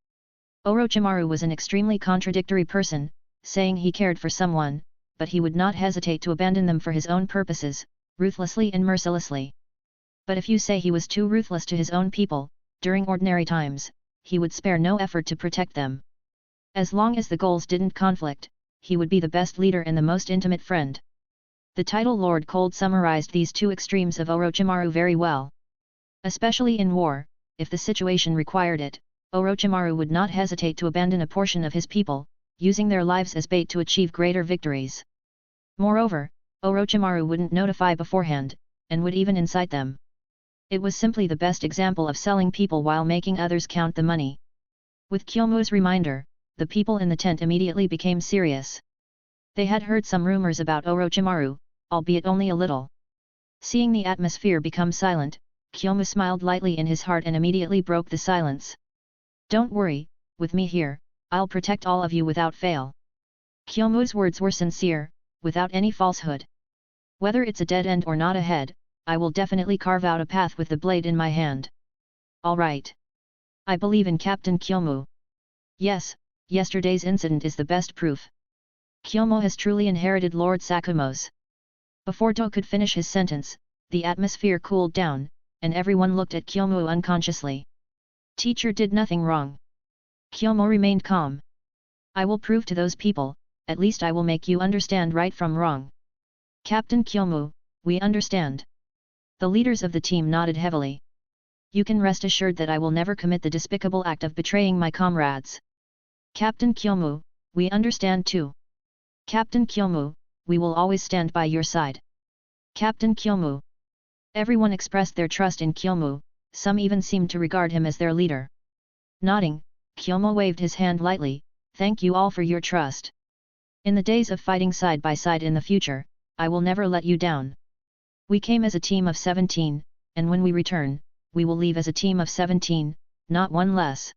Orochimaru was an extremely contradictory person, saying he cared for someone, but he would not hesitate to abandon them for his own purposes, ruthlessly and mercilessly. But if you say he was too ruthless to his own people, during ordinary times, he would spare no effort to protect them. As long as the goals didn't conflict, he would be the best leader and the most intimate friend. The title Lord Cold summarized these two extremes of Orochimaru very well. Especially in war, if the situation required it, Orochimaru would not hesitate to abandon a portion of his people, using their lives as bait to achieve greater victories. Moreover, Orochimaru wouldn't notify beforehand, and would even incite them. It was simply the best example of selling people while making others count the money. With Kyomu's reminder, the people in the tent immediately became serious. They had heard some rumors about Orochimaru, albeit only a little. Seeing the atmosphere become silent, Kyomu smiled lightly in his heart and immediately broke the silence. Don't worry, with me here, I'll protect all of you without fail. Kyomu's words were sincere, without any falsehood. Whether it's a dead end or not ahead, I will definitely carve out a path with the blade in my hand. All right. I believe in Captain Kyomu. Yes, yesterday's incident is the best proof. Kyomu has truly inherited Lord Sakumo's. Before Do could finish his sentence, the atmosphere cooled down, and everyone looked at Kyomu unconsciously. Teacher did nothing wrong. Kyomu remained calm. I will prove to those people, at least I will make you understand right from wrong. Captain Kyomu, we understand. The leaders of the team nodded heavily. You can rest assured that I will never commit the despicable act of betraying my comrades. Captain Kyomu, we understand too. Captain Kyomu, we will always stand by your side. Captain Kyomu. Everyone expressed their trust in Kyomu, some even seemed to regard him as their leader. Nodding, Kyomu waved his hand lightly, thank you all for your trust. In the days of fighting side by side in the future, I will never let you down. We came as a team of 17, and when we return, we will leave as a team of 17, not one less.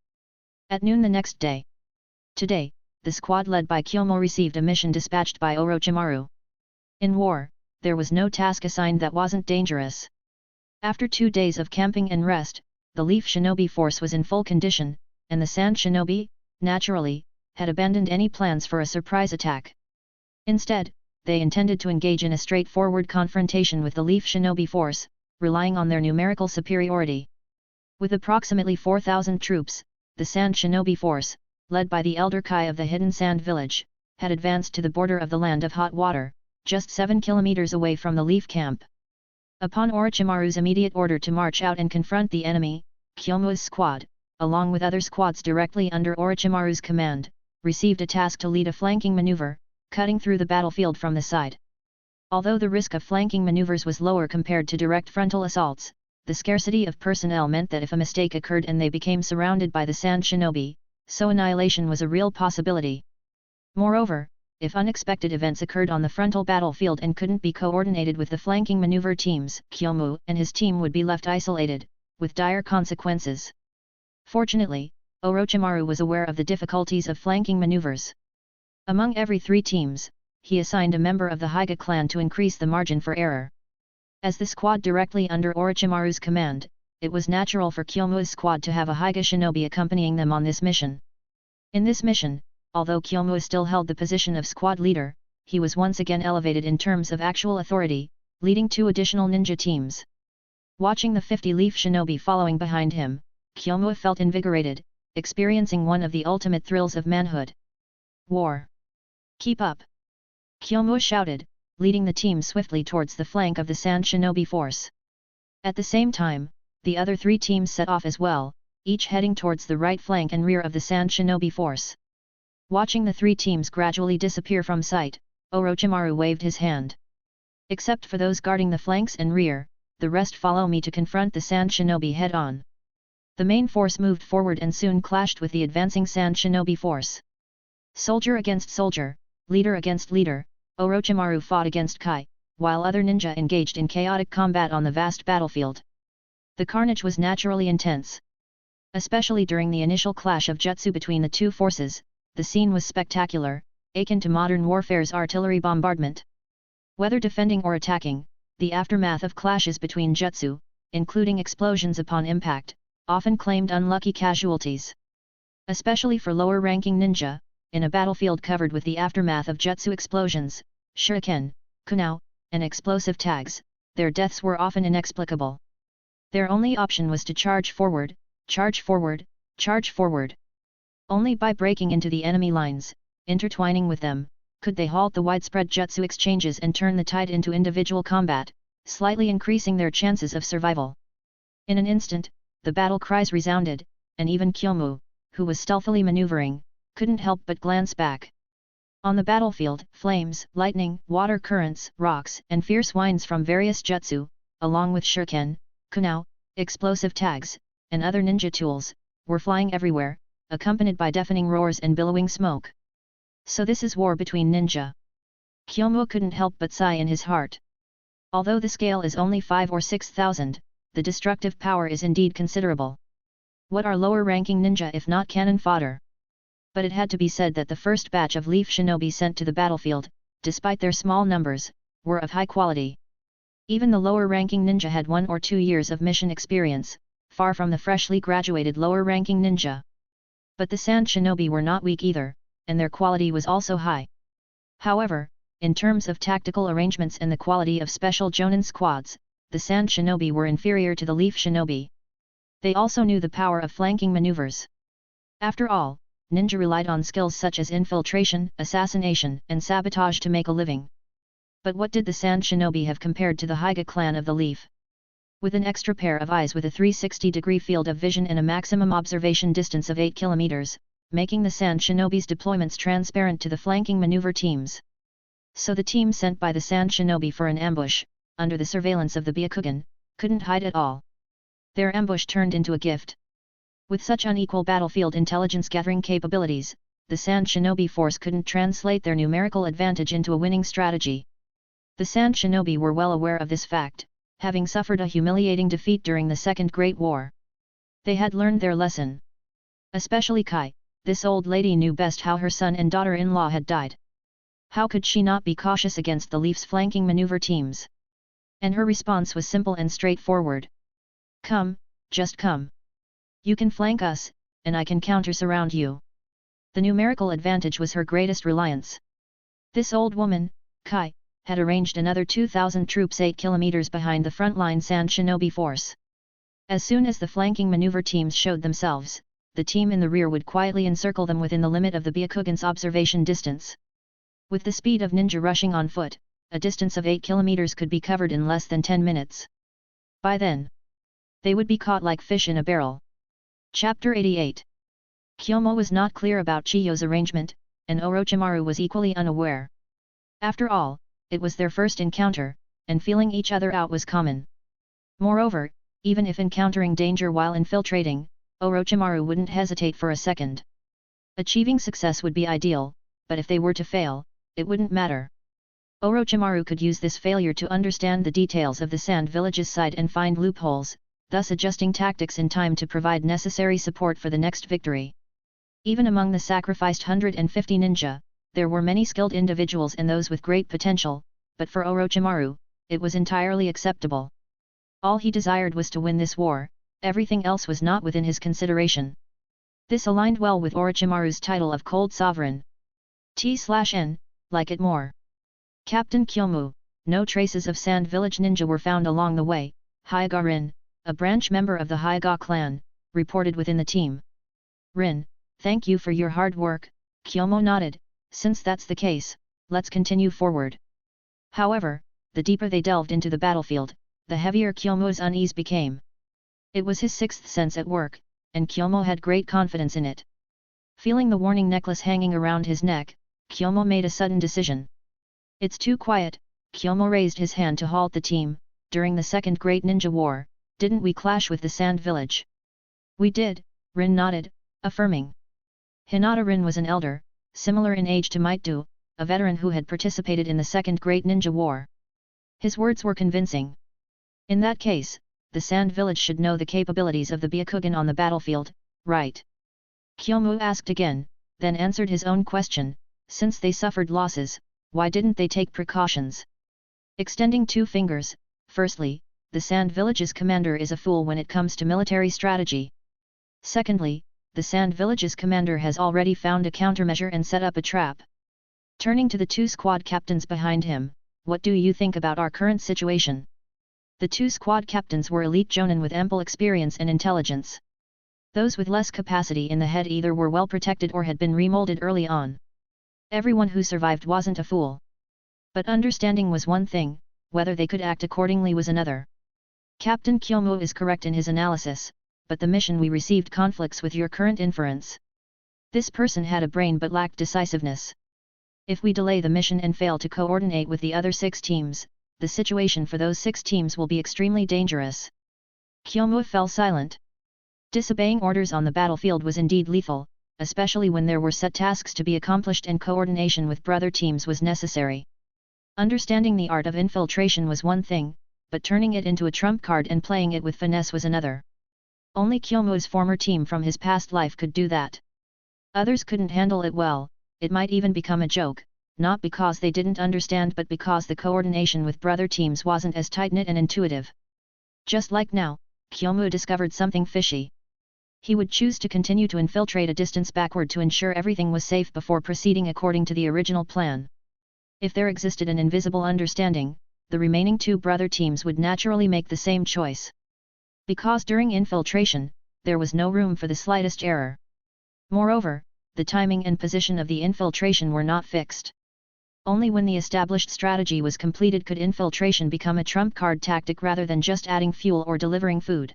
At noon the next day. Today, the squad led by Kyomu received a mission dispatched by Orochimaru. In war, there was no task assigned that wasn't dangerous. After 2 days of camping and rest, the Leaf Shinobi force was in full condition, and the Sand Shinobi, naturally, had abandoned any plans for a surprise attack. Instead, they intended to engage in a straightforward confrontation with the Leaf Shinobi force, relying on their numerical superiority. With approximately 4,000 troops, the Sand Shinobi force, led by the Elder Kai of the Hidden Sand Village, had advanced to the border of the Land of Hot Water, just 7 kilometers away from the Leaf Camp. Upon Orochimaru's immediate order to march out and confront the enemy, Kyomu's squad, along with other squads directly under Orochimaru's command, received a task to lead a flanking maneuver, cutting through the battlefield from the side. Although the risk of flanking maneuvers was lower compared to direct frontal assaults, the scarcity of personnel meant that if a mistake occurred and they became surrounded by the Sand Shinobi, so annihilation was a real possibility. Moreover, if unexpected events occurred on the frontal battlefield and couldn't be coordinated with the flanking maneuver teams, Kyomu and his team would be left isolated, with dire consequences. Fortunately, Orochimaru was aware of the difficulties of flanking maneuvers. Among every 3 teams, he assigned a member of the Hyuga clan to increase the margin for error. As the squad directly under Orochimaru's command, it was natural for Kyomu's squad to have a Hyuga shinobi accompanying them on this mission. In this mission, although Kyomu still held the position of squad leader, he was once again elevated in terms of actual authority, leading 2 additional ninja teams. Watching the 50-leaf shinobi following behind him, Kyomu felt invigorated, experiencing one of the ultimate thrills of manhood. War! Keep up! Kyomu shouted, leading the team swiftly towards the flank of the Sand Shinobi force. At the same time, the other 3 teams set off as well, each heading towards the right flank and rear of the Sand Shinobi force. Watching the 3 teams gradually disappear from sight, Orochimaru waved his hand. Except for those guarding the flanks and rear, the rest follow me to confront the Sand Shinobi head-on. The main force moved forward and soon clashed with the advancing Sand Shinobi force. Soldier against soldier, leader against leader, Orochimaru fought against Kai, while other ninja engaged in chaotic combat on the vast battlefield. The carnage was naturally intense. Especially during the initial clash of jutsu between the 2 forces, the scene was spectacular, akin to modern warfare's artillery bombardment. Whether defending or attacking, the aftermath of clashes between jutsu, including explosions upon impact, often claimed unlucky casualties. Especially for lower-ranking ninja, in a battlefield covered with the aftermath of jutsu explosions, shuriken, kunao, and explosive tags, their deaths were often inexplicable. Their only option was to charge forward, charge forward, charge forward. Only by breaking into the enemy lines, intertwining with them, could they halt the widespread jutsu exchanges and turn the tide into individual combat, slightly increasing their chances of survival. In an instant, the battle cries resounded, and even Kyomu, who was stealthily maneuvering, couldn't help but glance back. On the battlefield, flames, lightning, water currents, rocks, and fierce winds from various jutsu, along with shuriken, kunao, explosive tags, and other ninja tools, were flying everywhere, accompanied by deafening roars and billowing smoke. So this is war between ninja. Kyomu couldn't help but sigh in his heart. Although the scale is only 5 or 6,000, the destructive power is indeed considerable. What are lower-ranking ninja if not cannon fodder? But it had to be said that the first batch of leaf shinobi sent to the battlefield, despite their small numbers, were of high quality. Even the lower-ranking ninja had 1 or 2 years of mission experience, far from the freshly graduated lower-ranking ninja. But the Sand Shinobi were not weak either, and their quality was also high. However, in terms of tactical arrangements and the quality of special Jonin squads, the Sand Shinobi were inferior to the Leaf Shinobi. They also knew the power of flanking maneuvers. After all, ninja relied on skills such as infiltration, assassination, and sabotage to make a living. But what did the Sand Shinobi have compared to the Hyuga clan of the Leaf? With an extra pair of eyes with a 360-degree field of vision and a maximum observation distance of 8 kilometers, making the Sand Shinobi's deployments transparent to the flanking maneuver teams. So the team sent by the Sand Shinobi for an ambush, under the surveillance of the Byakugan, couldn't hide at all. Their ambush turned into a gift. With such unequal battlefield intelligence-gathering capabilities, the Sand Shinobi force couldn't translate their numerical advantage into a winning strategy. The Sand Shinobi were well aware of this fact, having suffered a humiliating defeat during the Second Great War. They had learned their lesson. Especially Kai, this old lady knew best how her son and daughter-in-law had died. How could she not be cautious against the Leaf's flanking maneuver teams? And her response was simple and straightforward. Come, just come. You can flank us, and I can counter-surround you. The numerical advantage was her greatest reliance. This old woman, Kai, had arranged another 2,000 troops 8 kilometers behind the frontline Sand Shinobi force. As soon as the flanking maneuver teams showed themselves, the team in the rear would quietly encircle them within the limit of the Byakugan's observation distance. With the speed of ninja rushing on foot, a distance of 8 kilometers could be covered in less than 10 minutes. By then, they would be caught like fish in a barrel. Chapter 88. Kyomu was not clear about Chiyo's arrangement, and Orochimaru was equally unaware. After all, it was their first encounter, and feeling each other out was common. Moreover, even if encountering danger while infiltrating, Orochimaru wouldn't hesitate for a second. Achieving success would be ideal, but if they were to fail, it wouldn't matter. Orochimaru could use this failure to understand the details of the Sand Village's side and find loopholes, thus adjusting tactics in time to provide necessary support for the next victory. Even among the sacrificed 150 ninja, there were many skilled individuals and those with great potential, but for Orochimaru, it was entirely acceptable. All he desired was to win this war, Everything else was not within his consideration. This aligned well with Orochimaru's title of Cold Sovereign. T/N, like it more. Captain Kyomu, no traces of Sand Village Ninja were found along the way. Hyuga Rin, a branch member of the Hyuga clan, reported within the team. Rin, thank you for your hard work, Kyomu nodded. Since that's the case, let's continue forward. However, the deeper they delved into the battlefield, the heavier Kyomu's unease became. It was his sixth sense at work, and Kyomu had great confidence in it. Feeling the warning necklace hanging around his neck, Kyomu made a sudden decision. It's too quiet. Kyomu raised his hand to halt the team. During the Second Great Ninja War, didn't we clash with the Sand Village? We did, Rin nodded, affirming. Hinata Rin was an elder, similar in age to Might-do, a veteran who had participated in the Second Great Ninja War. His words were convincing. In that case, the Sand Village should know the capabilities of the Byakugan on the battlefield, right? Kyomu asked again, then answered his own question. Since they suffered losses, why didn't they take precautions? Extending two fingers, firstly, the Sand Village's commander is a fool when it comes to military strategy. Secondly, the Sand Village's commander has already found a countermeasure and set up a trap. Turning to the two squad captains behind him, what do you think about our current situation? The two squad captains were elite jonin with ample experience and intelligence. Those with less capacity in the head either were well protected or had been remolded early on. Everyone who survived wasn't a fool. But understanding was one thing, whether they could act accordingly was another. Captain Kyomu is correct in his analysis, but the mission we received conflicts with your current inference. This person had a brain but lacked decisiveness. If we delay the mission and fail to coordinate with the other 6 teams, the situation for those 6 teams will be extremely dangerous. Kyomu fell silent. Disobeying orders on the battlefield was indeed lethal, especially when there were set tasks to be accomplished and coordination with brother teams was necessary. Understanding the art of infiltration was one thing, but turning it into a trump card and playing it with finesse was another. Only Kyomu's former team from his past life could do that. Others couldn't handle it well. It might even become a joke, not because they didn't understand but because the coordination with brother teams wasn't as tight-knit and intuitive. Just like now, Kyomu discovered something fishy. He would choose to continue to infiltrate a distance backward to ensure everything was safe before proceeding according to the original plan. If there existed an invisible understanding, the remaining 2 brother teams would naturally make the same choice. Because during infiltration, there was no room for the slightest error. Moreover, the timing and position of the infiltration were not fixed. Only when the established strategy was completed could infiltration become a trump card tactic rather than just adding fuel or delivering food.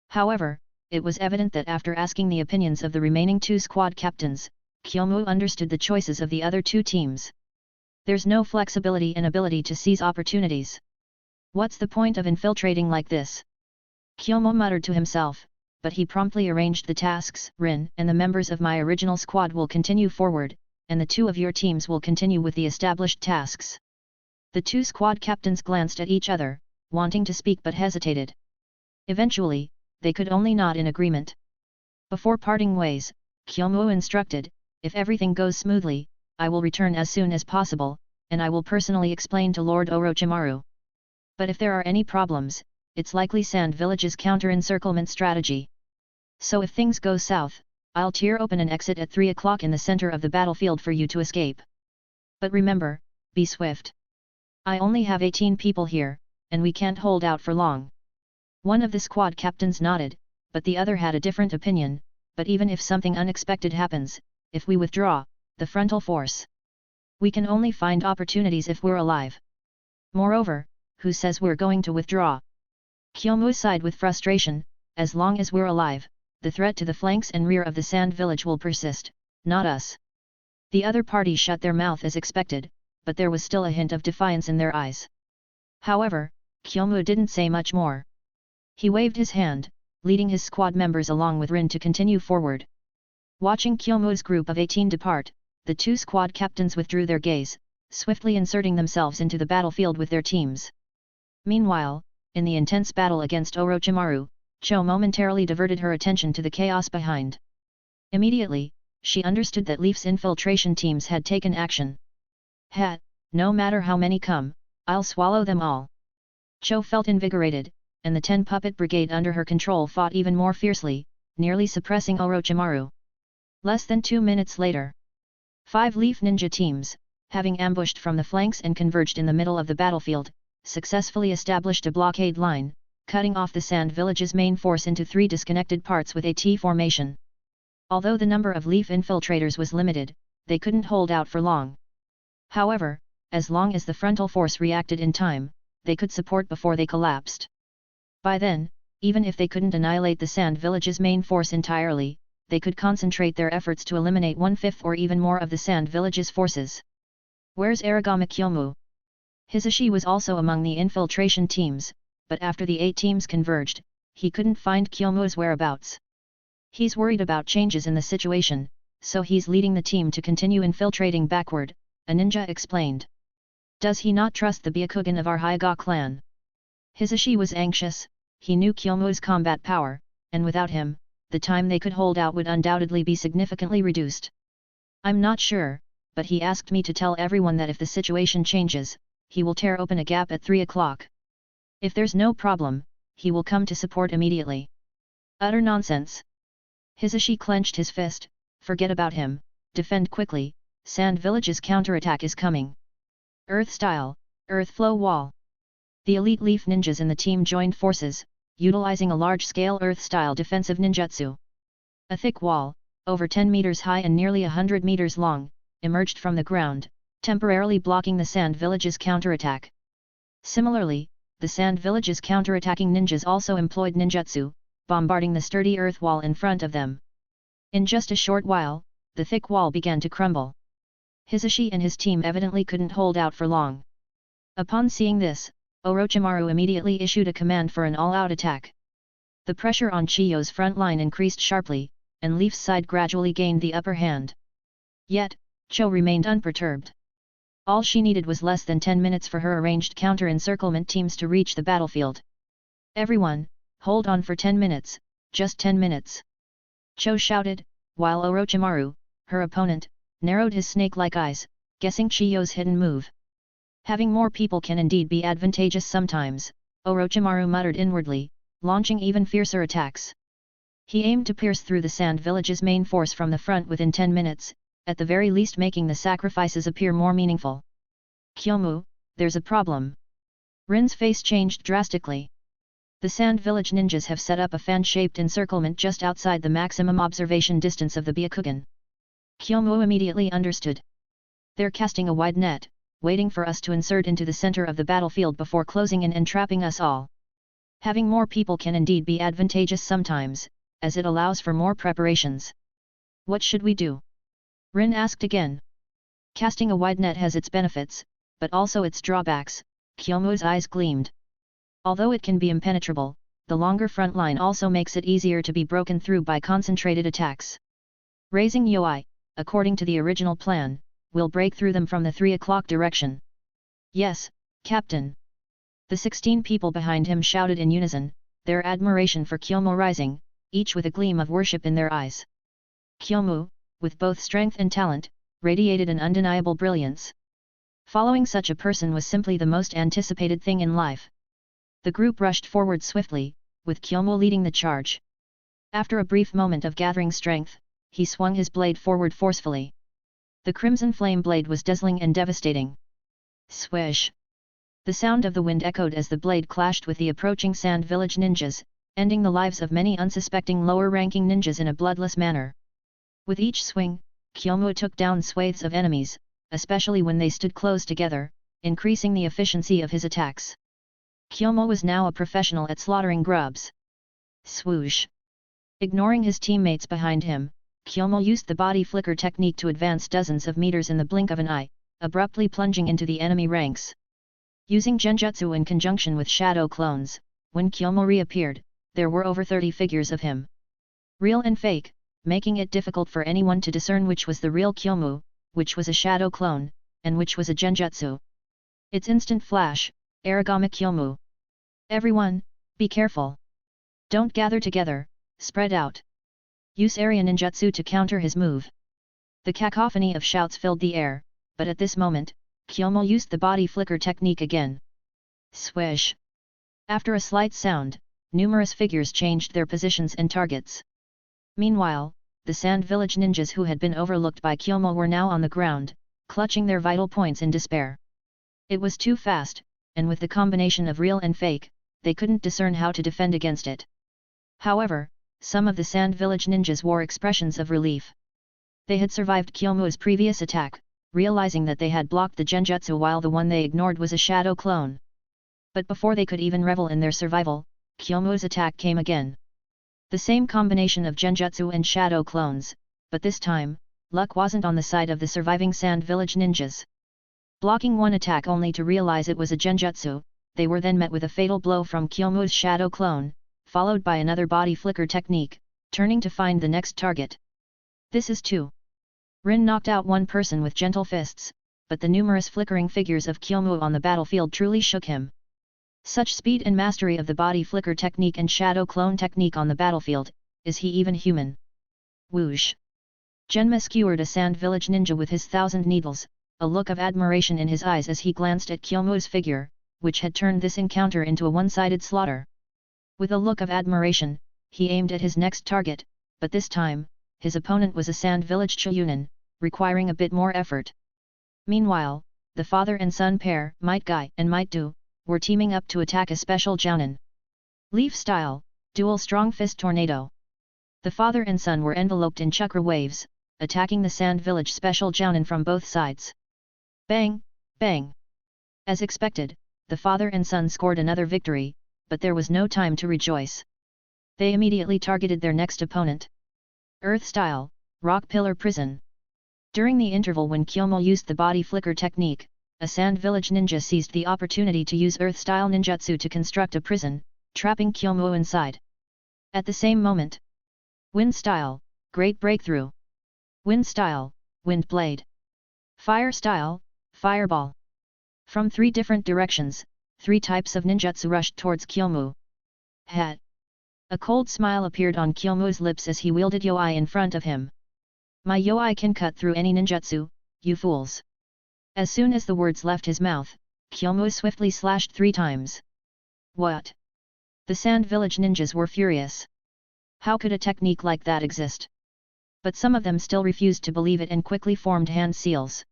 However, it was evident that after asking the opinions of the remaining 2 squad captains, Kyomu understood the choices of the other 2 teams. There's no flexibility and ability to seize opportunities. What's the point of infiltrating like this? Kyomu muttered to himself, but he promptly arranged the tasks. Rin and the members of my original squad will continue forward, and the 2 of your teams will continue with the established tasks. The 2 squad captains glanced at each other, wanting to speak but hesitated. Eventually, they could only nod in agreement. Before parting ways, Kyomu instructed, if everything goes smoothly, I will return as soon as possible, and I will personally explain to Lord Orochimaru. But if there are any problems, it's likely Sand Village's counter-encirclement strategy. So if things go south, I'll tear open an exit at 3 o'clock in the center of the battlefield for you to escape. But remember, be swift. I only have 18 people here, and we can't hold out for long. One of the squad captains nodded, but the other had a different opinion. But even if something unexpected happens, if we withdraw, the frontal force. We can only find opportunities if we're alive. Moreover, who says we're going to withdraw? Kyomu sighed with frustration. As long as we're alive, the threat to the flanks and rear of the Sand Village will persist, not us. The other party shut their mouth as expected, but there was still a hint of defiance in their eyes. However, Kyomu didn't say much more. He waved his hand, leading his squad members along with Rin to continue forward. Watching Kyomu's group of 18 depart, the 2 squad captains withdrew their gaze, swiftly inserting themselves into the battlefield with their teams. Meanwhile, in the intense battle against Orochimaru, Cho momentarily diverted her attention to the chaos behind. Immediately, she understood that Leaf's infiltration teams had taken action. No matter how many come, I'll swallow them all. Cho felt invigorated, and the 10 puppet brigade under her control fought even more fiercely, nearly suppressing Orochimaru. Less than 2 minutes later, 5 Leaf Ninja teams, having ambushed from the flanks and converged in the middle of the battlefield, successfully established a blockade line, cutting off the Sand Village's main force into 3 disconnected parts with a T formation. Although the number of Leaf infiltrators was limited, they couldn't hold out for long. However, as long as the frontal force reacted in time, they could support before they collapsed. By then, even if they couldn't annihilate the Sand Village's main force entirely, they could concentrate their efforts to eliminate 1/5 or even more of the Sand Village's forces. Where's Aragami Kyomu? Hisashi was also among the infiltration teams, but after the 8 teams converged, he couldn't find Kyomu's whereabouts. He's worried about changes in the situation, so he's leading the team to continue infiltrating backward, a ninja explained. Does he not trust the Byakugan of our Hyuga clan? Hisashi was anxious. He knew Kyomu's combat power, and without him, the time they could hold out would undoubtedly be significantly reduced. I'm not sure, but he asked me to tell everyone that if the situation changes, he will tear open a gap at 3 o'clock. If there's no problem, he will come to support immediately. Utter nonsense. Hisashi clenched his fist. Forget about him, defend quickly, Sand Village's counterattack is coming. Earth Style, Earth Flow Wall. The elite Leaf ninjas in the team joined forces, utilizing a large-scale Earth-style defensive ninjutsu. A thick wall, over 10 meters high and nearly 100 meters long, emerged from the ground, temporarily blocking the Sand Village's counterattack. Similarly, the Sand Village's counterattacking ninjas also employed ninjutsu, bombarding the sturdy earth wall in front of them. In just a short while, the thick wall began to crumble. Hisashi and his team evidently couldn't hold out for long. Upon seeing this, Orochimaru immediately issued a command for an all-out attack. The pressure on Chiyo's front line increased sharply, and Leaf's side gradually gained the upper hand. Yet, Cho remained unperturbed. All she needed was less than 10 minutes for her arranged counter-encirclement teams to reach the battlefield. Everyone, hold on for 10 minutes, just 10 minutes. Cho shouted, while Orochimaru, her opponent, narrowed his snake-like eyes, guessing Chiyo's hidden move. Having more people can indeed be advantageous sometimes, Orochimaru muttered inwardly, launching even fiercer attacks. He aimed to pierce through the Sand Village's main force from the front within 10 minutes, at the very least making the sacrifices appear more meaningful. Kyomu, there's a problem. Rin's face changed drastically. The Sand Village ninjas have set up a fan-shaped encirclement just outside the maximum observation distance of the Byakugan. Kyomu immediately understood. They're casting a wide net, waiting for us to insert into the center of the battlefield before closing in and trapping us all. Having more people can indeed be advantageous sometimes, as it allows for more preparations. What should we do? Rin asked again. Casting a wide net has its benefits, but also its drawbacks. Kyomu's eyes gleamed. Although it can be impenetrable, the longer front line also makes it easier to be broken through by concentrated attacks. Raising Yoi, according to the original plan, will break through them from the 3 o'clock direction. Yes, Captain. The 16 people behind him shouted in unison, their admiration for Kyomu rising, each with a gleam of worship in their eyes. Kyomu, with both strength and talent, radiated an undeniable brilliance. Following such a person was simply the most anticipated thing in life. The group rushed forward swiftly, with Kyomu leading the charge. After a brief moment of gathering strength, he swung his blade forward forcefully. The crimson flame blade was dazzling and devastating. Swish! The sound of the wind echoed as the blade clashed with the approaching Sand Village ninjas, ending the lives of many unsuspecting lower-ranking ninjas in a bloodless manner. With each swing, Kyomu took down swathes of enemies, especially when they stood close together, increasing the efficiency of his attacks. Kyomu was now a professional at slaughtering grubs. Swoosh! Ignoring his teammates behind him, Kyomu used the body flicker technique to advance dozens of meters in the blink of an eye, abruptly plunging into the enemy ranks. Using genjutsu in conjunction with shadow clones, when Kyomu reappeared, there were over 30 figures of him. Real and fake, making it difficult for anyone to discern which was the real Kyomu, which was a shadow clone, and which was a genjutsu. Its instant flash, Aragami Kyomu. Everyone, be careful. Don't gather together, spread out. Use area ninjutsu to counter his move. The cacophony of shouts filled the air, but at this moment, Kyomu used the body flicker technique again. Swish! After a slight sound, numerous figures changed their positions and targets. Meanwhile, the Sand Village ninjas who had been overlooked by Kyomu were now on the ground, clutching their vital points in despair. It was too fast, and with the combination of real and fake, they couldn't discern how to defend against it. However, some of the Sand Village ninjas wore expressions of relief. They had survived Kyomu's previous attack, realizing that they had blocked the genjutsu while the one they ignored was a shadow clone. But before they could even revel in their survival, Kyomu's attack came again. The same combination of genjutsu and shadow clones, but this time, luck wasn't on the side of the surviving Sand Village ninjas. Blocking one attack only to realize it was a genjutsu, they were then met with a fatal blow from Kyomu's shadow clone, followed by another body flicker technique, turning to find the next target. This is 2. Rin knocked out one person with gentle fists, but the numerous flickering figures of Kyomu on the battlefield truly shook him. Such speed and mastery of the body flicker technique and shadow clone technique on the battlefield, is he even human? Whoosh! Genma skewered a Sand Village ninja with his 1,000 needles, a look of admiration in his eyes as he glanced at Kyomu's figure, which had turned this encounter into a one-sided slaughter. With a look of admiration, he aimed at his next target, but this time, his opponent was a Sand Village Chuyunin, requiring a bit more effort. Meanwhile, the father and son pair, Might Guy and Might Du, were teaming up to attack a special Jounin. Leaf style, dual strong fist tornado. The father and son were enveloped in chakra waves, attacking the Sand Village special Jounin from both sides. Bang, bang. As expected, the father and son scored another victory, but there was no time to rejoice. They immediately targeted their next opponent. Earth style, rock pillar prison. During the interval when Kyomu used the body flicker technique, a Sand Village ninja seized the opportunity to use earth-style ninjutsu to construct a prison, trapping Kyomu inside. At the same moment, wind style, great breakthrough. Wind style, wind blade. Fire style, fireball. From 3 different directions, 3 types of ninjutsu rushed towards Kyomu. Hat. A cold smile appeared on Kyomu's lips as he wielded Yoi in front of him. My Yoi can cut through any ninjutsu, you fools. As soon as the words left his mouth, Kyomu swiftly slashed 3 times. What? The Sand Village ninjas were furious. How could a technique like that exist? But some of them still refused to believe it and quickly formed hand seals.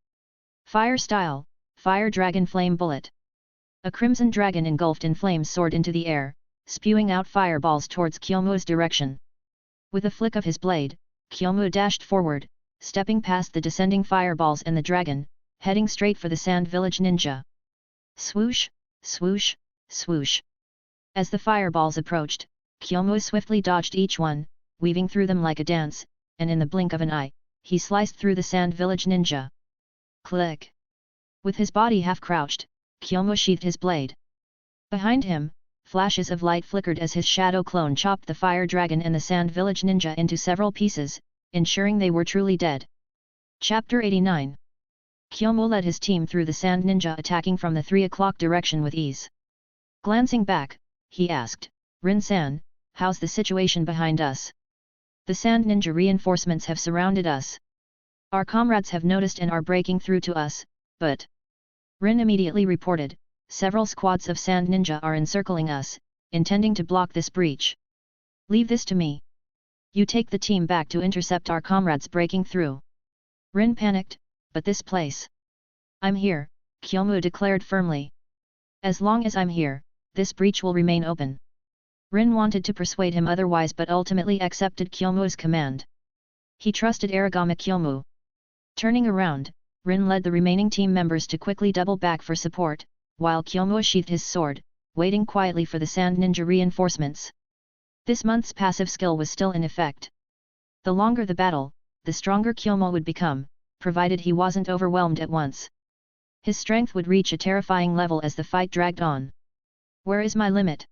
Fire style, fire dragon flame bullet. A crimson dragon engulfed in flames soared into the air, spewing out fireballs towards Kyomu's direction. With a flick of his blade, Kyomu dashed forward, stepping past the descending fireballs and the dragon, heading straight for the Sand Village ninja. Swoosh, swoosh, swoosh. As the fireballs approached, Kyomu swiftly dodged each one, weaving through them like a dance, and in the blink of an eye, he sliced through the Sand Village ninja. Click! With his body half crouched, Kyomu sheathed his blade. Behind him, flashes of light flickered as his shadow clone chopped the fire dragon and the Sand Village ninja into several pieces, ensuring they were truly dead. Chapter 89. Kyomu led his team through the Sand Ninja attacking from the 3 o'clock direction with ease. Glancing back, he asked, Rin-san, how's the situation behind us? The Sand Ninja reinforcements have surrounded us. Our comrades have noticed and are breaking through to us, but... Rin immediately reported, several squads of Sand Ninja are encircling us, intending to block this breach. Leave this to me. You take the team back to intercept our comrades breaking through. Rin panicked, but this place. I'm here, Kyomu declared firmly. As long as I'm here, this breach will remain open. Rin wanted to persuade him otherwise but ultimately accepted Kyomu's command. He trusted Aragami Kyomu. Turning around, Rin led the remaining team members to quickly double back for support, while Kyomu sheathed his sword, waiting quietly for the Sand Ninja reinforcements. This month's passive skill was still in effect. The longer the battle, the stronger Kyomu would become, provided he wasn't overwhelmed at once. His strength would reach a terrifying level as the fight dragged on. Where is my limit?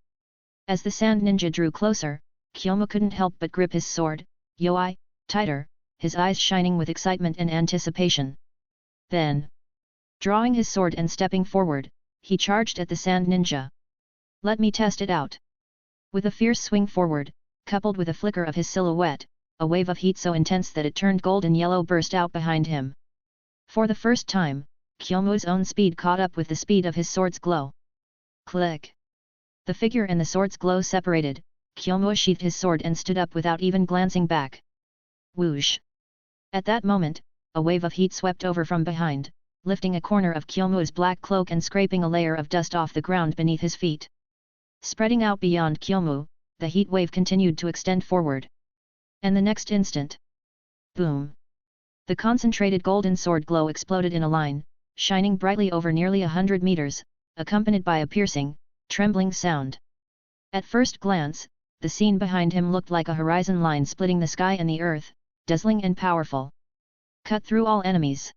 As the Sand Ninja drew closer, Kyomu couldn't help but grip his sword, Yoi, tighter, his eyes shining with excitement and anticipation. Then, drawing his sword and stepping forward, he charged at the Sand Ninja. Let me test it out. With a fierce swing forward, coupled with a flicker of his silhouette, a wave of heat so intense that it turned golden yellow burst out behind him. For the first time, Kyomu's own speed caught up with the speed of his sword's glow. Click! The figure and the sword's glow separated, Kyomu sheathed his sword and stood up without even glancing back. Whoosh! At that moment, a wave of heat swept over from behind, lifting a corner of Kyomu's black cloak and scraping a layer of dust off the ground beneath his feet. Spreading out beyond Kyomu, the heat wave continued to extend forward. And the next instant, boom! The concentrated golden sword glow exploded in a line, shining brightly over nearly 100 meters, accompanied by a piercing, trembling sound. At first glance, the scene behind him looked like a horizon line splitting the sky and the earth, dazzling and powerful. Cut through all enemies.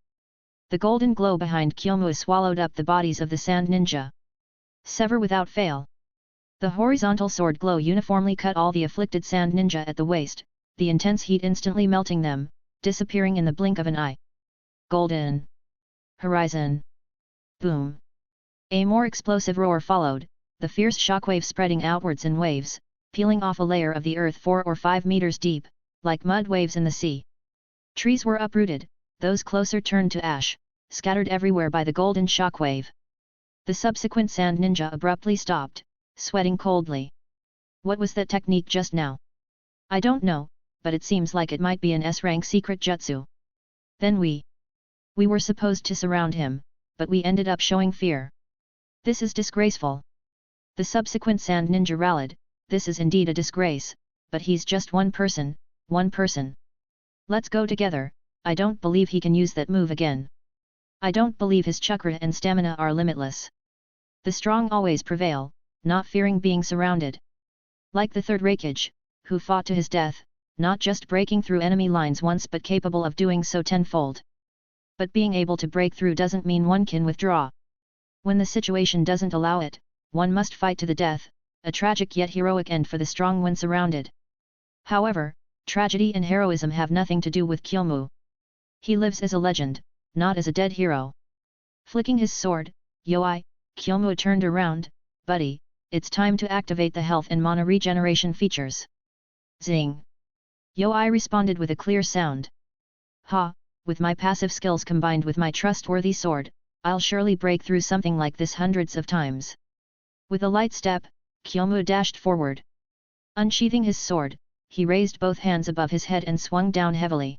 The golden glow behind Kyomu swallowed up the bodies of the sand ninja. Sever without fail. The horizontal sword glow uniformly cut all the afflicted sand ninja at the waist, the intense heat instantly melting them, disappearing in the blink of an eye. Golden horizon. Boom! A more explosive roar followed, the fierce shockwave spreading outwards in waves, peeling off a layer of the earth 4 or 5 meters deep, like mud waves in the sea. Trees were uprooted, those closer turned to ash, scattered everywhere by the golden shockwave. The subsequent sand ninja abruptly stopped, sweating coldly. What was that technique just now? I don't know, but it seems like it might be an S-rank secret jutsu. Then we were supposed to surround him, but we ended up showing fear. This is disgraceful. The subsequent sand ninja rallied, this is indeed a disgrace, but he's just one person. Let's go together, I don't believe he can use that move again. I don't believe his chakra and stamina are limitless. The strong always prevail, not fearing being surrounded. Like the third Raikage, who fought to his death, not just breaking through enemy lines once but capable of doing so tenfold. But being able to break through doesn't mean one can withdraw. When the situation doesn't allow it, one must fight to the death, a tragic yet heroic end for the strong when surrounded. However, tragedy and heroism have nothing to do with Kyomu. He lives as a legend, not as a dead hero. Flicking his sword, Yoi, Kyomu turned around, buddy, it's time to activate the health and mana regeneration features. Zing! Yoi responded with a clear sound. Ha, with my passive skills combined with my trustworthy sword, I'll surely break through something like this hundreds of times. With a light step, Kyomu dashed forward. Unsheathing his sword, he raised both hands above his head and swung down heavily.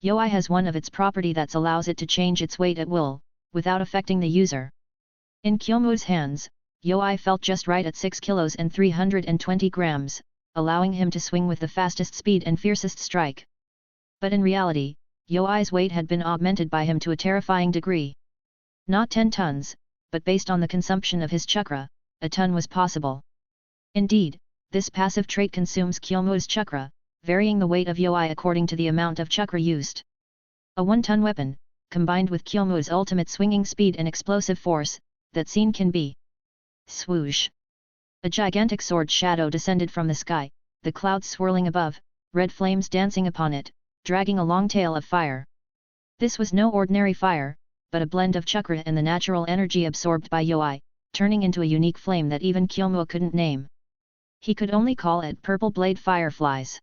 Yoi has one of its property that allows it to change its weight at will, without affecting the user. In Kyomu's hands, Yoi felt just right at 6 kilos and 320 grams, allowing him to swing with the fastest speed and fiercest strike. But in reality, Yoi's weight had been augmented by him to a terrifying degree. Not 10 tons, but based on the consumption of his chakra, a ton was possible. Indeed, this passive trait consumes Kyomu's chakra, varying the weight of Yoi according to the amount of chakra used. A 1-ton weapon, combined with Kyomu's ultimate swinging speed and explosive force, that scene can be. Swoosh! A gigantic sword shadow descended from the sky, the clouds swirling above, red flames dancing upon it, dragging a long tail of fire. This was no ordinary fire, but a blend of chakra and the natural energy absorbed by Yoi, turning into a unique flame that even Kyomu couldn't name. He could only call it purple blade fireflies.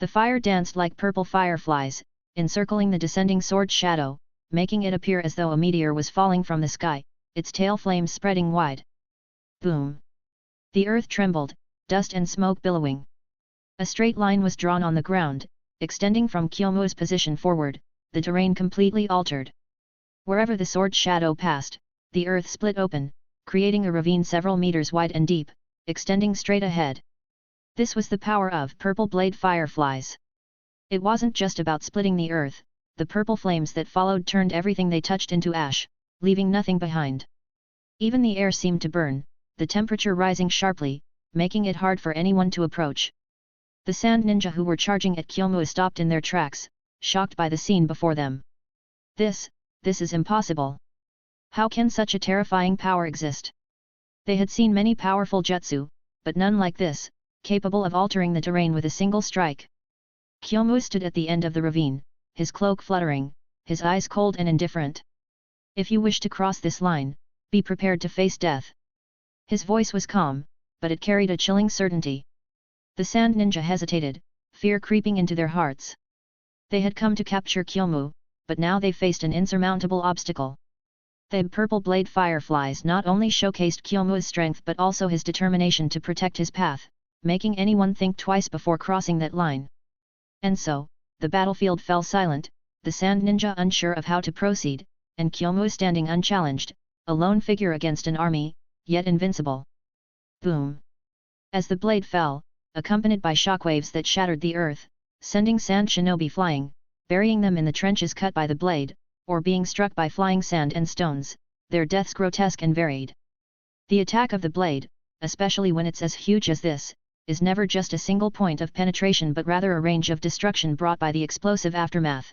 The fire danced like purple fireflies, encircling the descending sword shadow, making it appear as though a meteor was falling from the sky, its tail flames spreading wide. Boom! The earth trembled, dust and smoke billowing. A straight line was drawn on the ground, extending from Kyomu's position forward, the terrain completely altered. Wherever the sword shadow passed, the earth split open, creating a ravine several meters wide and deep, extending straight ahead. This was the power of purple blade fireflies. It wasn't just about splitting the earth, the purple flames that followed turned everything they touched into ash, leaving nothing behind. Even the air seemed to burn, the temperature rising sharply, making it hard for anyone to approach. The sand ninja who were charging at Kyomu stopped in their tracks, shocked by the scene before them. This is impossible. How can such a terrifying power exist? They had seen many powerful jutsu, but none like this, capable of altering the terrain with a single strike. Kyomu stood at the end of the ravine, his cloak fluttering, his eyes cold and indifferent. If you wish to cross this line, be prepared to face death. His voice was calm, but it carried a chilling certainty. The sand ninja hesitated, fear creeping into their hearts. They had come to capture Kyomu, but now they faced an insurmountable obstacle. The purple blade fireflies not only showcased Kyomu's strength but also his determination to protect his path, making anyone think twice before crossing that line. And so, the battlefield fell silent, the sand ninja unsure of how to proceed, and Kyomu standing unchallenged, a lone figure against an army, yet invincible. Boom! As the blade fell, accompanied by shockwaves that shattered the earth, sending sand shinobi flying, burying them in the trenches cut by the blade, or being struck by flying sand and stones, their deaths grotesque and varied. The attack of the blade, especially when it's as huge as this, is never just a single point of penetration but rather a range of destruction brought by the explosive aftermath.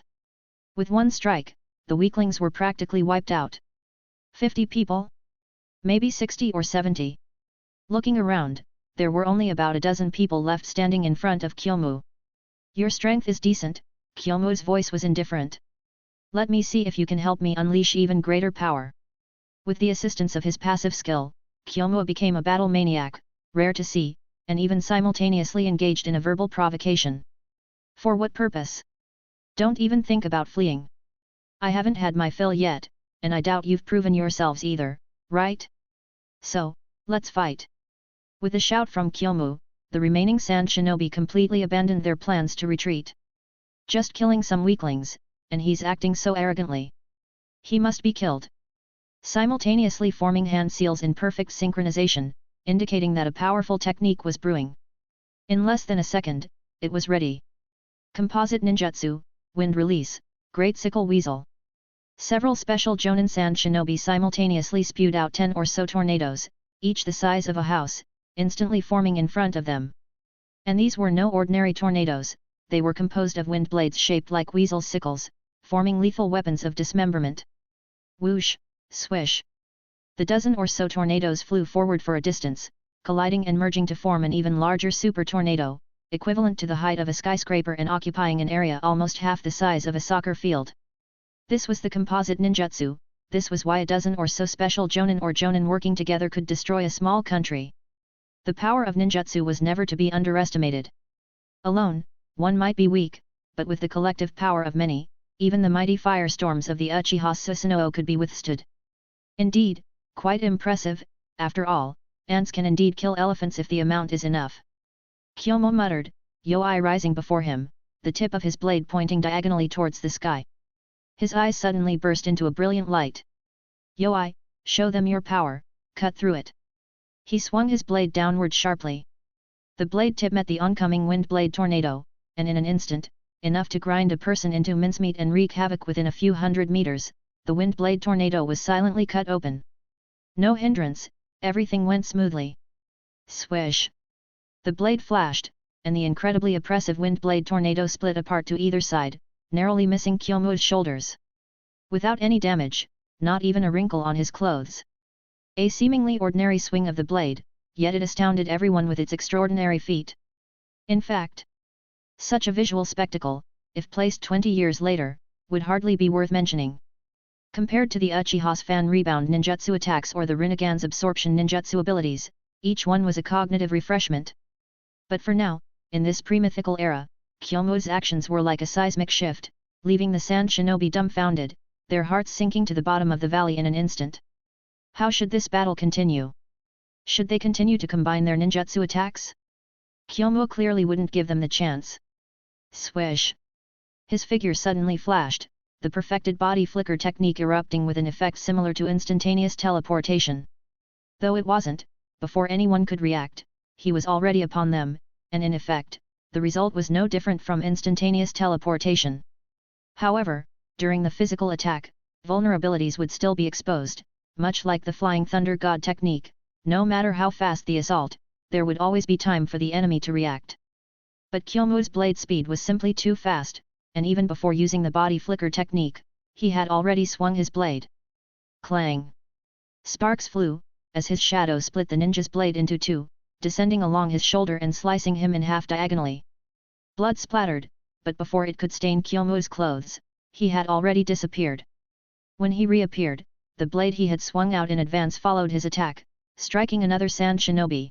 With one strike, the weaklings were practically wiped out. 50 people? Maybe 60 or 70. Looking around, there were only about a dozen people left standing in front of Kyomu. Your strength is decent, Kyomu's voice was indifferent. Let me see if you can help me unleash even greater power. With the assistance of his passive skill, Kyomu became a battle maniac, rare to see, and even simultaneously engaged in a verbal provocation. For what purpose? Don't even think about fleeing. I haven't had my fill yet, and I doubt you've proven yourselves either, right? So, let's fight. With a shout from Kyomu, the remaining sand shinobi completely abandoned their plans to retreat. Just killing some weaklings, and he's acting so arrogantly. He must be killed. Simultaneously forming hand seals in perfect synchronization, indicating that a powerful technique was brewing. In less than a second, it was ready. Composite ninjutsu, wind release, great sickle weasel. Several special Jonin sand shinobi simultaneously spewed out 10 or so tornadoes, each the size of a house, instantly forming in front of them. And these were no ordinary tornadoes, they were composed of wind blades shaped like weasel sickles, forming lethal weapons of dismemberment. Whoosh, swish. The dozen or so tornadoes flew forward for a distance, colliding and merging to form an even larger super tornado, equivalent to the height of a skyscraper and occupying an area almost half the size of a soccer field. This was the composite ninjutsu, this was why a dozen or so special Jonin or Jonin working together could destroy a small country. The power of ninjutsu was never to be underestimated. Alone, one might be weak, but with the collective power of many, even the mighty firestorms of the Uchiha Susanoo could be withstood. Indeed, quite impressive, after all, ants can indeed kill elephants if the amount is enough. Kyomu muttered, Yoi rising before him, the tip of his blade pointing diagonally towards the sky. His eyes suddenly burst into a brilliant light. Yoi, show them your power, cut through it. He swung his blade downward sharply. The blade tip met the oncoming wind blade tornado, and in an instant, enough to grind a person into mincemeat and wreak havoc within a few hundred meters, the wind blade tornado was silently cut open. No hindrance, everything went smoothly. Swish! The blade flashed, and the incredibly oppressive wind blade tornado split apart to either side, narrowly missing Kyomu's shoulders. Without any damage, not even a wrinkle on his clothes. A seemingly ordinary swing of the blade, yet it astounded everyone with its extraordinary feat. In fact, such a visual spectacle, if placed 20 years later, would hardly be worth mentioning. Compared to the Uchiha's fan rebound ninjutsu attacks or the Rinnegan's absorption ninjutsu abilities, each one was a cognitive refreshment. But for now, in this pre-mythical era, Kyomu's actions were like a seismic shift, leaving the sand shinobi dumbfounded, their hearts sinking to the bottom of the valley in an instant. How should this battle continue? Should they continue to combine their ninjutsu attacks? Kyomu clearly wouldn't give them the chance. Swish! His figure suddenly flashed, the perfected body flicker technique erupting with an effect similar to instantaneous teleportation. Though it wasn't, before anyone could react, he was already upon them, and in effect, the result was no different from instantaneous teleportation. However, during the physical attack, vulnerabilities would still be exposed, much like the Flying Thunder God technique, no matter how fast the assault, there would always be time for the enemy to react. But Kyomu's blade speed was simply too fast, and even before using the body flicker technique, he had already swung his blade. Clang! Sparks flew, as his shadow split the ninja's blade into two, descending along his shoulder and slicing him in half diagonally. Blood splattered, but before it could stain Kyomu's clothes, he had already disappeared. When he reappeared, the blade he had swung out in advance followed his attack, striking another sand shinobi.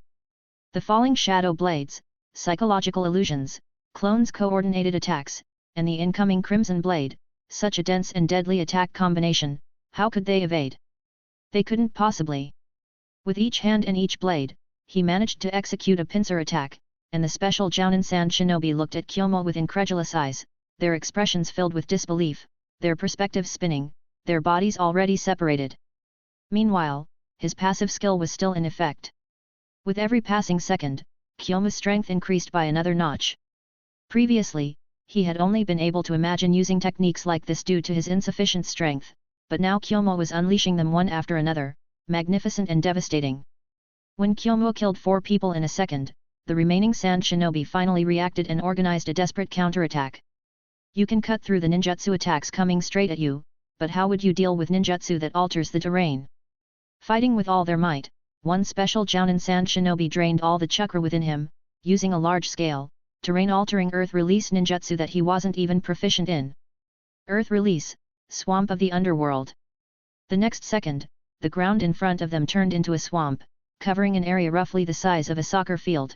The falling shadow blades, psychological illusions, clones' coordinated attacks, and the incoming crimson blade, such a dense and deadly attack combination, how could they evade? They couldn't possibly. With each hand and each blade, he managed to execute a pincer attack, and the special Jounin Sand Shinobi looked at Kyomu with incredulous eyes, their expressions filled with disbelief, their perspectives spinning, their bodies already separated. Meanwhile, his passive skill was still in effect. With every passing second, Kyomu's strength increased by another notch. Previously, he had only been able to imagine using techniques like this due to his insufficient strength, but now Kyomu was unleashing them one after another, magnificent and devastating. When Kyomu killed 4 people in a second, the remaining Sand Shinobi finally reacted and organized a desperate counterattack. You can cut through the ninjutsu attacks coming straight at you, but how would you deal with ninjutsu that alters the terrain? Fighting with all their might, one special Jounin Sand Shinobi drained all the chakra within him, using a large-scale, terrain-altering earth release ninjutsu that he wasn't even proficient in. Earth release, swamp of the underworld. The next second, the ground in front of them turned into a swamp, covering an area roughly the size of a soccer field.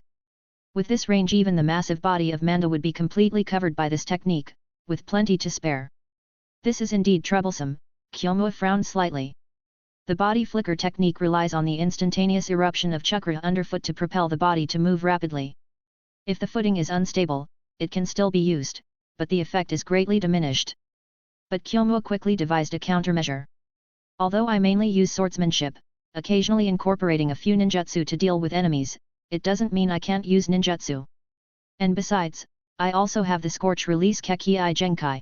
With this range even the massive body of Manda would be completely covered by this technique, with plenty to spare. This is indeed troublesome, Kyomu frowned slightly. The body flicker technique relies on the instantaneous eruption of chakra underfoot to propel the body to move rapidly. If the footing is unstable, it can still be used, but the effect is greatly diminished. But Kyomu quickly devised a countermeasure. Although I mainly use swordsmanship, occasionally incorporating a few ninjutsu to deal with enemies, it doesn't mean I can't use ninjutsu. And besides, I also have the Scorch Release Kekii Genkai.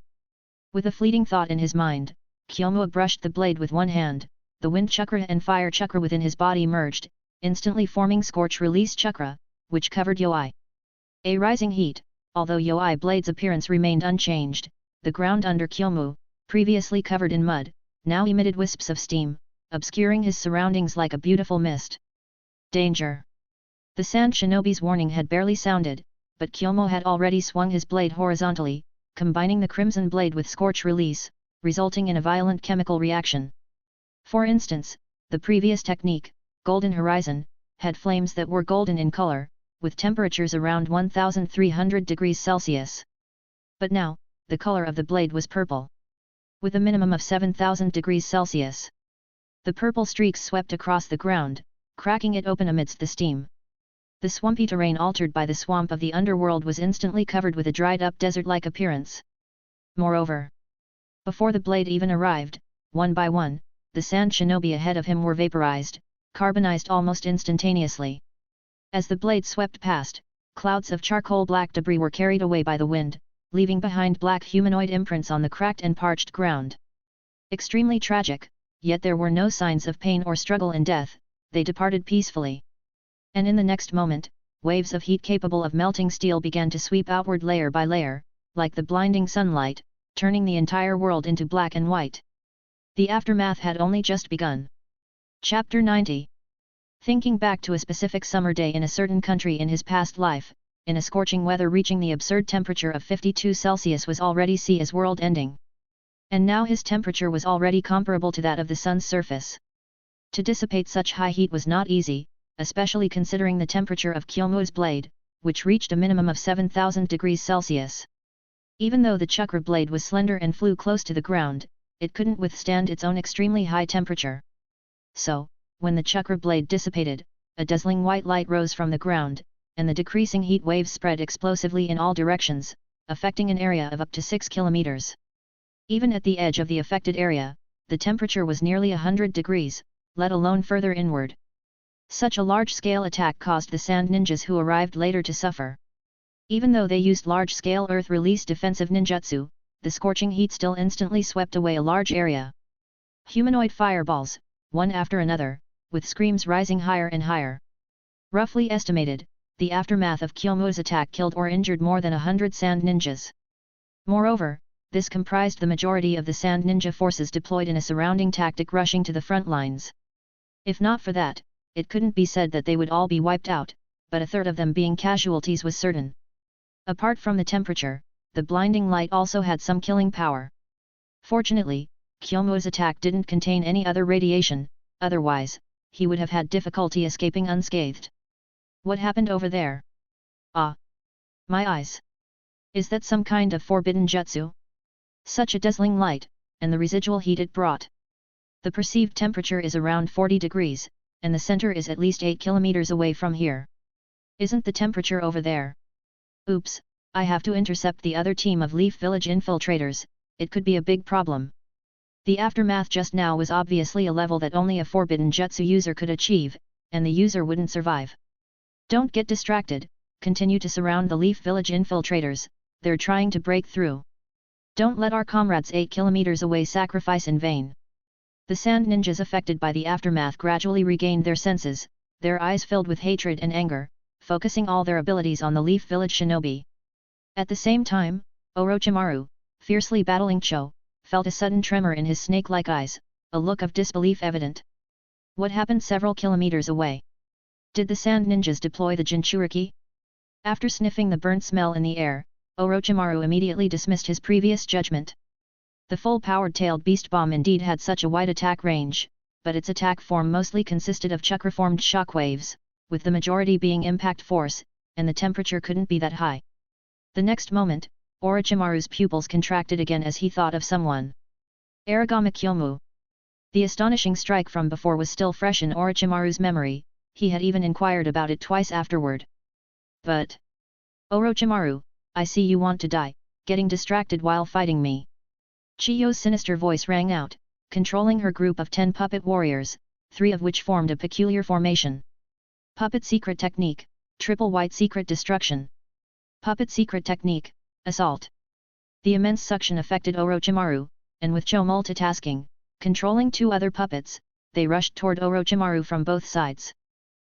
With a fleeting thought in his mind, Kyomu brushed the blade with one hand, the wind chakra and fire chakra within his body merged, instantly forming Scorch Release Chakra, which covered Yoi. A rising heat, although Yoi blade's appearance remained unchanged, the ground under Kyomu, previously covered in mud, now emitted wisps of steam, obscuring his surroundings like a beautiful mist. Danger! The Sand Shinobi's warning had barely sounded, but Kyomu had already swung his blade horizontally, combining the crimson blade with Scorch Release, resulting in a violent chemical reaction. For instance, the previous technique, Golden Horizon, had flames that were golden in color, with temperatures around 1300 degrees Celsius. But now, the color of the blade was purple, with a minimum of 7000 degrees Celsius. The purple streaks swept across the ground, cracking it open amidst the steam. The swampy terrain altered by the swamp of the underworld was instantly covered with a dried-up desert-like appearance. Moreover, before the blade even arrived, one by one, the Sand Shinobi ahead of him were vaporized, carbonized almost instantaneously. As the blade swept past, clouds of charcoal-black debris were carried away by the wind, leaving behind black humanoid imprints on the cracked and parched ground. Extremely tragic, yet there were no signs of pain or struggle in death, they departed peacefully. And in the next moment, waves of heat capable of melting steel began to sweep outward layer by layer, like the blinding sunlight, turning the entire world into black and white. The aftermath had only just begun. Chapter 90. Thinking back to a specific summer day in a certain country in his past life, in a scorching weather reaching the absurd temperature of 52 Celsius was already seen as world-ending. And now his temperature was already comparable to that of the sun's surface. To dissipate such high heat was not easy, especially considering the temperature of Kyomu's blade, which reached a minimum of 7000 degrees Celsius. Even though the chakra blade was slender and flew close to the ground, it couldn't withstand its own extremely high temperature. So, when the chakra blade dissipated, a dazzling white light rose from the ground, and the decreasing heat waves spread explosively in all directions, affecting an area of up to 6 kilometers. Even at the edge of the affected area, the temperature was nearly 100 degrees, let alone further inward. Such a large-scale attack caused the sand ninjas who arrived later to suffer. Even though they used large-scale earth-release defensive ninjutsu, the scorching heat still instantly swept away a large area. Humanoid fireballs, one after another, with screams rising higher and higher. Roughly estimated, the aftermath of Kyomu's attack killed or injured more than 100 sand ninjas. Moreover, this comprised the majority of the sand ninja forces deployed in a surrounding tactic rushing to the front lines. If not for that, it couldn't be said that they would all be wiped out, but a third of them being casualties was certain. Apart from the temperature, the blinding light also had some killing power. Fortunately, Kyomu's attack didn't contain any other radiation, otherwise, he would have had difficulty escaping unscathed. What happened over there? Ah! My eyes! Is that some kind of forbidden jutsu? Such a dazzling light, and the residual heat it brought. The perceived temperature is around 40 degrees, and the center is at least 8 kilometers away from here. Isn't the temperature over there? Oops, I have to intercept the other team of Leaf Village infiltrators, it could be a big problem. The aftermath just now was obviously a level that only a forbidden jutsu user could achieve, and the user wouldn't survive. Don't get distracted, continue to surround the Leaf Village infiltrators, they're trying to break through. Don't let our comrades 8 kilometers away sacrifice in vain. The sand ninjas affected by the aftermath gradually regained their senses, their eyes filled with hatred and anger, focusing all their abilities on the Leaf Village shinobi. At the same time, Orochimaru, fiercely battling Cho, felt a sudden tremor in his snake-like eyes, a look of disbelief evident. What happened several kilometers away? Did the sand ninjas deploy the Jinchuriki? After sniffing the burnt smell in the air, Orochimaru immediately dismissed his previous judgment. The full-powered tailed beast bomb indeed had such a wide attack range, but its attack form mostly consisted of chakra-formed shockwaves, with the majority being impact force, and the temperature couldn't be that high. The next moment, Orochimaru's pupils contracted again as he thought of someone. Aragami Kyomu. The astonishing strike from before was still fresh in Orochimaru's memory, he had even inquired about it twice afterward. But... Orochimaru, I see you want to die, getting distracted while fighting me. Chiyo's sinister voice rang out, controlling her group of 10 puppet warriors, 3 of which formed a peculiar formation. Puppet Secret Technique, Triple White Secret Destruction. Puppet Secret Technique, Assault. The immense suction affected Orochimaru, and with Cho multitasking, controlling 2 other puppets, they rushed toward Orochimaru from both sides.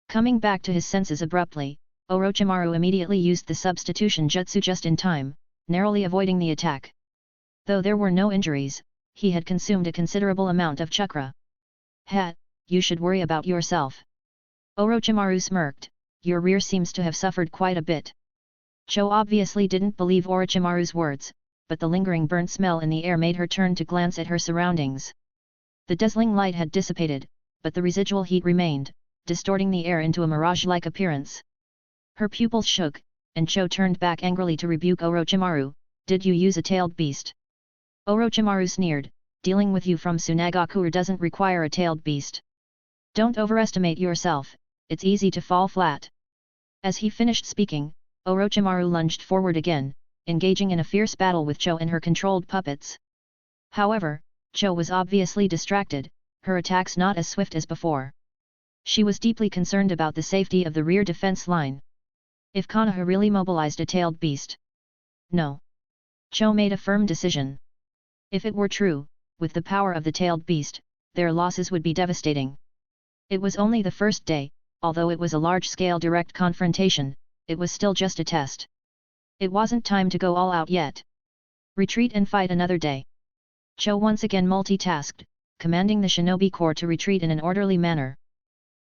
Coming back to his senses abruptly, Orochimaru immediately used the substitution jutsu just in time, narrowly avoiding the attack. Though there were no injuries, he had consumed a considerable amount of chakra. Ha, you should worry about yourself. Orochimaru smirked, your rear seems to have suffered quite a bit. Cho obviously didn't believe Orochimaru's words, but the lingering burnt smell in the air made her turn to glance at her surroundings. The dazzling light had dissipated, but the residual heat remained, distorting the air into a mirage-like appearance. Her pupils shook, and Cho turned back angrily to rebuke Orochimaru, did you use a tailed beast? Orochimaru sneered, dealing with you from Tsunagakure doesn't require a tailed beast. Don't overestimate yourself, it's easy to fall flat. As he finished speaking, Orochimaru lunged forward again, engaging in a fierce battle with Cho and her controlled puppets. However, Cho was obviously distracted, her attacks not as swift as before. She was deeply concerned about the safety of the rear defense line. If Konoha really mobilized a tailed beast? No. Cho made a firm decision. If it were true, with the power of the tailed beast, their losses would be devastating. It was only the first day, although it was a large-scale direct confrontation, it was still just a test. It wasn't time to go all out yet. Retreat and fight another day. Cho once again multitasked, commanding the shinobi corps to retreat in an orderly manner.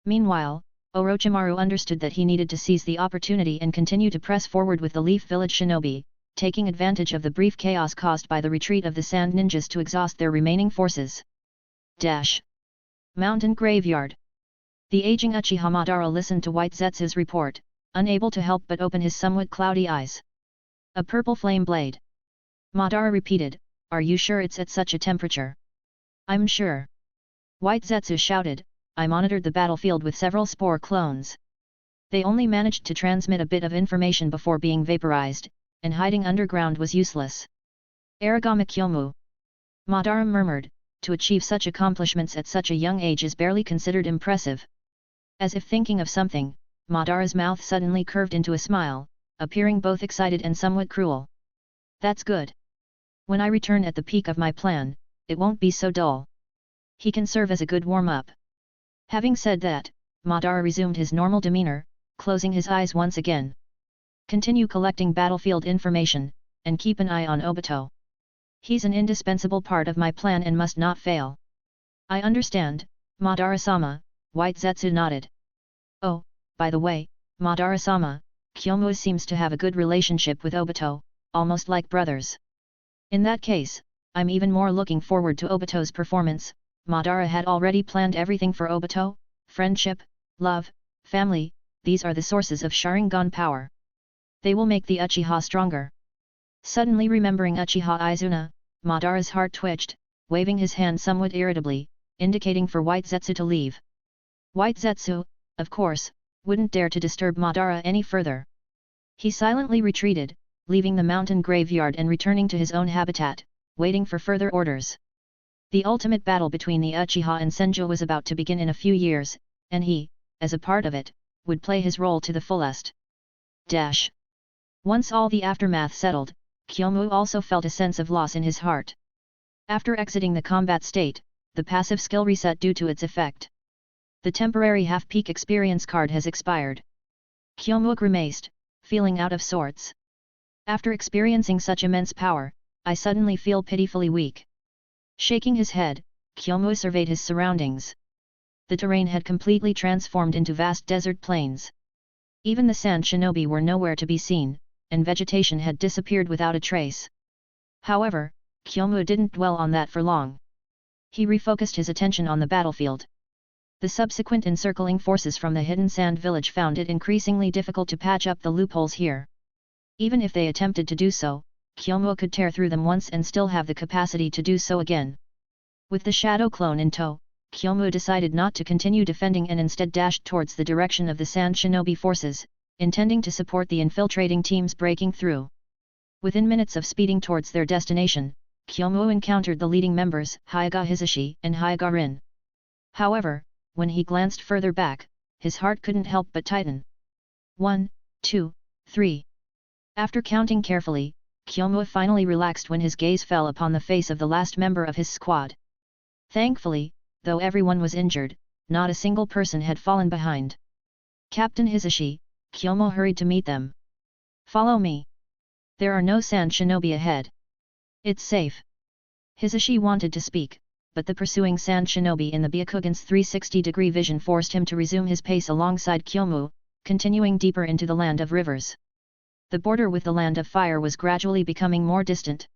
Meanwhile, Orochimaru understood that he needed to seize the opportunity and continue to press forward with the Leaf Village shinobi, taking advantage of the brief chaos caused by the retreat of the sand ninjas to exhaust their remaining forces. Mountain Graveyard. The aging Uchiha Madara listened to White Zetsu's report, unable to help but open his somewhat cloudy eyes. A purple flame blade. Madara repeated, are you sure it's at such a temperature? I'm sure. White Zetsu shouted, I monitored the battlefield with several spore clones. They only managed to transmit a bit of information before being vaporized, and hiding underground was useless. Aragami Kyomu. Madara murmured, to achieve such accomplishments at such a young age is barely considered impressive. As if thinking of something, Madara's mouth suddenly curved into a smile, appearing both excited and somewhat cruel. That's good. When I return at the peak of my plan, it won't be so dull. He can serve as a good warm-up. Having said that, Madara resumed his normal demeanor, closing his eyes once again. Continue collecting battlefield information, and keep an eye on Obito. He's an indispensable part of my plan and must not fail. I understand, Madara-sama, White Zetsu nodded. Oh, by the way, Madara-sama, Kyomu seems to have a good relationship with Obito, almost like brothers. In that case, I'm even more looking forward to Obito's performance. Madara had already planned everything for Obito, friendship, love, family, these are the sources of Sharingan power. They will make the Uchiha stronger. Suddenly remembering Uchiha Izuna, Madara's heart twitched, waving his hand somewhat irritably, indicating for White Zetsu to leave. White Zetsu, of course, wouldn't dare to disturb Madara any further. He silently retreated, leaving the mountain graveyard and returning to his own habitat, waiting for further orders. The ultimate battle between the Uchiha and Senju was about to begin in a few years, and he, as a part of it, would play his role to the fullest. Once all the aftermath settled, Kyomu also felt a sense of loss in his heart. After exiting the combat state, the passive skill reset due to its effect. The temporary half-peak experience card has expired. Kyomu grimaced, feeling out of sorts. After experiencing such immense power, I suddenly feel pitifully weak. Shaking his head, Kyomu surveyed his surroundings. The terrain had completely transformed into vast desert plains. Even the sand shinobi were nowhere to be seen, and vegetation had disappeared without a trace. However, Kyomu didn't dwell on that for long. He refocused his attention on the battlefield. The subsequent encircling forces from the hidden sand village found it increasingly difficult to patch up the loopholes here. Even if they attempted to do so, Kyomu could tear through them once and still have the capacity to do so again. With the shadow clone in tow, Kyomu decided not to continue defending and instead dashed towards the direction of the sand shinobi forces, intending to support the infiltrating teams breaking through. Within minutes of speeding towards their destination, Kyomu encountered the leading members, Hyuga Hisashi and Hyuga Rin. However, when he glanced further back, his heart couldn't help but tighten. 1, 2, 3. After counting carefully, Kyomu finally relaxed when his gaze fell upon the face of the last member of his squad. Thankfully, though everyone was injured, not a single person had fallen behind. Captain Hisashi, Kyomu hurried to meet them. Follow me. There are no sand shinobi ahead. It's safe. Hisashi wanted to speak, but the pursuing sand shinobi in the Byakugan's 360-degree vision forced him to resume his pace alongside Kyomu, continuing deeper into the land of rivers. The border with the land of fire was gradually becoming more distant.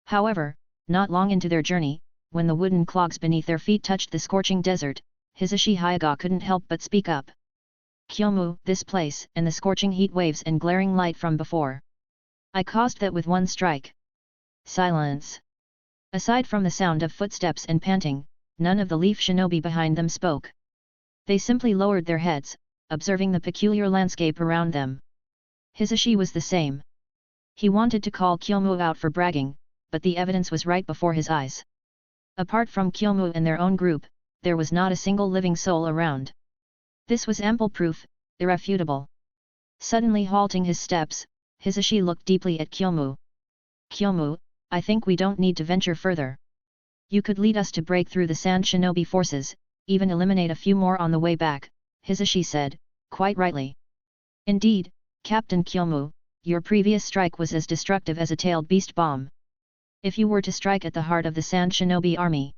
However, not long into their journey, when the wooden clogs beneath their feet touched the scorching desert, Hisashi Hyuga couldn't help but speak up. Kyomu, this place, and the scorching heat waves and glaring light from before. I caused that with one strike. Silence. Aside from the sound of footsteps and panting, none of the leaf shinobi behind them spoke. They simply lowered their heads, observing the peculiar landscape around them. Hisashi was the same. He wanted to call Kyomu out for bragging, but the evidence was right before his eyes. Apart from Kyomu and their own group, there was not a single living soul around. This was ample proof, irrefutable. Suddenly halting his steps, Hisashi looked deeply at Kyomu. Kyomu, I think we don't need to venture further. You could lead us to break through the sand shinobi forces, even eliminate a few more on the way back, Hisashi said, quite rightly. Indeed, Captain Kyomu, your previous strike was as destructive as a tailed beast bomb. If you were to strike at the heart of the sand shinobi army.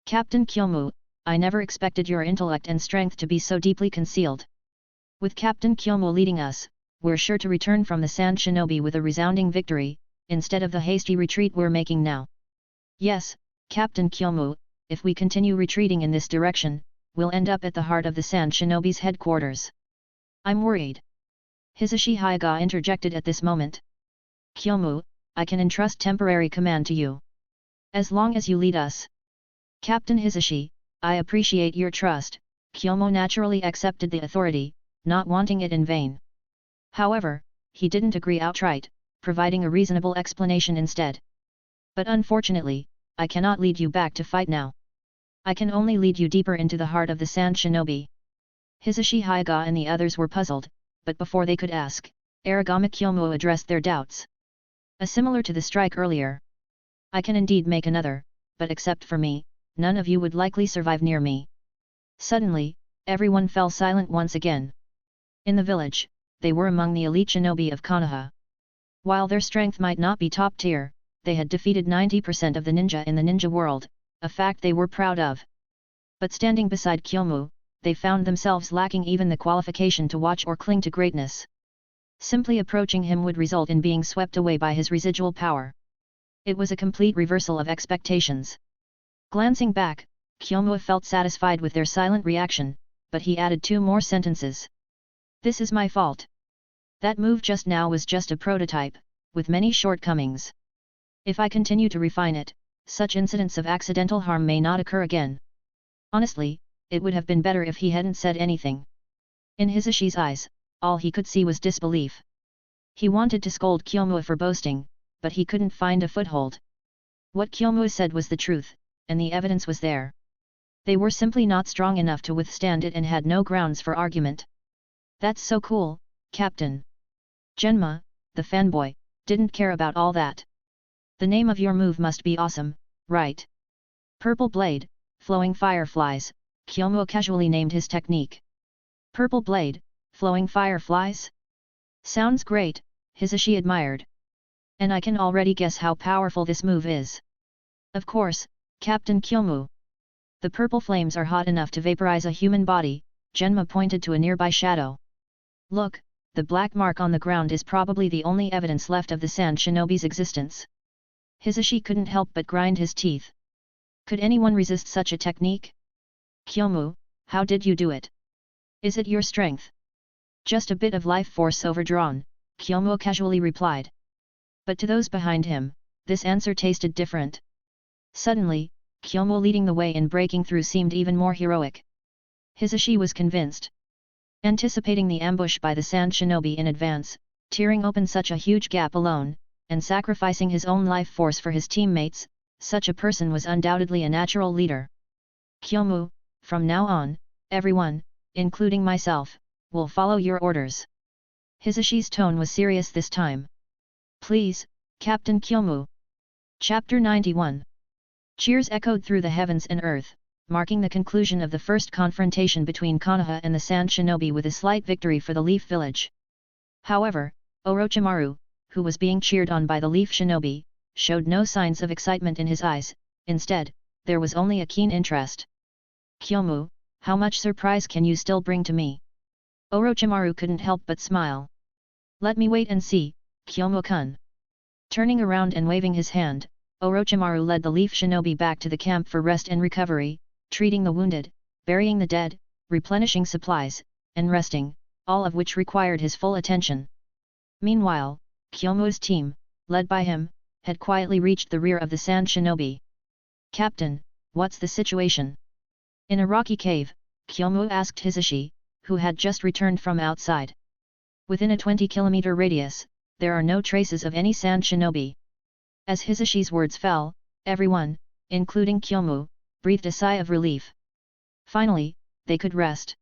Captain Kyomu, I never expected your intellect and strength to be so deeply concealed. With Captain Kyomu leading us, we're sure to return from the sand shinobi with a resounding victory, instead of the hasty retreat we're making now. Yes, Captain Kyomu, if we continue retreating in this direction, we'll end up at the heart of the sand shinobi's headquarters. I'm worried. Hisashi Hyuga interjected at this moment. Kyomu, I can entrust temporary command to you. As long as you lead us. Captain Hisashi, I appreciate your trust, Kyomu naturally accepted the authority, not wanting it in vain. However, he didn't agree outright, providing a reasonable explanation instead. But unfortunately, I cannot lead you back to fight now. I can only lead you deeper into the heart of the sand shinobi. Hisashi Hyuga and the others were puzzled, but before they could ask, Aragami Kyomu addressed their doubts. Similar to the strike earlier. I can indeed make another, but except for me, none of you would likely survive near me. Suddenly, everyone fell silent once again. In the village, they were among the elite shinobi of Konoha. While their strength might not be top tier, they had defeated 90% of the ninja in the ninja world, a fact they were proud of. But standing beside Kyomu, they found themselves lacking even the qualification to watch or cling to greatness. Simply approaching him would result in being swept away by his residual power. It was a complete reversal of expectations. Glancing back, Kyomu felt satisfied with their silent reaction, but he added 2 more sentences. This is my fault. That move just now was just a prototype, with many shortcomings. If I continue to refine it, such incidents of accidental harm may not occur again. Honestly, it would have been better if he hadn't said anything. In Hisashi's eyes, all he could see was disbelief. He wanted to scold Kyomu for boasting, but he couldn't find a foothold. What Kyomu said was the truth, and the evidence was there. They were simply not strong enough to withstand it and had no grounds for argument. That's so cool, Captain. Genma, the fanboy, didn't care about all that. The name of your move must be awesome, right? Purple Blade, Flowing Fireflies, Kyomu casually named his technique. Purple Blade, Flowing Fireflies? Sounds great, Hisashi admired. And I can already guess how powerful this move is. Of course, Captain Kyomu. The purple flames are hot enough to vaporize a human body, Genma pointed to a nearby shadow. Look, the black mark on the ground is probably the only evidence left of the sand shinobi's existence. Hisashi couldn't help but grind his teeth. Could anyone resist such a technique? Kyomu, how did you do it? Is it your strength? Just a bit of life force overdrawn, Kyomu casually replied. But to those behind him, this answer tasted different. Suddenly, Kyomu leading the way and breaking through seemed even more heroic. Hisashi was convinced. Anticipating the ambush by the sand shinobi in advance, tearing open such a huge gap alone, and sacrificing his own life force for his teammates, such a person was undoubtedly a natural leader. Kyomu, from now on, everyone, including myself, will follow your orders. Hisashi's tone was serious this time. Please, Captain Kyomu. Chapter 91. Cheers echoed through the heavens and earth, marking the conclusion of the first confrontation between Konoha and the Sand Shinobi with a slight victory for the Leaf Village. However, Orochimaru, who was being cheered on by the Leaf Shinobi, showed no signs of excitement in his eyes. Instead, there was only a keen interest. Kyomu, how much surprise can you still bring to me? Orochimaru couldn't help but smile. Let me wait and see, Kyomu-kun. Turning around and waving his hand, Orochimaru led the Leaf Shinobi back to the camp for rest and recovery, treating the wounded, burying the dead, replenishing supplies, and resting, all of which required his full attention. Meanwhile, Kyomu's team, led by him, had quietly reached the rear of the Sand Shinobi. Captain, what's the situation? In a rocky cave, Kyomu asked Hisashi, who had just returned from outside. Within a 20-kilometer radius, there are no traces of any Sand Shinobi. As Hisashi's words fell, everyone, including Kyomu, breathed a sigh of relief. Finally, they could rest.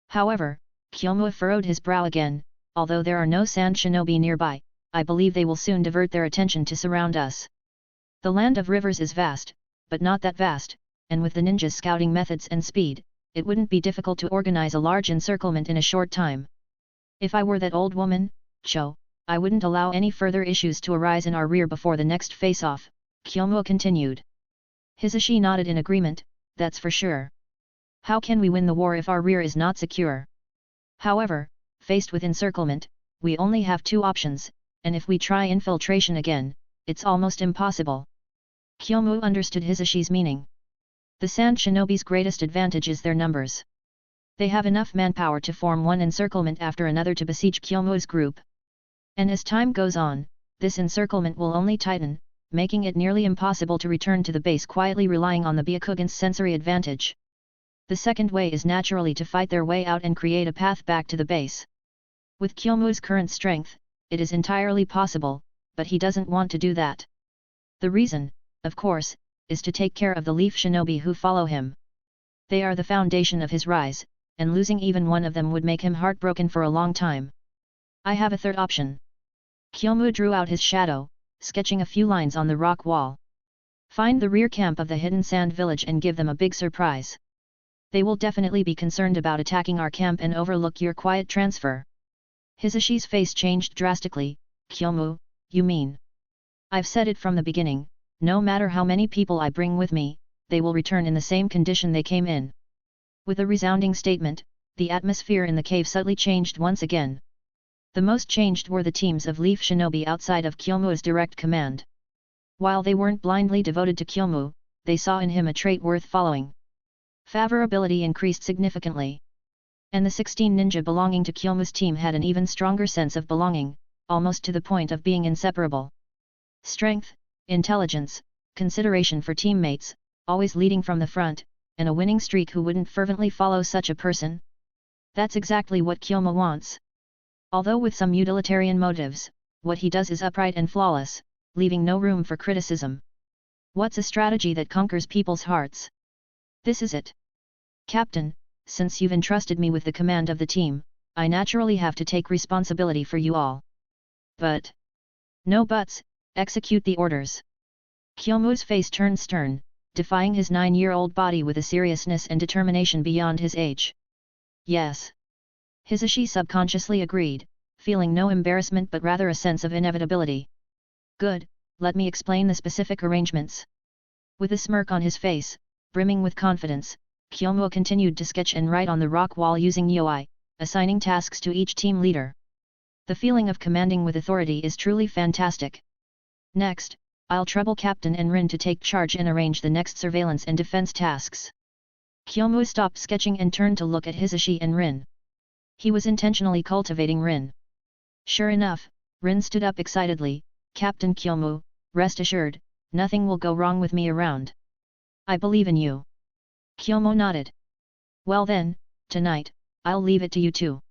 However, Kyomu furrowed his brow again. Although there are no Sand Shinobi nearby, I believe they will soon divert their attention to surround us. The land of rivers is vast, but not that vast, and with the ninjas' scouting methods and speed, it wouldn't be difficult to organize a large encirclement in a short time. If I were that old woman, Cho, I wouldn't allow any further issues to arise in our rear before the next face-off, Kyomu continued. Hisashi nodded in agreement, that's for sure. How can we win the war if our rear is not secure? However, faced with encirclement, we only have two options, and if we try infiltration again, it's almost impossible. Kyomu understood Hisashi's meaning. The Sand Shinobi's greatest advantage is their numbers. They have enough manpower to form one encirclement after another to besiege Kyomu's group. And as time goes on, this encirclement will only tighten, making it nearly impossible to return to the base quietly relying on the Byakugan's sensory advantage. The second way is naturally to fight their way out and create a path back to the base. With Kyomu's current strength, it is entirely possible, but he doesn't want to do that. The reason, of course, is to take care of the Leaf Shinobi who follow him. They are the foundation of his rise, and losing even one of them would make him heartbroken for a long time. I have a third option. Kyomu drew out his shadow, sketching a few lines on the rock wall. Find the rear camp of the hidden sand village and give them a big surprise. They will definitely be concerned about attacking our camp and overlook your quiet transfer. Hisashi's face changed drastically. Kyomu, you mean? I've said it from the beginning, no matter how many people I bring with me, they will return in the same condition they came in. With a resounding statement, the atmosphere in the cave subtly changed once again. The most changed were the teams of Leaf Shinobi outside of Kyomu's direct command. While they weren't blindly devoted to Kyomu, they saw in him a trait worth following. Favorability increased significantly. And the 16 ninja belonging to Kyomu's team had an even stronger sense of belonging, almost to the point of being inseparable. Strength, intelligence, consideration for teammates, always leading from the front, and a winning streak. Who wouldn't fervently follow such a person? That's exactly what Kyomu wants. Although with some utilitarian motives, what he does is upright and flawless, leaving no room for criticism. What's a strategy that conquers people's hearts? This is it. Captain, since you've entrusted me with the command of the team, I naturally have to take responsibility for you all. But... no buts, execute the orders. Kyomu's face turned stern, defying his 9-year-old body with a seriousness and determination beyond his age. Yes. Hisashi subconsciously agreed, feeling no embarrassment but rather a sense of inevitability. Good, let me explain the specific arrangements. With a smirk on his face, brimming with confidence, Kyomu continued to sketch and write on the rock wall using Nyoi, assigning tasks to each team leader. The feeling of commanding with authority is truly fantastic. Next, I'll trouble Captain and Rin to take charge and arrange the next surveillance and defense tasks. Kyomu stopped sketching and turned to look at Hisashi and Rin. He was intentionally cultivating Rin. Sure enough, Rin stood up excitedly. Captain Kyomu, rest assured, nothing will go wrong with me around. I believe in you. Kyomu nodded. Well then, tonight, I'll leave it to you two.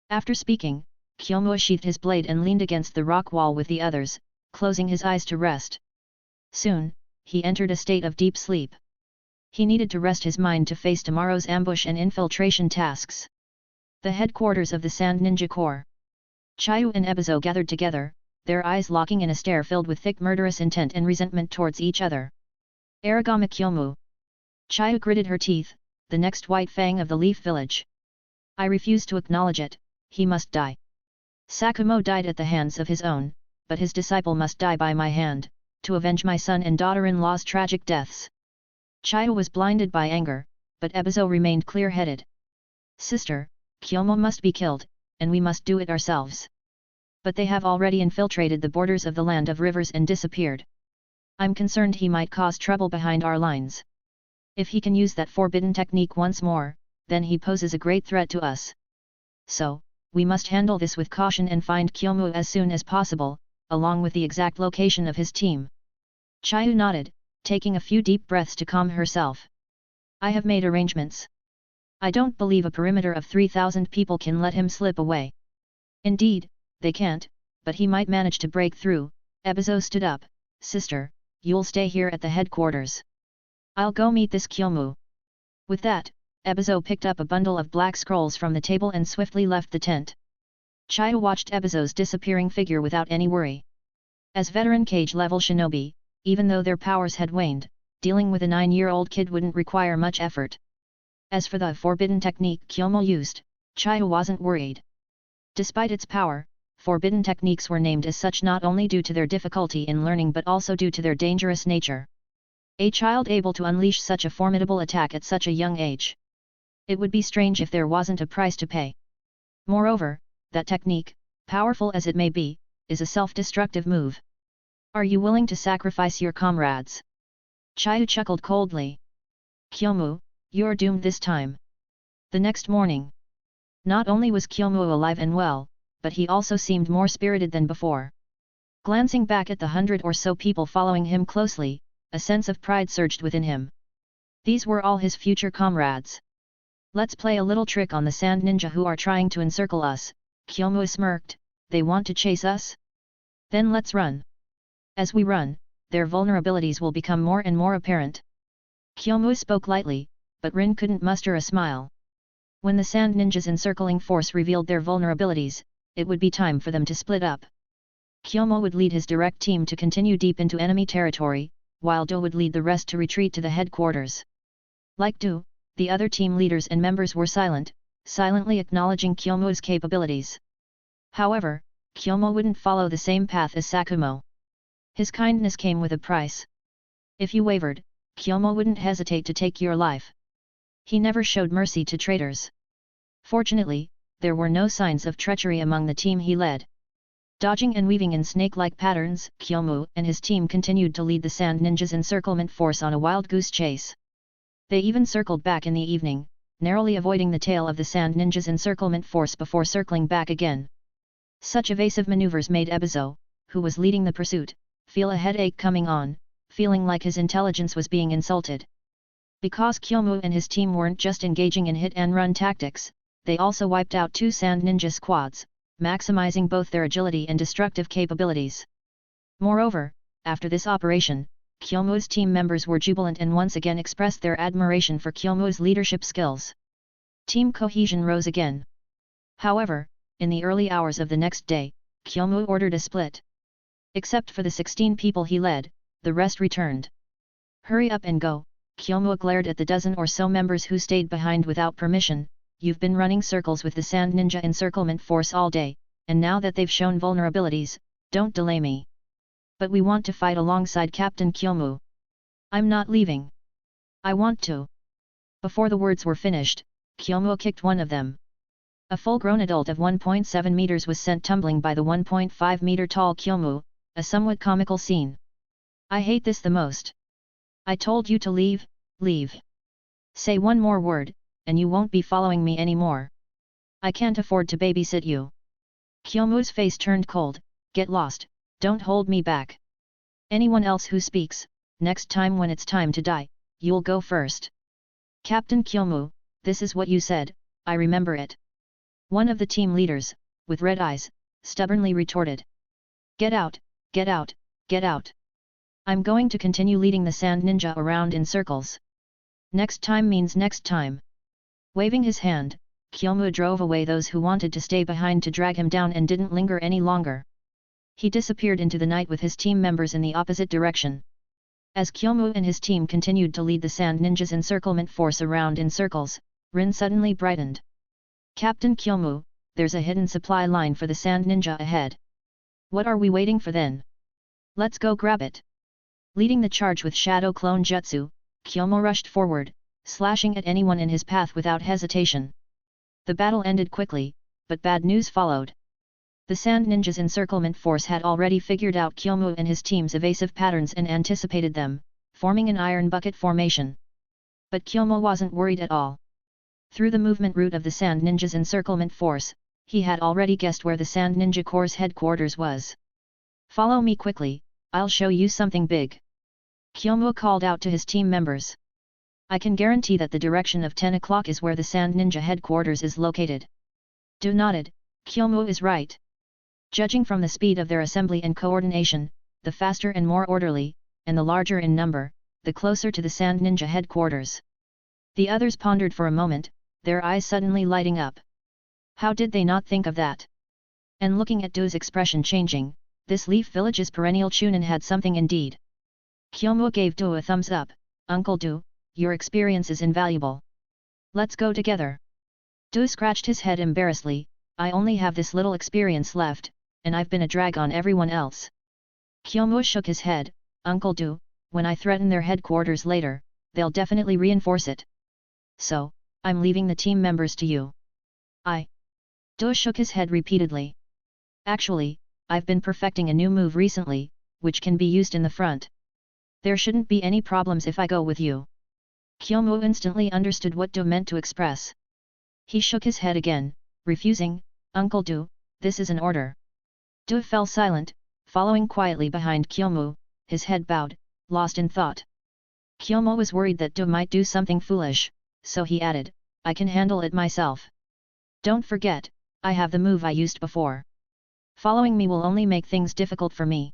After speaking, Kyomu sheathed his blade and leaned against the rock wall with the others, closing his eyes to rest. Soon, he entered a state of deep sleep. He needed to rest his mind to face tomorrow's ambush and infiltration tasks. The headquarters of the Sand Ninja Corps. Chayu and Ebizo gathered together, their eyes locking in a stare filled with thick murderous intent and resentment towards each other. Aragami Kyomu. Chayu gritted her teeth, the next white fang of the Leaf Village. I refuse to acknowledge it, he must die. Sakumo died at the hands of his own, but his disciple must die by my hand, to avenge my son and daughter-in-law's tragic deaths. Chayu was blinded by anger, but Ebizo remained clear-headed. Sister, Kyomu must be killed, and we must do it ourselves. But they have already infiltrated the borders of the Land of Rivers and disappeared. I'm concerned he might cause trouble behind our lines. If he can use that forbidden technique once more, then he poses a great threat to us. So, we must handle this with caution and find Kyomu as soon as possible, along with the exact location of his team. Chayu nodded, taking a few deep breaths to calm herself. I have made arrangements. I don't believe a perimeter of 3,000 people can let him slip away. Indeed, they can't, but he might manage to break through. Ebizo stood up. Sister, you'll stay here at the headquarters. I'll go meet this Kyomu. With that, Ebizo picked up a bundle of black scrolls from the table and swiftly left the tent. Chayu watched Ebizo's disappearing figure without any worry. As veteran cage-level shinobi, even though their powers had waned, dealing with a 9-year-old kid wouldn't require much effort. As for the forbidden technique Kyomu used, Chayu wasn't worried. Despite its power, forbidden techniques were named as such not only due to their difficulty in learning but also due to their dangerous nature. A child able to unleash such a formidable attack at such a young age. It would be strange if there wasn't a price to pay. Moreover, that technique, powerful as it may be, is a self-destructive move. Are you willing to sacrifice your comrades? Chayu chuckled coldly. Kyomu, you're doomed this time. The next morning. Not only was Kyomu alive and well, but he also seemed more spirited than before. Glancing back at the 100 or so people following him closely, a sense of pride surged within him. These were all his future comrades. Let's play a little trick on the Sand Ninja who are trying to encircle us, Kyomu smirked. They want to chase us? Then let's run. As we run, their vulnerabilities will become more and more apparent. Kyomu spoke lightly, but Rin couldn't muster a smile. When the Sand Ninja's encircling force revealed their vulnerabilities, it would be time for them to split up. Kyomu would lead his direct team to continue deep into enemy territory, while Do would lead the rest to retreat to the headquarters. Like Do, the other team leaders and members were silent, silently acknowledging Kyomu's capabilities. However, Kyomu wouldn't follow the same path as Sakumo. His kindness came with a price. If you wavered, Kyomu wouldn't hesitate to take your life. He never showed mercy to traitors. Fortunately, there were no signs of treachery among the team he led. Dodging and weaving in snake-like patterns, Kyomu and his team continued to lead the Sand Ninja's encirclement force on a wild goose chase. They even circled back in the evening, narrowly avoiding the tail of the Sand Ninja's encirclement force before circling back again. Such evasive maneuvers made Ebizo, who was leading the pursuit, feel a headache coming on, feeling like his intelligence was being insulted. Because Kyomu and his team weren't just engaging in hit-and-run tactics, they also wiped out 2 sand ninja squads, maximizing both their agility and destructive capabilities. Moreover, after this operation, Kyomu's team members were jubilant and once again expressed their admiration for Kyomu's leadership skills. Team cohesion rose again. However, in the early hours of the next day, Kyomu ordered a split. Except for the 16 people he led, the rest returned. Hurry up and go, Kyomu glared at the dozen or so members who stayed behind without permission. You've been running circles with the Sand Ninja Encirclement Force all day, and now that they've shown vulnerabilities, don't delay me. But we want to fight alongside Captain Kyomu. I'm not leaving. I want to. Before the words were finished, Kyomu kicked one of them. A full-grown adult of 1.7 meters was sent tumbling by the 1.5 meter tall Kyomu, a somewhat comical scene. I hate this the most. I told you to leave, leave. Say one more word, and you won't be following me anymore. I can't afford to babysit you. Kyomu's face turned cold. Get lost, don't hold me back. Anyone else who speaks, next time when it's time to die, you'll go first. Captain Kyomu, this is what you said, I remember it. One of the team leaders, with red eyes, stubbornly retorted. Get out, get out, get out. I'm going to continue leading the Sand Ninja around in circles. Next time means next time. Waving his hand, Kyomu drove away those who wanted to stay behind to drag him down and didn't linger any longer. He disappeared into the night with his team members in the opposite direction. As Kyomu and his team continued to lead the Sand Ninja's encirclement force around in circles, Rin suddenly brightened. Captain Kyomu, there's a hidden supply line for the Sand Ninja ahead. What are we waiting for then? Let's go grab it. Leading the charge with Shadow Clone Jutsu, Kyomu rushed forward, slashing at anyone in his path without hesitation. The battle ended quickly, but bad news followed. The Sand Ninja's encirclement force had already figured out Kyomu and his team's evasive patterns and anticipated them, forming an iron bucket formation. But Kyomu wasn't worried at all. Through the movement route of the Sand Ninja's encirclement force, he had already guessed where the Sand Ninja Corps' headquarters was. Follow me quickly, I'll show you something big. Kyomu called out to his team members. I can guarantee that the direction of 10 o'clock is where the Sand Ninja headquarters is located. Do nodded, Kyomu is right. Judging from the speed of their assembly and coordination, the faster and more orderly, and the larger in number, the closer to the Sand Ninja headquarters. The others pondered for a moment, their eyes suddenly lighting up. How did they not think of that? And looking at Do's expression changing, this Leaf Village's perennial Chunin had something indeed. Kyomu gave Do a thumbs up. Uncle Do, your experience is invaluable. Let's go together. Do scratched his head embarrassedly. I only have this little experience left, and I've been a drag on everyone else. Kyomu shook his head. Uncle Do, when I threaten their headquarters later, they'll definitely reinforce it. So, I'm leaving the team members to you. Do shook his head repeatedly. Actually, I've been perfecting a new move recently, which can be used in the front. There shouldn't be any problems if I go with you. Kyomu instantly understood what Do meant to express. He shook his head again, refusing. Uncle Do, this is an order. Do fell silent, following quietly behind Kyomu, his head bowed, lost in thought. Kyomu was worried that Do might do something foolish, so he added, I can handle it myself. Don't forget, I have the move I used before. Following me will only make things difficult for me.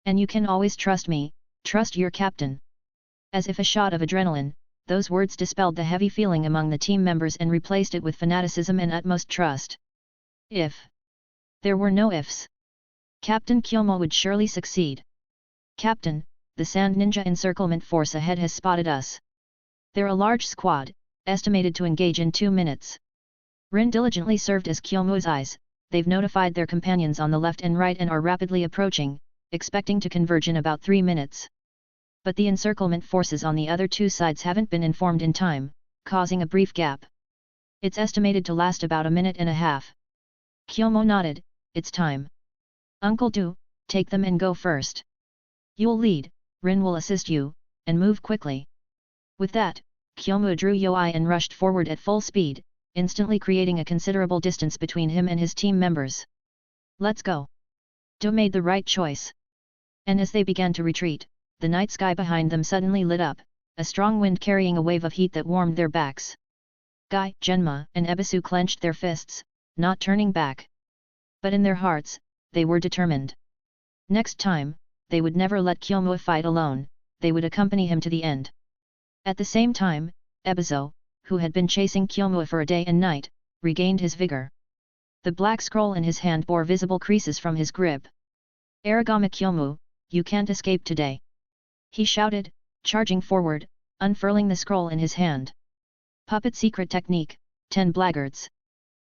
And you can always trust me, trust your captain. As if a shot of adrenaline, those words dispelled the heavy feeling among the team members and replaced it with fanaticism and utmost trust. If there were no ifs, Captain Kyomu would surely succeed. Captain, the Sand Ninja encirclement force ahead has spotted us. They're a large squad, estimated to engage in 2 minutes. Rin diligently served as Kyomu's eyes. They've notified their companions on the left and right and are rapidly approaching, expecting to converge in about 3 minutes. But the encirclement forces on the other 2 sides haven't been informed in time, causing a brief gap. It's estimated to last about a minute and a half. Kyomu nodded, it's time. Uncle Do, take them and go first. You'll lead, Rin will assist you, and move quickly. With that, Kyomu drew Yoi and rushed forward at full speed, instantly creating a considerable distance between him and his team members. Let's go. Do made the right choice. And as they began to retreat, the night sky behind them suddenly lit up, a strong wind carrying a wave of heat that warmed their backs. Guy, Genma, and Ebisu clenched their fists, not turning back. But in their hearts, they were determined. Next time, they would never let Kyomu fight alone, they would accompany him to the end. At the same time, Ebisu, who had been chasing Kyomu for a day and night, regained his vigor. The black scroll in his hand bore visible creases from his grip. Aragami Kyomu, you can't escape today. He shouted, charging forward, unfurling the scroll in his hand. Puppet secret technique, 10 blackguards.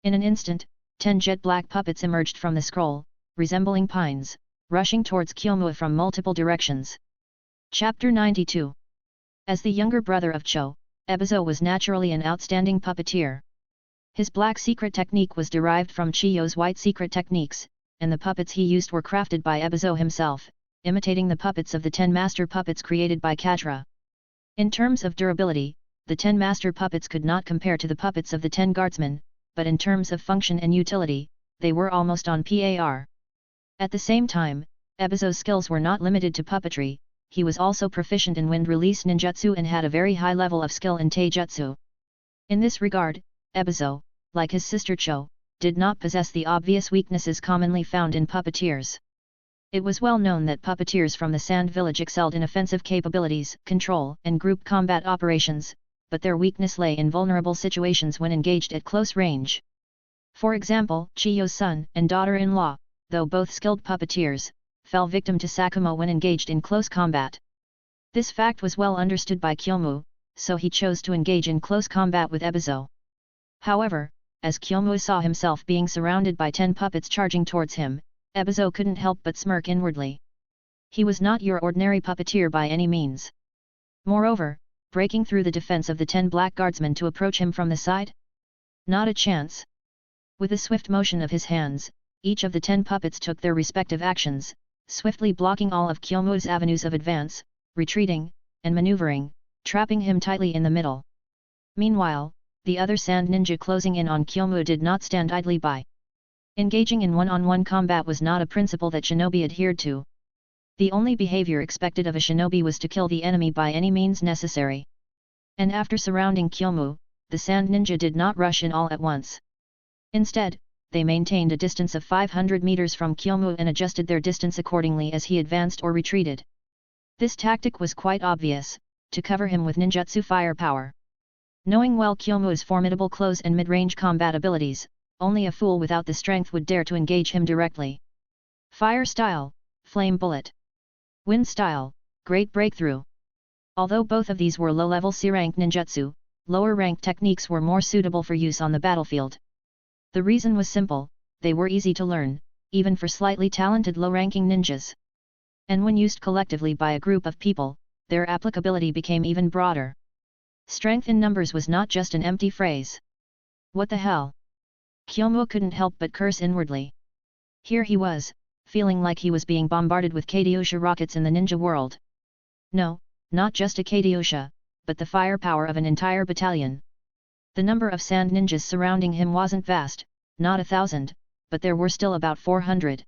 In an instant, 10 jet black puppets emerged from the scroll, resembling pines, rushing towards Kyomu from multiple directions. Chapter 92. As the younger brother of Cho, Ebisu was naturally an outstanding puppeteer. His black secret technique was derived from Chiyo's white secret techniques, and the puppets he used were crafted by Ebisu himself, imitating the puppets of the 10 master puppets created by Katra. In terms of durability, the 10 master puppets could not compare to the puppets of the 10 guardsmen, but in terms of function and utility, they were almost on par. At the same time, Ebisu's skills were not limited to puppetry, he was also proficient in wind release ninjutsu and had a very high level of skill in taijutsu. In this regard, Ebisu, like his sister Cho, did not possess the obvious weaknesses commonly found in puppeteers. It was well known that puppeteers from the Sand Village excelled in offensive capabilities, control, and group combat operations, but their weakness lay in vulnerable situations when engaged at close range. For example, Chiyo's son and daughter-in-law, though both skilled puppeteers, fell victim to Sakumo when engaged in close combat. This fact was well understood by Kyomu, so he chose to engage in close combat with Ebisu. However, as Kyomu saw himself being surrounded by 10 puppets charging towards him, Ebisu couldn't help but smirk inwardly. He was not your ordinary puppeteer by any means. Moreover, breaking through the defense of the 10 black guardsmen to approach him from the side? Not a chance. With a swift motion of his hands, each of the 10 puppets took their respective actions, swiftly blocking all of Kyomu's avenues of advance, retreating, and maneuvering, trapping him tightly in the middle. Meanwhile, the other sand ninja closing in on Kyomu did not stand idly by. Engaging in one-on-one combat was not a principle that shinobi adhered to. The only behavior expected of a shinobi was to kill the enemy by any means necessary. And after surrounding Kyomu, the sand ninja did not rush in all at once. Instead, they maintained a distance of 500 meters from Kyomu and adjusted their distance accordingly as he advanced or retreated. This tactic was quite obvious, to cover him with ninjutsu firepower. Knowing well Kyomu's formidable close and mid-range combat abilities, only a fool without the strength would dare to engage him directly. Fire style, flame bullet. Wind style, great breakthrough. Although both of these were low-level C-rank ninjutsu, lower-rank techniques were more suitable for use on the battlefield. The reason was simple, they were easy to learn, even for slightly talented low-ranking ninjas. And when used collectively by a group of people, their applicability became even broader. Strength in numbers was not just an empty phrase. What the hell? Kyomu couldn't help but curse inwardly. Here he was, feeling like he was being bombarded with Kaiosha rockets in the ninja world. No, not just a Kaiosha, but the firepower of an entire battalion. The number of sand ninjas surrounding him wasn't vast, not 1,000, but there were still about 400.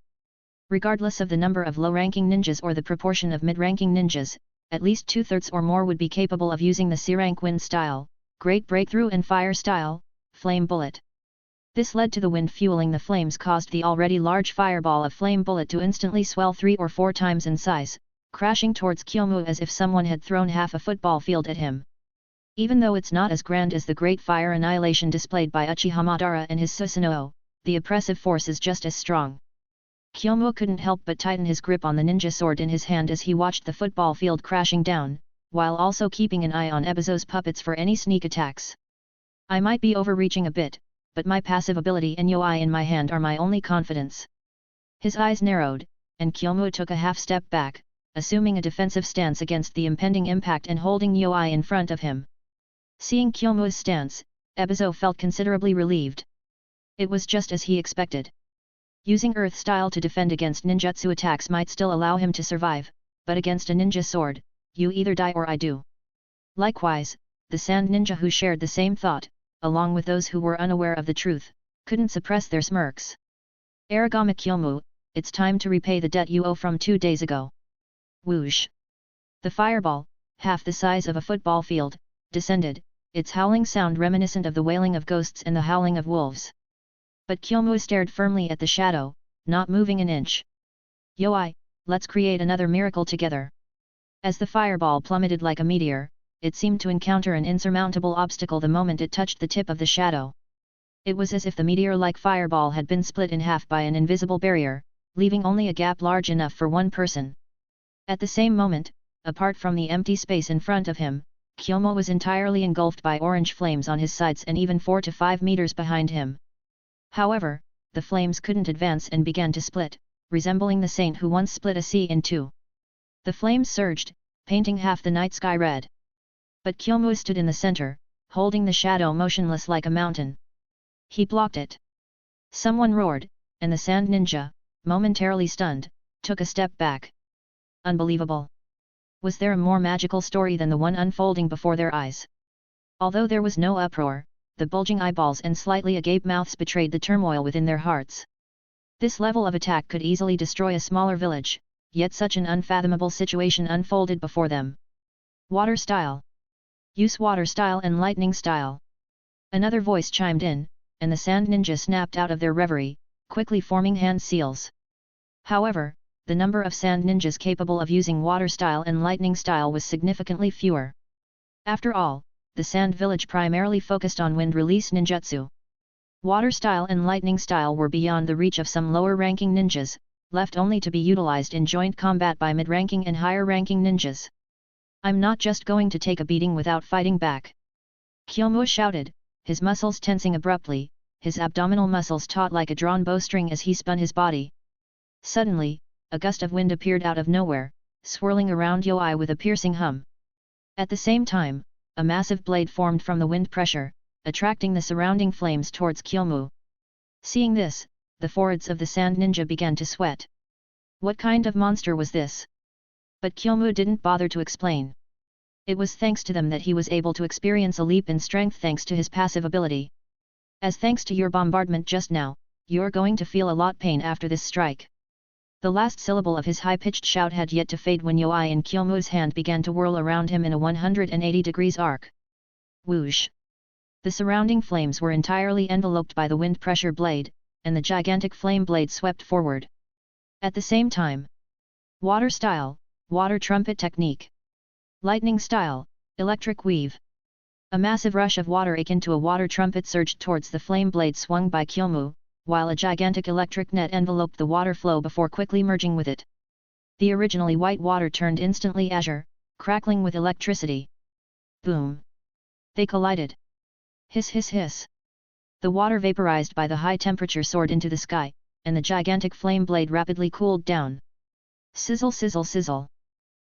Regardless of the number of low-ranking ninjas or the proportion of mid-ranking ninjas, at least 2/3 or more would be capable of using the C-rank wind style, great breakthrough and fire style, flame bullet. This led to the wind fueling the flames caused the already large fireball of flame bullet to instantly swell 3 or 4 times in size, crashing towards Kyomu as if someone had thrown half a football field at him. Even though it's not as grand as the great fire annihilation displayed by Uchiha Madara and his Susanoo, the oppressive force is just as strong. Kyomu couldn't help but tighten his grip on the ninja sword in his hand as he watched the football field crashing down, while also keeping an eye on Ebisu's puppets for any sneak attacks. I might be overreaching a bit, but my passive ability and Yoi in my hand are my only confidence. His eyes narrowed, and Kyomu took a half step back, assuming a defensive stance against the impending impact and holding Yoi in front of him. Seeing Kyomu's stance, Ebisu felt considerably relieved. It was just as he expected. Using earth style to defend against ninjutsu attacks might still allow him to survive, but against a ninja sword, you either die or I do. Likewise, the sand ninja who shared the same thought, along with those who were unaware of the truth, couldn't suppress their smirks. Aragami Kyomu, it's time to repay the debt you owe from 2 days ago. Whoosh! The fireball, half the size of a football field, descended, its howling sound reminiscent of the wailing of ghosts and the howling of wolves. But Kyomu stared firmly at the shadow, not moving an inch. "Yoi, let's create another miracle together." As the fireball plummeted like a meteor, it seemed to encounter an insurmountable obstacle the moment it touched the tip of the shadow. It was as if the meteor-like fireball had been split in half by an invisible barrier, leaving only a gap large enough for one person. At the same moment, apart from the empty space in front of him, Kyomu was entirely engulfed by orange flames on his sides and even 4 to 5 meters behind him. However, the flames couldn't advance and began to split, resembling the saint who once split a sea in two. The flames surged, painting half the night sky red. But Kyomu stood in the center, holding the shadow motionless like a mountain. He blocked it. Someone roared, and the sand ninja, momentarily stunned, took a step back. Unbelievable! Was there a more magical story than the one unfolding before their eyes? Although there was no uproar, the bulging eyeballs and slightly agape mouths betrayed the turmoil within their hearts. This level of attack could easily destroy a smaller village, yet such an unfathomable situation unfolded before them. Water style. Use water style and lightning style. Another voice chimed in, and the sand ninja snapped out of their reverie, quickly forming hand seals. However, the number of sand ninjas capable of using water style and lightning style was significantly fewer. After all, the sand village primarily focused on wind release ninjutsu. Water style and lightning style were beyond the reach of some lower-ranking ninjas, left only to be utilized in joint combat by mid-ranking and higher-ranking ninjas. "I'm not just going to take a beating without fighting back," Kyomu shouted, his muscles tensing abruptly, his abdominal muscles taut like a drawn bowstring as he spun his body. Suddenly, a gust of wind appeared out of nowhere, swirling around Yoi with a piercing hum. At the same time, a massive blade formed from the wind pressure, attracting the surrounding flames towards Kyomu. Seeing this, the foreheads of the sand ninja began to sweat. What kind of monster was this? But Kyomu didn't bother to explain. It was thanks to them that he was able to experience a leap in strength thanks to his passive ability. "As thanks to your bombardment just now, you're going to feel a lot pain after this strike." The last syllable of his high-pitched shout had yet to fade when Yoi in Kyomu's hand began to whirl around him in a 180 degrees arc. Whoosh! The surrounding flames were entirely enveloped by the wind pressure blade, and the gigantic flame blade swept forward. At the same time, water style, water trumpet technique. Lightning style, electric weave. A massive rush of water akin to a water trumpet surged towards the flame blade swung by Kyomu, while a gigantic electric net enveloped the water flow before quickly merging with it. The originally white water turned instantly azure, crackling with electricity. Boom! They collided. Hiss hiss hiss. The water vaporized by the high temperature soared into the sky, and the gigantic flame blade rapidly cooled down. Sizzle sizzle sizzle.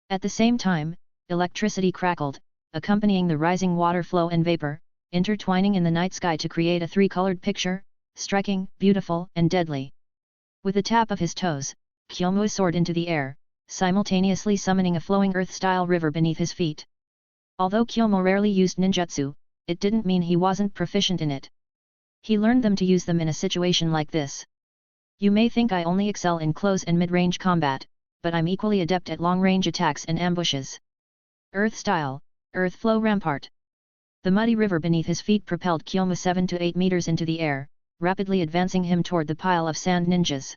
At the same time, electricity crackled, accompanying the rising water flow and vapor, intertwining in the night sky to create a three-colored picture, striking, beautiful, and deadly. With a tap of his toes, Kyomu soared into the air, simultaneously summoning a flowing earth-style river beneath his feet. Although Kyomu rarely used ninjutsu, it didn't mean he wasn't proficient in it. He learned them to use them in a situation like this. "You may think I only excel in close and mid-range combat, but I'm equally adept at long-range attacks and ambushes." Earth style, earth flow rampart. The muddy river beneath his feet propelled Kyomu 7 to 8 meters into the air, rapidly advancing him toward the pile of sand ninjas.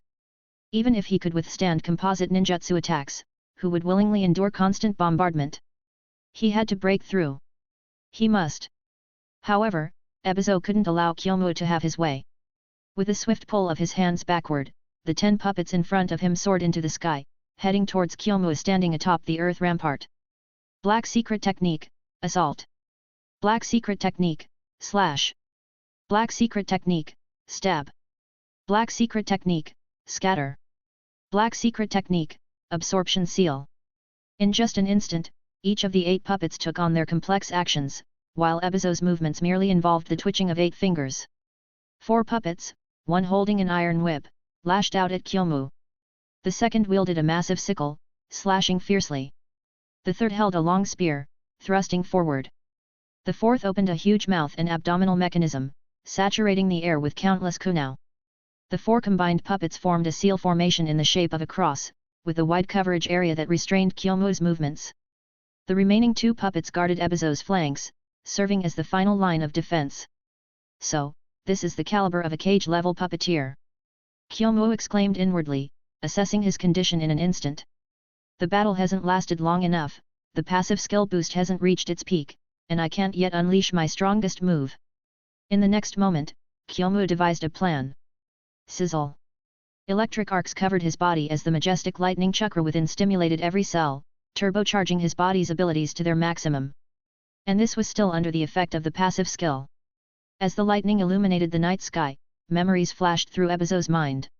Even if he could withstand composite ninjutsu attacks, who would willingly endure constant bombardment? He had to break through. He must. However, Ebizo couldn't allow Kyomu to have his way. With a swift pull of his hands backward, the 10 puppets in front of him soared into the sky, heading towards Kyomu standing atop the earth rampart. Black Secret Technique, Assault. Black Secret Technique, Slash. Black Secret Technique, Stab. Black Secret Technique, Scatter. Black Secret Technique, Absorption Seal. In just an instant, each of the 8 puppets took on their complex actions, while Ebizo's movements merely involved the twitching of 8 fingers. 4 puppets, one holding an iron whip, lashed out at Kyomu. The second wielded a massive sickle, slashing fiercely. The third held a long spear, thrusting forward. The fourth opened a huge mouth and abdominal mechanism, saturating the air with countless kunai. The 4 combined puppets formed a seal formation in the shape of a cross, with a wide coverage area that restrained Kyomu's movements. The remaining 2 puppets guarded Ebizo's flanks, serving as the final line of defense. So, this is the caliber of a cage-level puppeteer. Kyomu exclaimed inwardly, assessing his condition in an instant. The battle hasn't lasted long enough, the passive skill boost hasn't reached its peak, and I can't yet unleash my strongest move. In the next moment, Kyomu devised a plan. Sizzle! Electric arcs covered his body as the majestic lightning chakra within stimulated every cell, turbocharging his body's abilities to their maximum. And this was still under the effect of the passive skill. As the lightning illuminated the night sky, memories flashed through Ebizo's mind.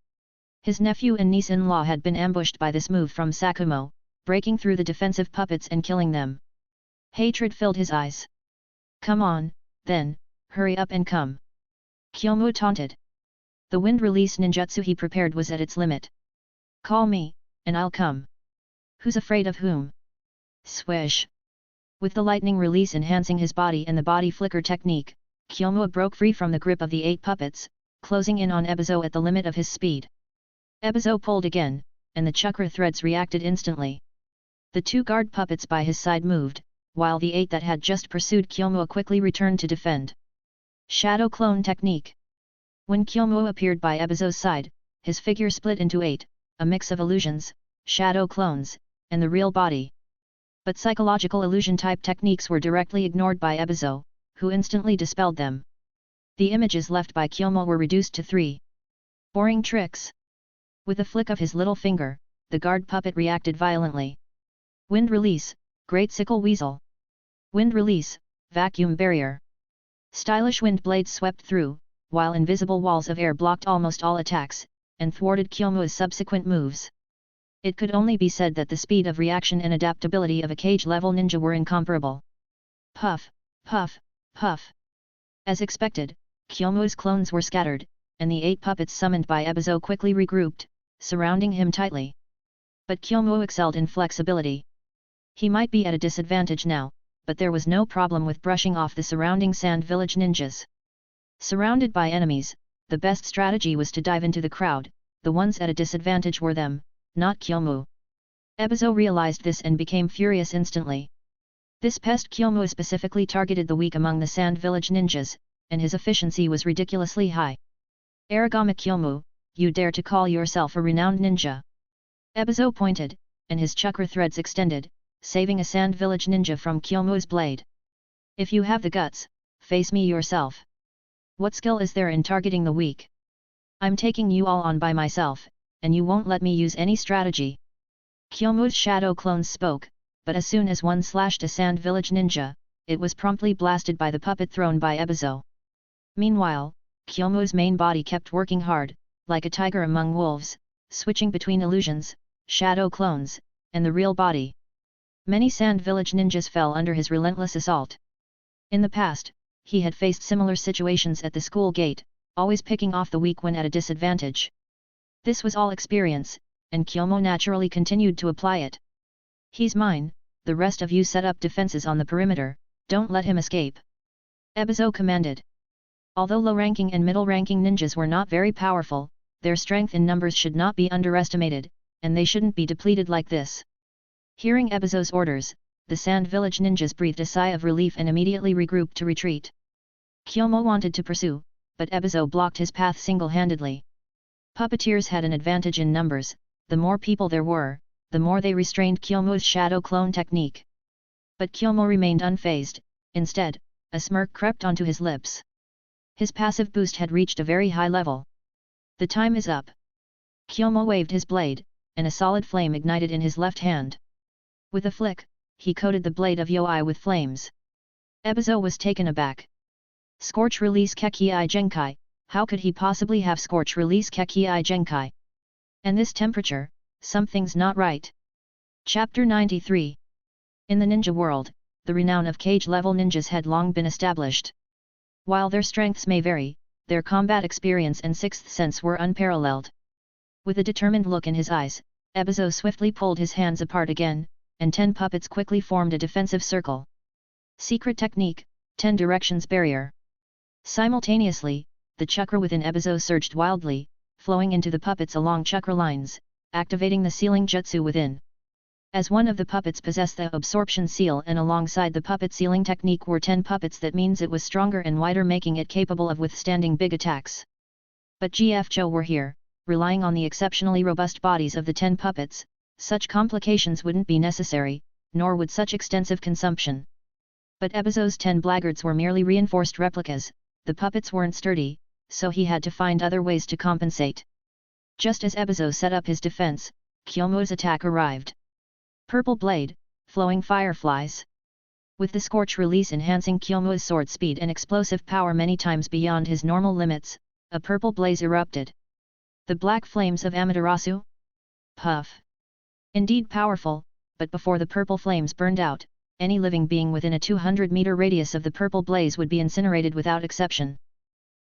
His nephew and niece-in-law had been ambushed by this move from Sakumo, breaking through the defensive puppets and killing them. Hatred filled his eyes. Come on, then, hurry up and come. Kyomu taunted. The wind release ninjutsu he prepared was at its limit. Call me, and I'll come. Who's afraid of whom? Swish! With the lightning release enhancing his body and the body flicker technique, Kyomu broke free from the grip of the 8 puppets, closing in on Ebizo at the limit of his speed. Ebizo pulled again, and the chakra threads reacted instantly. The 2 guard puppets by his side moved, while the 8 that had just pursued Kyomu quickly returned to defend. Shadow Clone Technique. When Kyomu appeared by Ebizo's side, his figure split into 8, a mix of illusions, shadow clones, and the real body. But psychological illusion-type techniques were directly ignored by Ebizo, who instantly dispelled them. The images left by Kyomu were reduced to 3. Boring tricks. With a flick of his little finger, the guard puppet reacted violently. Wind release, Great Sickle Weasel. Wind release, Vacuum Barrier. Stylish wind blades swept through, while invisible walls of air blocked almost all attacks, and thwarted Kyomu's subsequent moves. It could only be said that the speed of reaction and adaptability of a cage-level ninja were incomparable. Puff, puff, puff. As expected, Kyomu's clones were scattered, and the 8 puppets summoned by Ebizo quickly regrouped, surrounding him tightly. But Kyomu excelled in flexibility. He might be at a disadvantage now, but there was no problem with brushing off the surrounding Sand Village ninjas. Surrounded by enemies, the best strategy was to dive into the crowd. The ones at a disadvantage were them, not Kyomu. Ebizo realized this and became furious instantly. This pest Kyomu specifically targeted the weak among the Sand Village ninjas, and his efficiency was ridiculously high. Aragami Kyomu, you dare to call yourself a renowned ninja? Ebizo pointed, and his chakra threads extended, saving a Sand Village ninja from Kyomu's blade. If you have the guts, face me yourself. What skill is there in targeting the weak? I'm taking you all on by myself, and you won't let me use any strategy. Kyomu's shadow clones spoke, but as soon as one slashed a Sand Village ninja, it was promptly blasted by the puppet thrown by Ebizo. Meanwhile, Kyomu's main body kept working hard, like a tiger among wolves, switching between illusions, shadow clones, and the real body. Many Sand Village ninjas fell under his relentless assault. In the past, he had faced similar situations at the school gate, always picking off the weak when at a disadvantage. This was all experience, and Kyomu naturally continued to apply it. He's mine, the rest of you set up defenses on the perimeter, don't let him escape. Ebizo commanded. Although low-ranking and middle-ranking ninjas were not very powerful, their strength in numbers should not be underestimated, and they shouldn't be depleted like this. Hearing Ebizo's orders, the Sand Village ninjas breathed a sigh of relief and immediately regrouped to retreat. Kyomu wanted to pursue, but Ebizo blocked his path single-handedly. Puppeteers had an advantage in numbers, the more people there were, the more they restrained Kyomu's shadow clone technique. But Kyomu remained unfazed, instead, a smirk crept onto his lips. His passive boost had reached a very high level. The time is up. Kyomu waved his blade, and a solid flame ignited in his left hand. With a flick, he coated the blade of Yoi with flames. Ebizo was taken aback. Scorch Release Kekii Genkai, how could he possibly have Scorch Release Kekii Genkai? And this temperature, something's not right. Chapter 93. In the ninja world, the renown of cage-level ninjas had long been established. While their strengths may vary, their combat experience and sixth sense were unparalleled. With a determined look in his eyes, Ebizo swiftly pulled his hands apart again, and 10 puppets quickly formed a defensive circle. Secret technique, 10 directions barrier. Simultaneously, the chakra within Ebizo surged wildly, flowing into the puppets along chakra lines, activating the sealing jutsu within. As one of the puppets possessed the absorption seal and alongside the puppet sealing technique were 10 puppets, that means it was stronger and wider, making it capable of withstanding big attacks. But GF Joe were here, relying on the exceptionally robust bodies of the 10 puppets, such complications wouldn't be necessary, nor would such extensive consumption. But Ebizo's 10 blackguards were merely reinforced replicas, the puppets weren't sturdy, so he had to find other ways to compensate. Just as Ebizo set up his defense, Kyomu's attack arrived. Purple Blade, Flowing Fireflies. With the Scorch release enhancing Kyomu's sword speed and explosive power many times beyond his normal limits, a purple blaze erupted. The black flames of Amaterasu? Puff. Indeed powerful, but before the purple flames burned out, any living being within a 200-meter radius of the purple blaze would be incinerated without exception.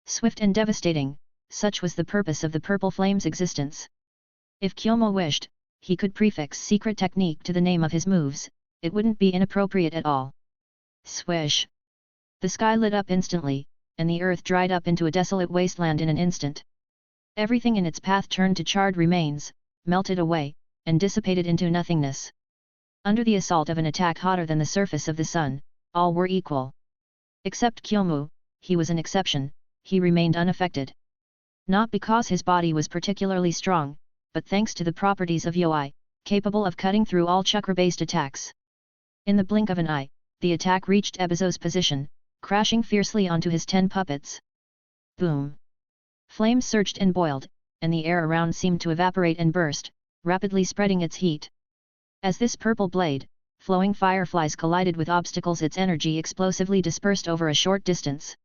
Swift and devastating, such was the purpose of the purple flame's existence. If Kyomu wished, he could prefix secret technique to the name of his moves, it wouldn't be inappropriate at all. Swish! The sky lit up instantly, and the earth dried up into a desolate wasteland in an instant. Everything in its path turned to charred remains, melted away, and dissipated into nothingness. Under the assault of an attack hotter than the surface of the sun, all were equal. Except Kyomu, he was an exception, he remained unaffected. Not because his body was particularly strong, but thanks to the properties of Yoi, capable of cutting through all chakra-based attacks. In the blink of an eye, the attack reached Ebizo's position, crashing fiercely onto his 10 puppets. Boom! Flames surged and boiled, and the air around seemed to evaporate and burst, rapidly spreading its heat. As this purple blade, flowing fireflies collided with obstacles, its energy explosively dispersed over a short distance.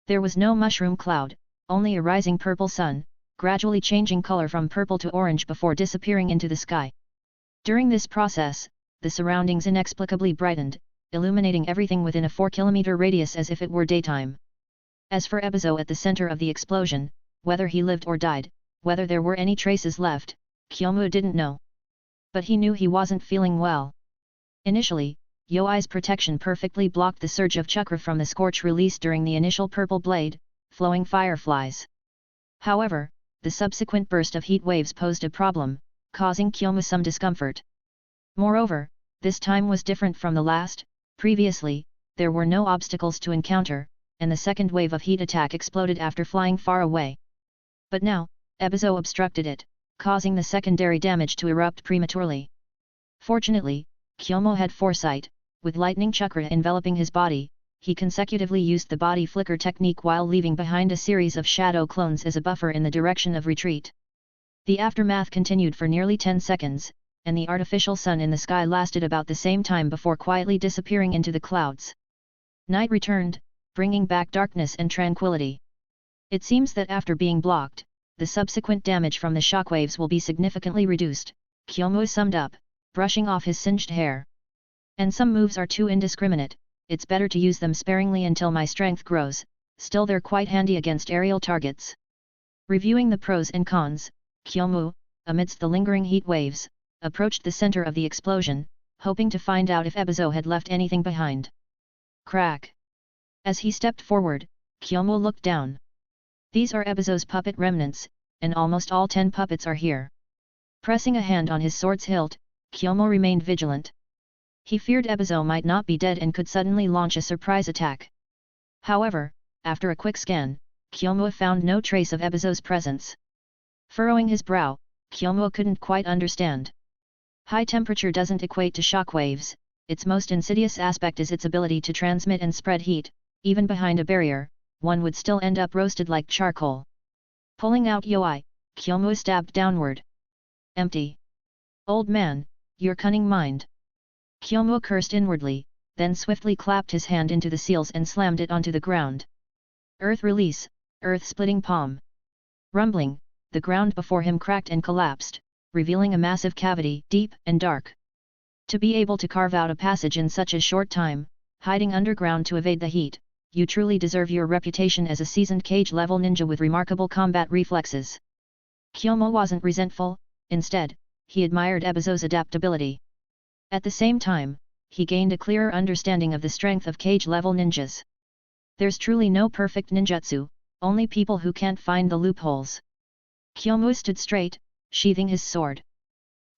There was no mushroom cloud, only a rising purple sun, gradually changing color from purple to orange before disappearing into the sky. During this process, the surroundings inexplicably brightened, illuminating everything within a 4-kilometer radius as if it were daytime. As for Ebizo at the center of the explosion, whether he lived or died, whether there were any traces left, Kyomu didn't know. But he knew he wasn't feeling well. Initially, Yoi's protection perfectly blocked the surge of chakra from the scorch release during the initial purple blade, flowing fireflies. However, the subsequent burst of heat waves posed a problem, causing Kyomu some discomfort. Moreover, this time was different from the last. Previously, there were no obstacles to encounter, and the second wave of heat attack exploded after flying far away. But now, Ebizo obstructed it, causing the secondary damage to erupt prematurely. Fortunately, Kyomu had foresight. With lightning chakra enveloping his body, he consecutively used the body flicker technique while leaving behind a series of shadow clones as a buffer in the direction of retreat. The aftermath continued for nearly 10 seconds, and the artificial sun in the sky lasted about the same time before quietly disappearing into the clouds. Night returned, bringing back darkness and tranquility. It seems that after being blocked, the subsequent damage from the shockwaves will be significantly reduced, Kyomu summed up, brushing off his singed hair. And some moves are too indiscriminate, it's better to use them sparingly until my strength grows, still they're quite handy against aerial targets. Reviewing the pros and cons, Kyomu, amidst the lingering heat waves, approached the center of the explosion, hoping to find out if Ebizo had left anything behind. Crack! As he stepped forward, Kyomu looked down. These are Ebizo's puppet remnants, and almost all 10 puppets are here. Pressing a hand on his sword's hilt, Kyomu remained vigilant. He feared Ebizo might not be dead and could suddenly launch a surprise attack. However, after a quick scan, Kyomu found no trace of Ebizo's presence. Furrowing his brow, Kyomu couldn't quite understand. High temperature doesn't equate to shockwaves, its most insidious aspect is its ability to transmit and spread heat. Even behind a barrier, one would still end up roasted like charcoal. Pulling out Yoi, Kyomu stabbed downward. Empty. Old man, your cunning mind. Kyomu cursed inwardly, then swiftly clapped his hand into the seals and slammed it onto the ground. Earth release, earth-splitting palm. Rumbling, the ground before him cracked and collapsed, revealing a massive cavity, deep and dark. To be able to carve out a passage in such a short time, hiding underground to evade the heat, you truly deserve your reputation as a seasoned cage-level ninja with remarkable combat reflexes. Kyomu wasn't resentful, instead, he admired Ebizo's adaptability. At the same time, he gained a clearer understanding of the strength of cage-level ninjas. There's truly no perfect ninjutsu, only people who can't find the loopholes. Kyomu stood straight, sheathing his sword.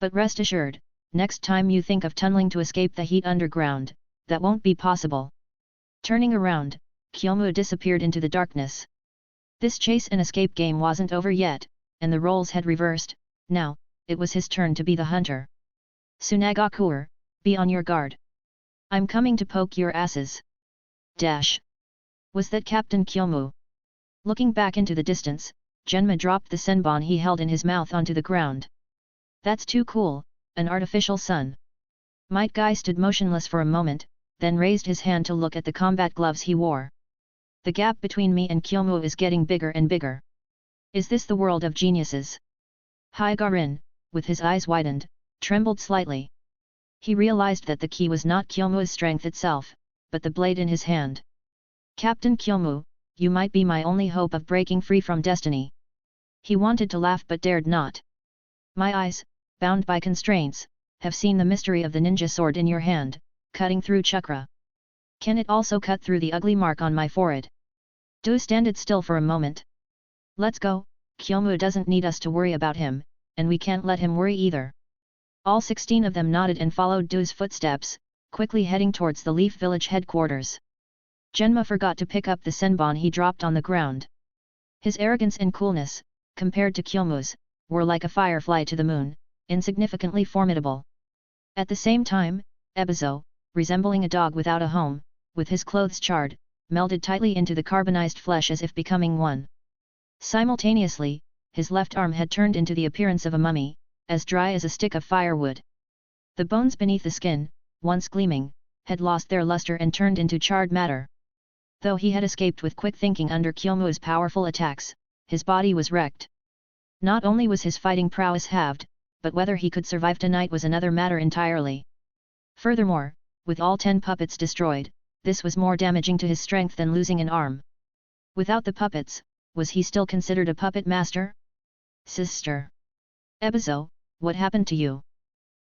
But rest assured, next time you think of tunneling to escape the heat underground, that won't be possible. Turning around, Kyomu disappeared into the darkness. This chase and escape game wasn't over yet, and the roles had reversed. Now, it was his turn to be the hunter. Tsunagakuer, be on your guard. I'm coming to poke your asses. Dash. Was that Captain Kyomu? Looking back into the distance, Genma dropped the senbon he held in his mouth onto the ground. That's too cool, an artificial sun. Might Guy stood motionless for a moment, then raised his hand to look at the combat gloves he wore. The gap between me and Kyomu is getting bigger and bigger. Is this the world of geniuses? Haigarin, with his eyes widened, trembled slightly. He realized that the key was not Kyomu's strength itself, but the blade in his hand. Captain Kyomu, you might be my only hope of breaking free from destiny. He wanted to laugh but dared not. My eyes, bound by constraints, have seen the mystery of the ninja sword in your hand, cutting through chakra. Can it also cut through the ugly mark on my forehead? Do stand it still for a moment. Let's go, Kyomu doesn't need us to worry about him, and we can't let him worry either. All 16 of them nodded and followed Du's footsteps, quickly heading towards the Leaf Village headquarters. Genma forgot to pick up the senbon he dropped on the ground. His arrogance and coolness, compared to Kyomu's, were like a firefly to the moon, insignificantly formidable. At the same time, Ebizo, resembling a dog without a home, with his clothes charred, melded tightly into the carbonized flesh as if becoming one. Simultaneously, his left arm had turned into the appearance of a mummy, as dry as a stick of firewood. The bones beneath the skin, once gleaming, had lost their luster and turned into charred matter. Though he had escaped with quick thinking under Kyomu's powerful attacks, his body was wrecked. Not only was his fighting prowess halved, but whether he could survive tonight was another matter entirely. Furthermore, with all 10 puppets destroyed, this was more damaging to his strength than losing an arm. Without the puppets, was he still considered a puppet master? Sister. Ebizo, what happened to you?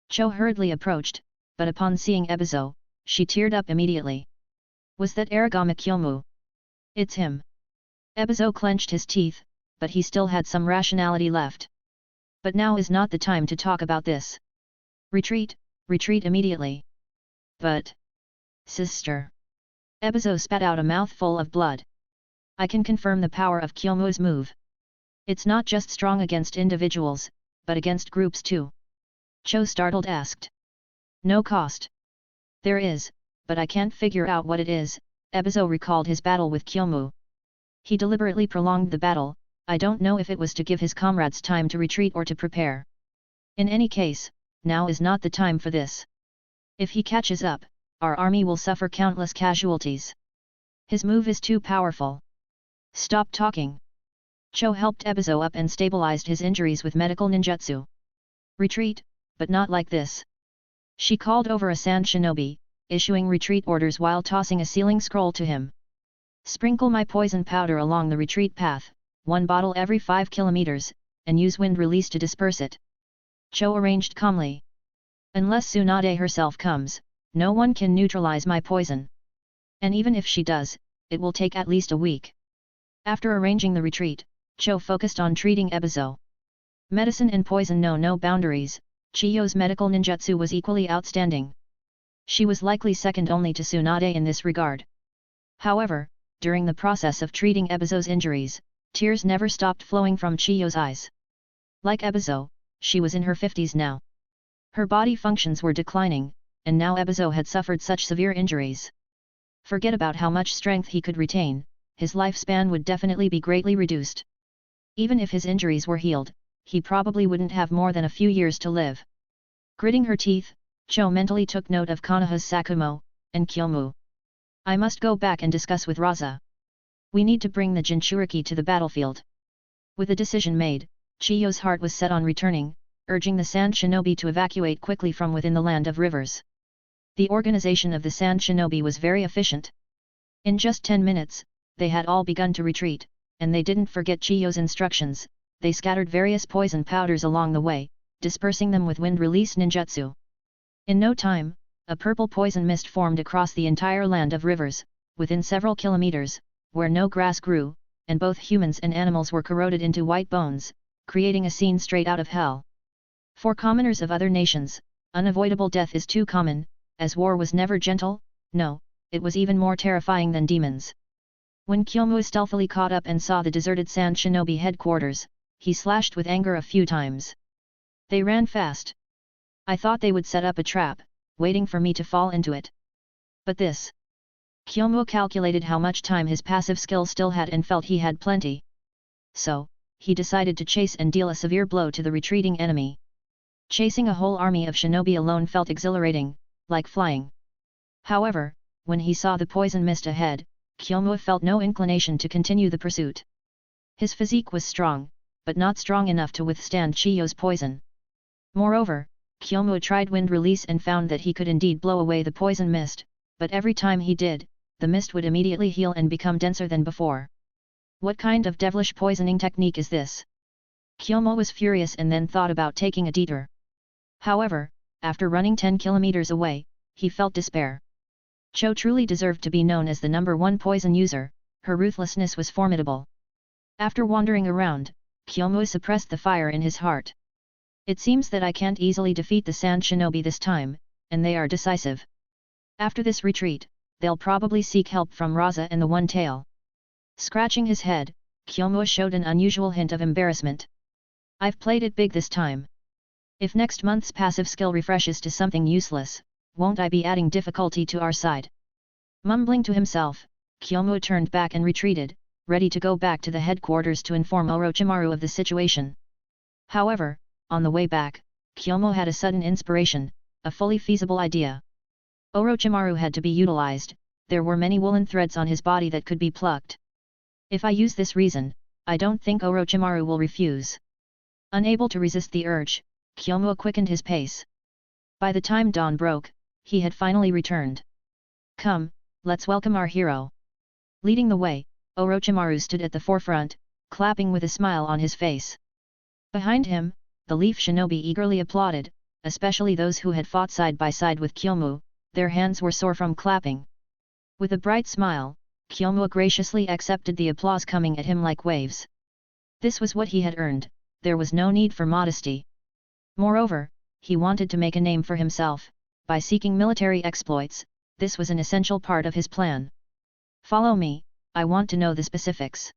Cho hurriedly approached, but upon seeing Ebizo, she teared up immediately. Was that Aragami Kyomu? It's him. Ebizo clenched his teeth, but he still had some rationality left. But now is not the time to talk about this. Retreat, retreat immediately. But... Sister. Ebizo spat out a mouthful of blood. I can confirm the power of Kyomu's move. It's not just strong against individuals, but against groups too. Cho startled asked. No cost. There is, but I can't figure out what it is. Ebizo recalled his battle with Kyomu. He deliberately prolonged the battle. I don't know if it was to give his comrades time to retreat or to prepare. In any case, now is not the time for this. If he catches up, our army will suffer countless casualties. His move is too powerful. Stop talking. Cho helped Ebizo up and stabilized his injuries with medical ninjutsu. Retreat, but not like this. She called over a sand shinobi, issuing retreat orders while tossing a sealing scroll to him. Sprinkle my poison powder along the retreat path, 1 bottle every 5 kilometers, and use wind release to disperse it. Cho arranged calmly. Unless Tsunade herself comes, no one can neutralize my poison. And even if she does, it will take at least a week. After arranging the retreat, Cho focused on treating Ebizo. Medicine and poison know no boundaries. Chiyo's medical ninjutsu was equally outstanding. She was likely second only to Tsunade in this regard. However, during the process of treating Ebizo's injuries, tears never stopped flowing from Chiyo's eyes. Like Ebizo, she was in her 50s now. Her body functions were declining, and now Ebizo had suffered such severe injuries. Forget about how much strength he could retain, his lifespan would definitely be greatly reduced. Even if his injuries were healed, he probably wouldn't have more than a few years to live. Gritting her teeth, Cho mentally took note of Konoha's Sakumo, and Kyomu. I must go back and discuss with Raza. We need to bring the Jinchuriki to the battlefield. With the decision made, Chiyo's heart was set on returning, urging the Sand Shinobi to evacuate quickly from within the Land of Rivers. The organization of the Sand Shinobi was very efficient. In just 10 minutes, they had all begun to retreat, and they didn't forget Chiyo's instructions. They scattered various poison powders along the way, dispersing them with wind-release ninjutsu. In no time, a purple poison mist formed across the entire Land of Rivers, within several kilometers, where no grass grew, and both humans and animals were corroded into white bones, creating a scene straight out of hell. For commoners of other nations, Unavoidable death is too common, as war was never gentle, no, it was even more terrifying than demons. When Kyomu stealthily caught up and saw the deserted Sand Shinobi headquarters, he slashed with anger a few times. They ran fast. I thought they would set up a trap, waiting for me to fall into it. But this... Kyomu calculated how much time his passive skill still had and felt he had plenty. So, he decided to chase and deal a severe blow to the retreating enemy. Chasing a whole army of shinobi alone felt exhilarating, like flying. However, when he saw the poison mist ahead, Kyomu felt no inclination to continue the pursuit. His physique was strong, but not strong enough to withstand Chiyo's poison. Moreover, Kyomu tried wind release and found that he could indeed blow away the poison mist, but every time he did, the mist would immediately heal and become denser than before. What kind of devilish poisoning technique is this? Kyomu was furious and then thought about taking a detour. However, after running 10 kilometers away, he felt despair. Cho truly deserved to be known as the #1 poison user, her ruthlessness was formidable. After wandering around, Kyomu suppressed the fire in his heart. It seems that I can't easily defeat the Sand Shinobi this time, and they are decisive. After this retreat, they'll probably seek help from Raza and the One Tail. Scratching his head, Kyomu showed an unusual hint of embarrassment. I've played it big this time. If next month's passive skill refreshes to something useless, won't I be adding difficulty to our side? Mumbling to himself, Kyomu turned back and retreated, ready to go back to the headquarters to inform Orochimaru of the situation. However, on the way back, Kyomu had a sudden inspiration, a fully feasible idea. Orochimaru had to be utilized, there were many woolen threads on his body that could be plucked. If I use this reason, I don't think Orochimaru will refuse. Unable to resist the urge, Kyomu quickened his pace. By the time dawn broke, he had finally returned. Come, let's welcome our hero. Leading the way, Orochimaru stood at the forefront, clapping with a smile on his face. Behind him, the Leaf Shinobi eagerly applauded, especially those who had fought side by side with Kyomu, their hands were sore from clapping. With a bright smile, Kyomu graciously accepted the applause coming at him like waves. This was what he had earned, there was no need for modesty. Moreover, he wanted to make a name for himself, by seeking military exploits, this was an essential part of his plan. Follow me, I want to know the specifics.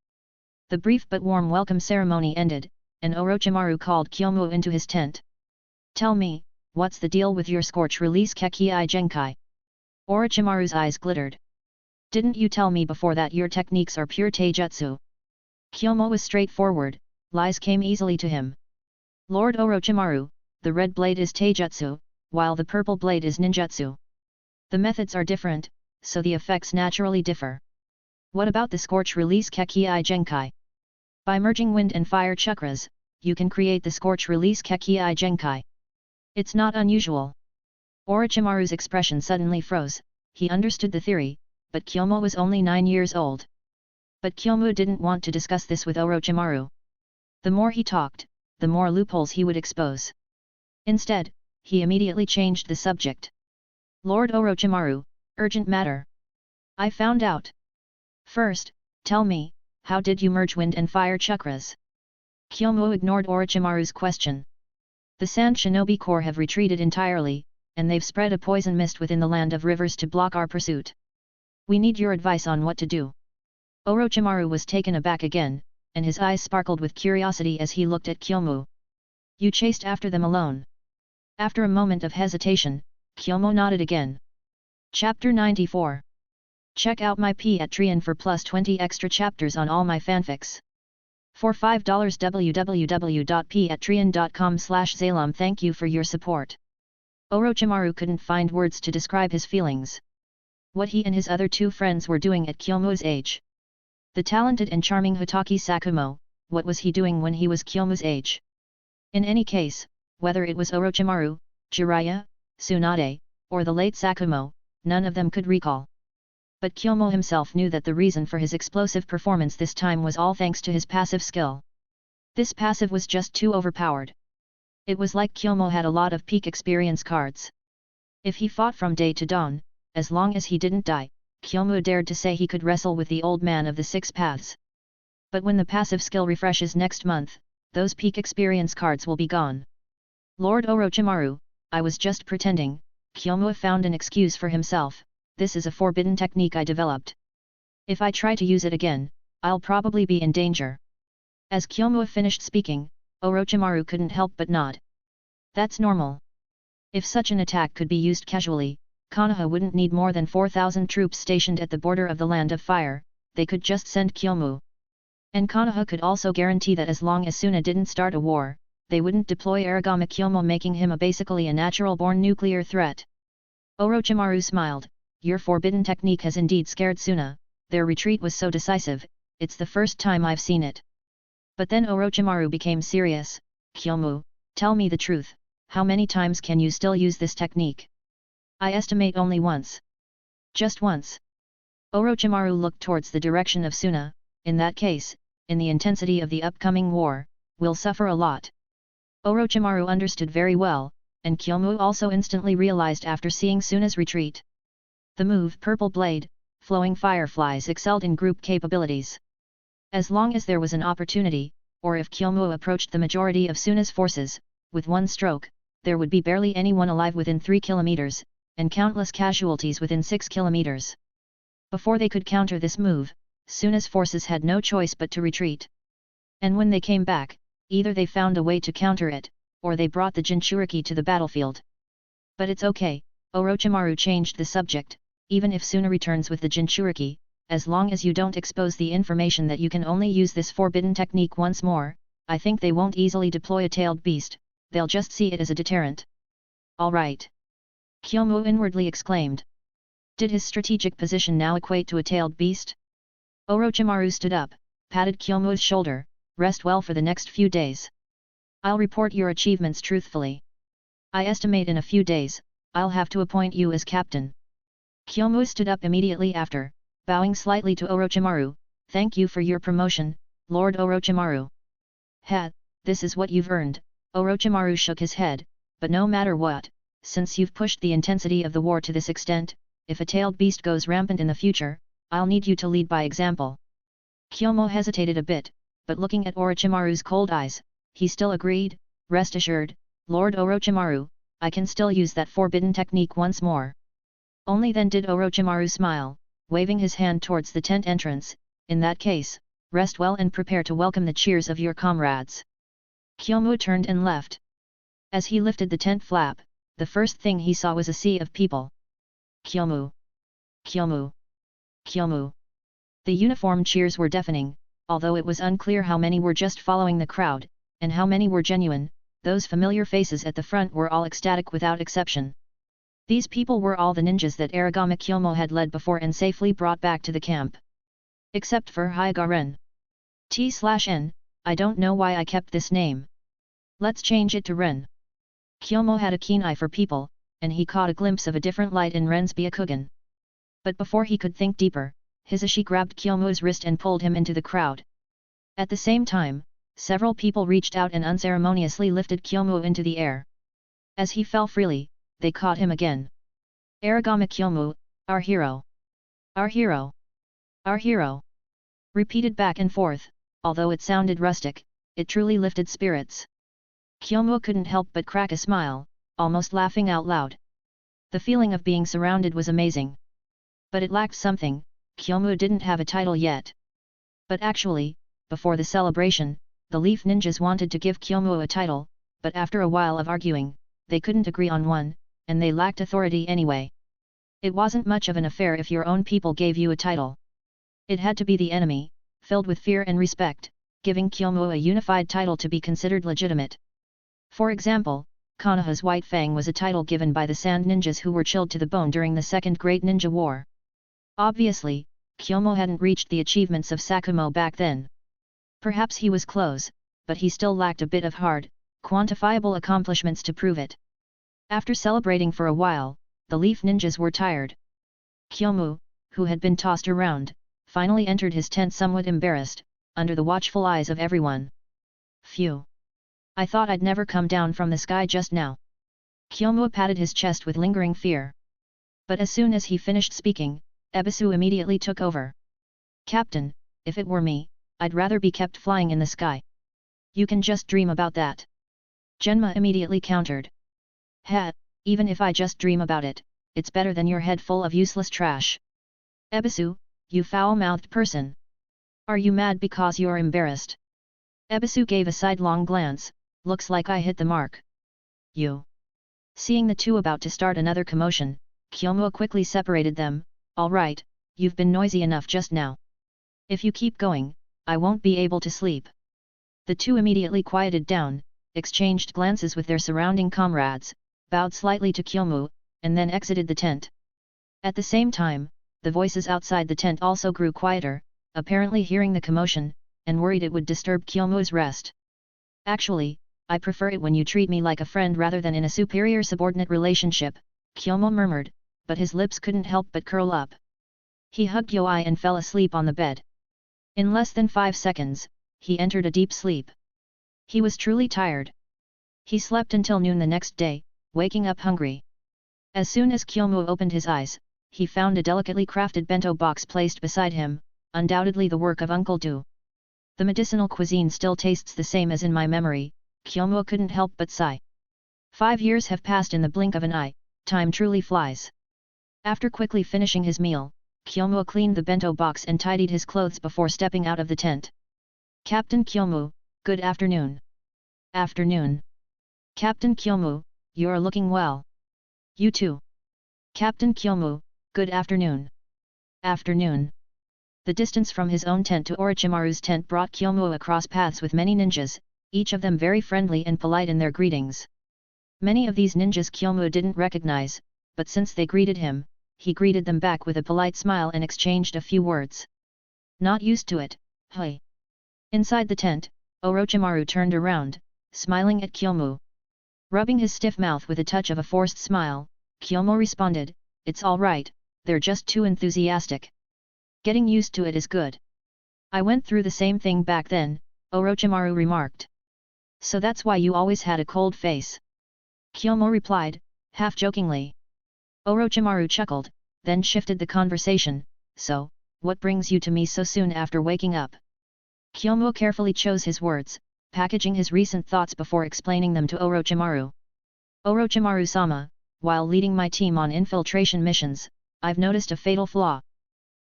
The brief but warm welcome ceremony ended, and Orochimaru called Kyomu into his tent. Tell me, what's the deal with your scorch release Kekii Genkai? Orochimaru's eyes glittered. Didn't you tell me before that your techniques are pure taijutsu? Kyomu was straightforward, lies came easily to him. Lord Orochimaru, the red blade is taijutsu, while the purple blade is ninjutsu. The methods are different, so the effects naturally differ. What about the scorch release Kekii Genkai? By merging wind and fire chakras, you can create the scorch release Kekii Genkai. It's not unusual. Orochimaru's expression suddenly froze, he understood the theory, but Kyomu was only 9 years old. But Kyomu didn't want to discuss this with Orochimaru. The more he talked, the more loopholes he would expose. Instead, he immediately changed the subject. Lord Orochimaru, urgent matter. I found out. First, tell me, how did you merge wind and fire chakras? Kyomu ignored Orochimaru's question. The Sand Shinobi Corps have retreated entirely, and they've spread a poison mist within the land of rivers to block our pursuit. We need your advice on what to do. Orochimaru was taken aback again, and his eyes sparkled with curiosity as he looked at Kyomu. You chased after them alone. After a moment of hesitation, Kyomu nodded again. Chapter 94. Check out my Patreon for plus 20 extra chapters on all my fanfics. For $5 www.patreon.com/Zalom. Thank you for your support. Orochimaru couldn't find words to describe his feelings. What he and his other 2 friends were doing at Kyomu's age. The talented and charming Hotaki Sakumo, what was he doing when he was Kyomu's age? In any case, whether it was Orochimaru, Jiraiya, Tsunade, or the late Sakumo, none of them could recall. But Kyomu himself knew that the reason for his explosive performance this time was all thanks to his passive skill. This passive was just too overpowered. It was like Kyomu had a lot of peak experience cards. If he fought from day to dawn, as long as he didn't die, Kyomu dared to say he could wrestle with the old man of the 6 paths. But when the passive skill refreshes next month, those peak experience cards will be gone. Lord Orochimaru, I was just pretending. Kyomu found an excuse for himself. This is a forbidden technique I developed. If I try to use it again, I'll probably be in danger. As Kyomu finished speaking, Orochimaru couldn't help but nod. That's normal. If such an attack could be used casually, Konoha wouldn't need more than 4,000 troops stationed at the border of the Land of Fire, they could just send Kyomu. And Konoha could also guarantee that as long as Suna didn't start a war, they wouldn't deploy Aragami Kyomu, making him basically a natural-born nuclear threat. Orochimaru smiled. Your forbidden technique has indeed scared Suna. Their retreat was so decisive, it's the first time I've seen it. But then Orochimaru became serious. Kyomu, tell me the truth, how many times can you still use this technique? I estimate only once. Just once. Orochimaru looked towards the direction of Suna. In that case, in the intensity of the upcoming war, we'll suffer a lot. Orochimaru understood very well, and Kyomu also instantly realized after seeing Suna's retreat. The move Purple Blade, Flowing Fireflies excelled in group capabilities. As long as there was an opportunity, or if Kyomu approached the majority of Suna's forces, with one stroke, there would be barely anyone alive within 3 kilometers, and countless casualties within 6 kilometers. Before they could counter this move, Suna's forces had no choice but to retreat. And when they came back, either they found a way to counter it, or they brought the Jinchuriki to the battlefield. But it's okay, Orochimaru changed the subject. Even if Suna returns with the Jinchuriki, as long as you don't expose the information that you can only use this forbidden technique once more, I think they won't easily deploy a tailed beast, they'll just see it as a deterrent. Alright. Kyomu inwardly exclaimed. Did his strategic position now equate to a tailed beast? Orochimaru stood up, patted Kyomu's shoulder. Rest well for the next few days. I'll report your achievements truthfully. I estimate in a few days, I'll have to appoint you as captain. Kyomu stood up immediately after, bowing slightly to Orochimaru. Thank you for your promotion, Lord Orochimaru. This is what you've earned. Orochimaru shook his head, but no matter what, since you've pushed the intensity of the war to this extent, if a tailed beast goes rampant in the future, I'll need you to lead by example. Kyomu hesitated a bit, but looking at Orochimaru's cold eyes, he still agreed. Rest assured, Lord Orochimaru, I can still use that forbidden technique once more. Only then did Orochimaru smile, waving his hand towards the tent entrance. In that case, rest well and prepare to welcome the cheers of your comrades. Kyomu turned and left. As he lifted the tent flap, the first thing he saw was a sea of people. Kyomu! Kyomu! Kyomu! The uniform cheers were deafening, although it was unclear how many were just following the crowd, and how many were genuine. Those familiar faces at the front were all ecstatic without exception. These people were all the ninjas that Aragami Kyomu had led before and safely brought back to the camp. Except for Hyuga T/N, I don't know why I kept this name. Let's change it to Ren. Kyomu had a keen eye for people, and he caught a glimpse of a different light in Ren's Byakugan. But before he could think deeper, Hisashi grabbed Kyomu's wrist and pulled him into the crowd. At the same time, several people reached out and unceremoniously lifted Kyomu into the air. As he fell freely, they caught him again. Aragami Kyomu, our hero! Our hero! Our hero! Repeated back and forth, although it sounded rustic, it truly lifted spirits. Kyomu couldn't help but crack a smile, almost laughing out loud. The feeling of being surrounded was amazing. But it lacked something. Kyomu didn't have a title yet. But actually, before the celebration, the Leaf Ninjas wanted to give Kyomu a title, but after a while of arguing, they couldn't agree on one, and they lacked authority anyway. It wasn't much of an affair if your own people gave you a title. It had to be the enemy, filled with fear and respect, giving Kyomu a unified title to be considered legitimate. For example, Konoha's White Fang was a title given by the Sand Ninjas who were chilled to the bone during the Second Great Ninja War. Obviously, Kyomu hadn't reached the achievements of Sakumo back then. Perhaps he was close, but he still lacked a bit of hard, quantifiable accomplishments to prove it. After celebrating for a while, the Leaf Ninjas were tired. Kyomu, who had been tossed around, finally entered his tent somewhat embarrassed, under the watchful eyes of everyone. Phew! I thought I'd never come down from the sky just now. Kyomu patted his chest with lingering fear. But as soon as he finished speaking, Ebisu immediately took over. Captain, if it were me, I'd rather be kept flying in the sky. You can just dream about that. Genma immediately countered. Even if I just dream about it, it's better than your head full of useless trash. Ebisu, you foul-mouthed person! Are you mad because you're embarrassed? Ebisu gave a sidelong glance, looks like I hit the mark. You. Seeing the two about to start another commotion, Kyomu quickly separated them. All right, you've been noisy enough just now. If you keep going, I won't be able to sleep. The two immediately quieted down, exchanged glances with their surrounding comrades, bowed slightly to Kyomu, and then exited the tent. At the same time, the voices outside the tent also grew quieter, apparently hearing the commotion, and worried it would disturb Kyomu's rest. Actually, I prefer it when you treat me like a friend rather than in a superior-subordinate relationship, Kyomu murmured, but his lips couldn't help but curl up. He hugged Yoi and fell asleep on the bed. In less than 5 seconds, he entered a deep sleep. He was truly tired. He slept until noon the next day, waking up hungry. As soon as Kyomu opened his eyes, he found a delicately crafted bento box placed beside him, undoubtedly the work of Uncle Du. The medicinal cuisine still tastes the same as in my memory, Kyomu couldn't help but sigh. 5 years have passed in the blink of an eye, time truly flies. After quickly finishing his meal, Kyomu cleaned the bento box and tidied his clothes before stepping out of the tent. Captain Kyomu, good afternoon. Afternoon. Captain Kyomu, you're looking well. You too. Captain Kyomu, good afternoon. Afternoon. The distance from his own tent to Orochimaru's tent brought Kyomu across paths with many ninjas, each of them very friendly and polite in their greetings. Many of these ninjas Kyomu didn't recognize, but since they greeted him, he greeted them back with a polite smile and exchanged a few words. Not used to it, hey. Inside the tent, Orochimaru turned around, smiling at Kyomu. Rubbing his stiff mouth with a touch of a forced smile, Kyomu responded, it's all right, they're just too enthusiastic. Getting used to it is good. I went through the same thing back then, Orochimaru remarked. So that's why you always had a cold face. Kyomu replied, half-jokingly. Orochimaru chuckled, then shifted the conversation, so, what brings you to me so soon after waking up? Kyomu carefully chose his words, packaging his recent thoughts before explaining them to Orochimaru. Orochimaru-sama, while leading my team on infiltration missions, I've noticed a fatal flaw.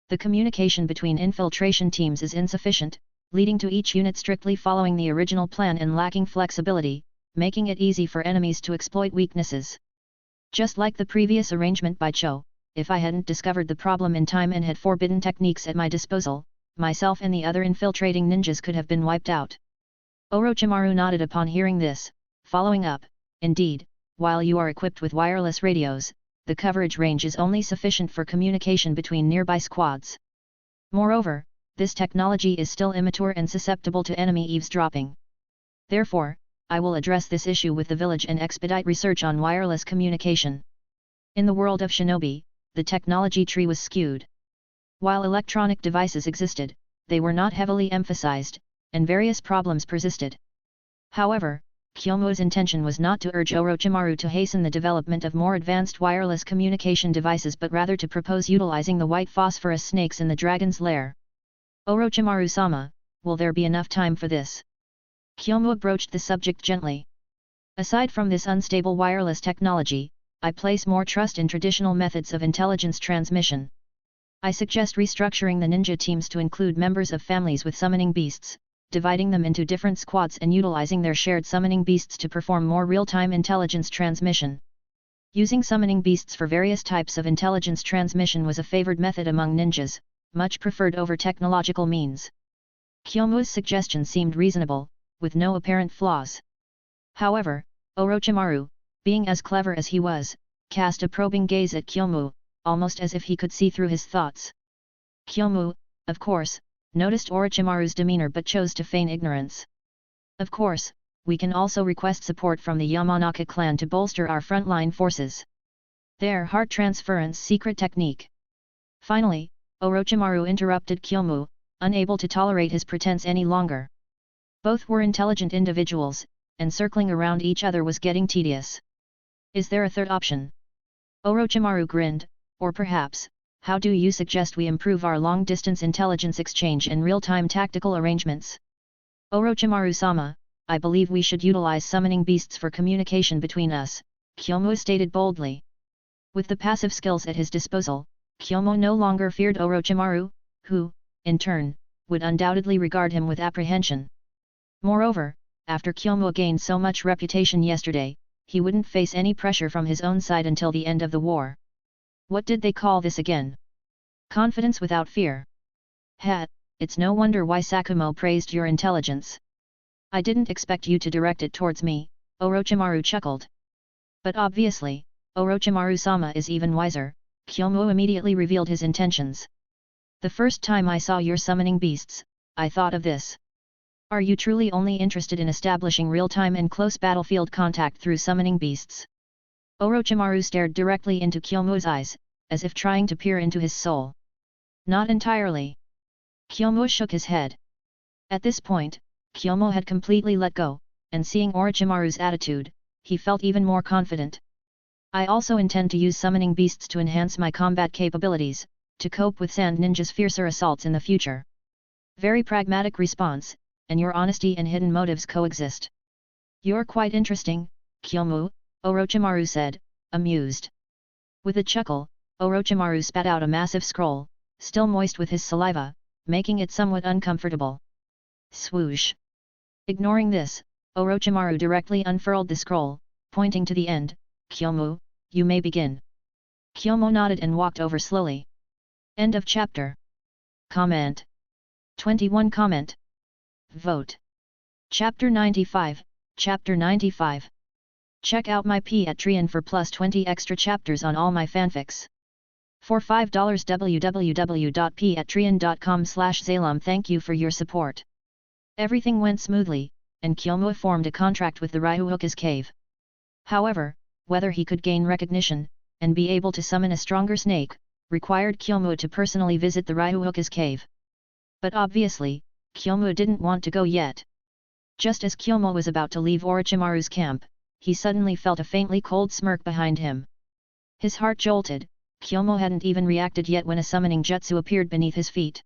The communication between infiltration teams is insufficient, leading to each unit strictly following the original plan and lacking flexibility, making it easy for enemies to exploit weaknesses. Just like the previous arrangement by Cho, if I hadn't discovered the problem in time and had forbidden techniques at my disposal, myself and the other infiltrating ninjas could have been wiped out. Orochimaru nodded upon hearing this, following up, indeed, while you are equipped with wireless radios, the coverage range is only sufficient for communication between nearby squads. Moreover, this technology is still immature and susceptible to enemy eavesdropping. Therefore, I will address this issue with the village and expedite research on wireless communication. In the world of Shinobi, the technology tree was skewed. While electronic devices existed, they were not heavily emphasized, and various problems persisted. However, Kyomu's intention was not to urge Orochimaru to hasten the development of more advanced wireless communication devices but rather to propose utilizing the white phosphorus snakes in the dragon's lair. Orochimaru-sama, will there be enough time for this? Kyomu broached the subject gently. Aside from this unstable wireless technology, I place more trust in traditional methods of intelligence transmission. I suggest restructuring the ninja teams to include members of families with summoning beasts, dividing them into different squads and utilizing their shared summoning beasts to perform more real-time intelligence transmission. Using summoning beasts for various types of intelligence transmission was a favored method among ninjas, much preferred over technological means. Kyomu's suggestion seemed reasonable, with no apparent flaws. However, Orochimaru, being as clever as he was, cast a probing gaze at Kyomu, almost as if he could see through his thoughts. Kyomu, of course, noticed Orochimaru's demeanor but chose to feign ignorance. Of course, we can also request support from the Yamanaka clan to bolster our frontline forces. Their heart transference secret technique. Finally, Orochimaru interrupted Kyomu, unable to tolerate his pretense any longer. Both were intelligent individuals, and circling around each other was getting tedious. Is there a third option? Orochimaru grinned, or perhaps, how do you suggest we improve our long-distance intelligence exchange and real-time tactical arrangements? Orochimaru-sama, I believe we should utilize summoning beasts for communication between us, Kyomu stated boldly. With the passive skills at his disposal, Kyomu no longer feared Orochimaru, who, in turn, would undoubtedly regard him with apprehension. Moreover, after Kyomu gained so much reputation yesterday, he wouldn't face any pressure from his own side until the end of the war. What did they call this again? Confidence without fear. It's no wonder why Sakumo praised your intelligence. I didn't expect you to direct it towards me, Orochimaru chuckled. But obviously, Orochimaru-sama is even wiser, Kyomu immediately revealed his intentions. The first time I saw your summoning beasts, I thought of this. Are you truly only interested in establishing real-time and close battlefield contact through summoning beasts? Orochimaru stared directly into Kyomu's eyes, as if trying to peer into his soul. Not entirely. Kyomu shook his head. At this point, Kyomu had completely let go, and seeing Orochimaru's attitude, he felt even more confident. I also intend to use summoning beasts to enhance my combat capabilities, to cope with Sand Ninja's fiercer assaults in the future. Very pragmatic response, and your honesty and hidden motives coexist. You're quite interesting, Kyomu, Orochimaru said, amused. With a chuckle, Orochimaru spat out a massive scroll, still moist with his saliva, making it somewhat uncomfortable. Swoosh. Ignoring this, Orochimaru directly unfurled the scroll, pointing to the end. Kyomu, you may begin. Kyomu nodded and walked over slowly. End of chapter. Comment. 21 Comment. Vote. Chapter 95, Chapter 95. Check out my Patreon for plus 20 extra chapters on all my fanfics. For $5 www.patreon.com/Zalum. Thank you for your support. Everything went smoothly, and Kyomu formed a contract with the Ryuhoku's cave. However, whether he could gain recognition, and be able to summon a stronger snake, required Kyomu to personally visit the Ryuhoku's cave. But obviously, Kyomu didn't want to go yet. Just as Kyomu was about to leave Orochimaru's camp, he suddenly felt a faintly cold smirk behind him. His heart jolted. Kyomu hadn't even reacted yet when a summoning jutsu appeared beneath his feet.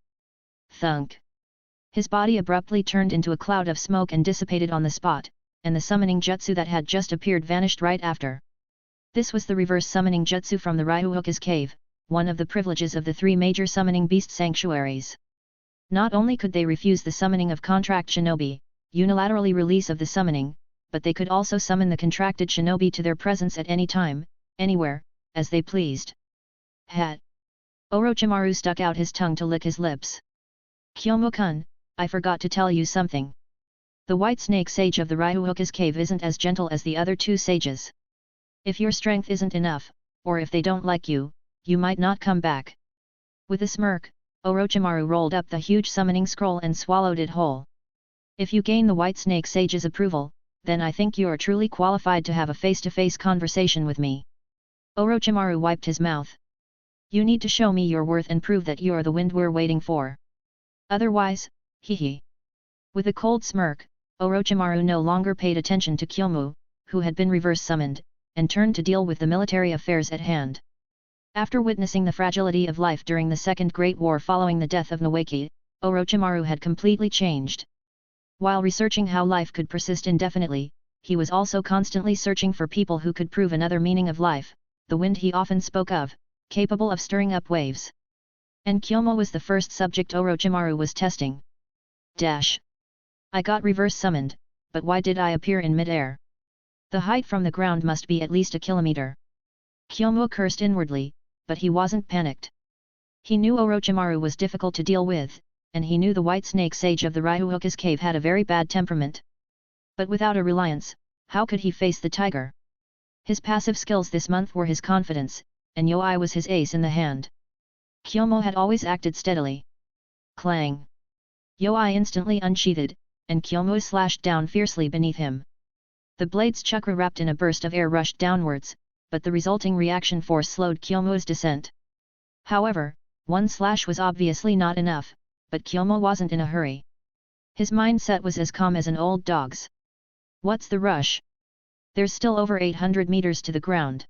Thunk! His body abruptly turned into a cloud of smoke and dissipated on the spot, and the summoning jutsu that had just appeared vanished right after. This was the reverse summoning jutsu from the Ryuhoku's cave, one of the privileges of the three major summoning beast sanctuaries. Not only could they refuse the summoning of contract shinobi, unilaterally release of the summoning, but they could also summon the contracted shinobi to their presence at any time, anywhere, as they pleased. Orochimaru stuck out his tongue to lick his lips. Kyomu-kun, I forgot to tell you something. The white snake sage of the Ryuhoku's cave isn't as gentle as the other two sages. If your strength isn't enough, or if they don't like you, you might not come back. With a smirk, Orochimaru rolled up the huge summoning scroll and swallowed it whole. If you gain the white snake sage's approval, then I think you are truly qualified to have a face-to-face conversation with me. Orochimaru wiped his mouth. You need to show me your worth and prove that you are the wind we're waiting for. Otherwise, hee. With a cold smirk, Orochimaru no longer paid attention to Kyomu, who had been reverse summoned, and turned to deal with the military affairs at hand. After witnessing the fragility of life during the Second Great War following the death of Noeki, Orochimaru had completely changed. While researching how life could persist indefinitely, he was also constantly searching for people who could prove another meaning of life, the wind he often spoke of, capable of stirring up waves. And Kyomu was the first subject Orochimaru was testing. I got reverse summoned, but why did I appear in mid-air? The height from the ground must be at least a kilometer. Kyomu cursed inwardly, but he wasn't panicked. He knew Orochimaru was difficult to deal with, and he knew the white snake sage of the Ryuhoku's cave had a very bad temperament. But without a reliance, how could he face the tiger? His passive skills this month were his confidence, and Yoi was his ace in the hand. Kyomu had always acted steadily. Clang! Yoi instantly unsheathed, and Kyomu slashed down fiercely beneath him. The blade's chakra wrapped in a burst of air rushed downwards, but the resulting reaction force slowed Kyomu's descent. However, one slash was obviously not enough, but Kyomu wasn't in a hurry. His mindset was as calm as an old dog's. What's the rush? There's still over 800 meters to the ground.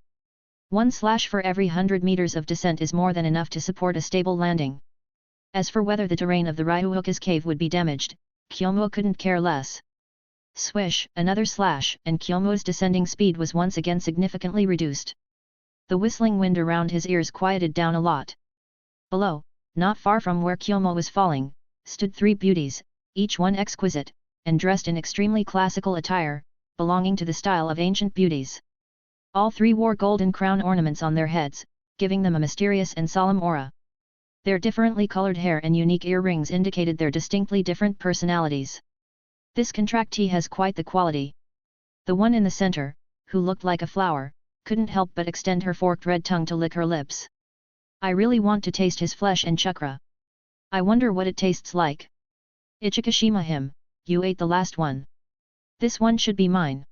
One slash for every 100 meters of descent is more than enough to support a stable landing. As for whether the terrain of the Ryuhoku's cave would be damaged, Kyomu couldn't care less. Swish, another slash, and Kyomu's descending speed was once again significantly reduced. The whistling wind around his ears quieted down a lot. Below, not far from where Kyomu was falling, stood three beauties, each one exquisite, and dressed in extremely classical attire, belonging to the style of ancient beauties. All three wore golden crown ornaments on their heads, giving them a mysterious and solemn aura. Their differently colored hair and unique earrings indicated their distinctly different personalities. This contractee has quite the quality. The one in the center, who looked like a flower, couldn't help but extend her forked red tongue to lick her lips. I really want to taste his flesh and chakra. I wonder what it tastes like. Ichikashima him, you ate the last one. This one should be mine.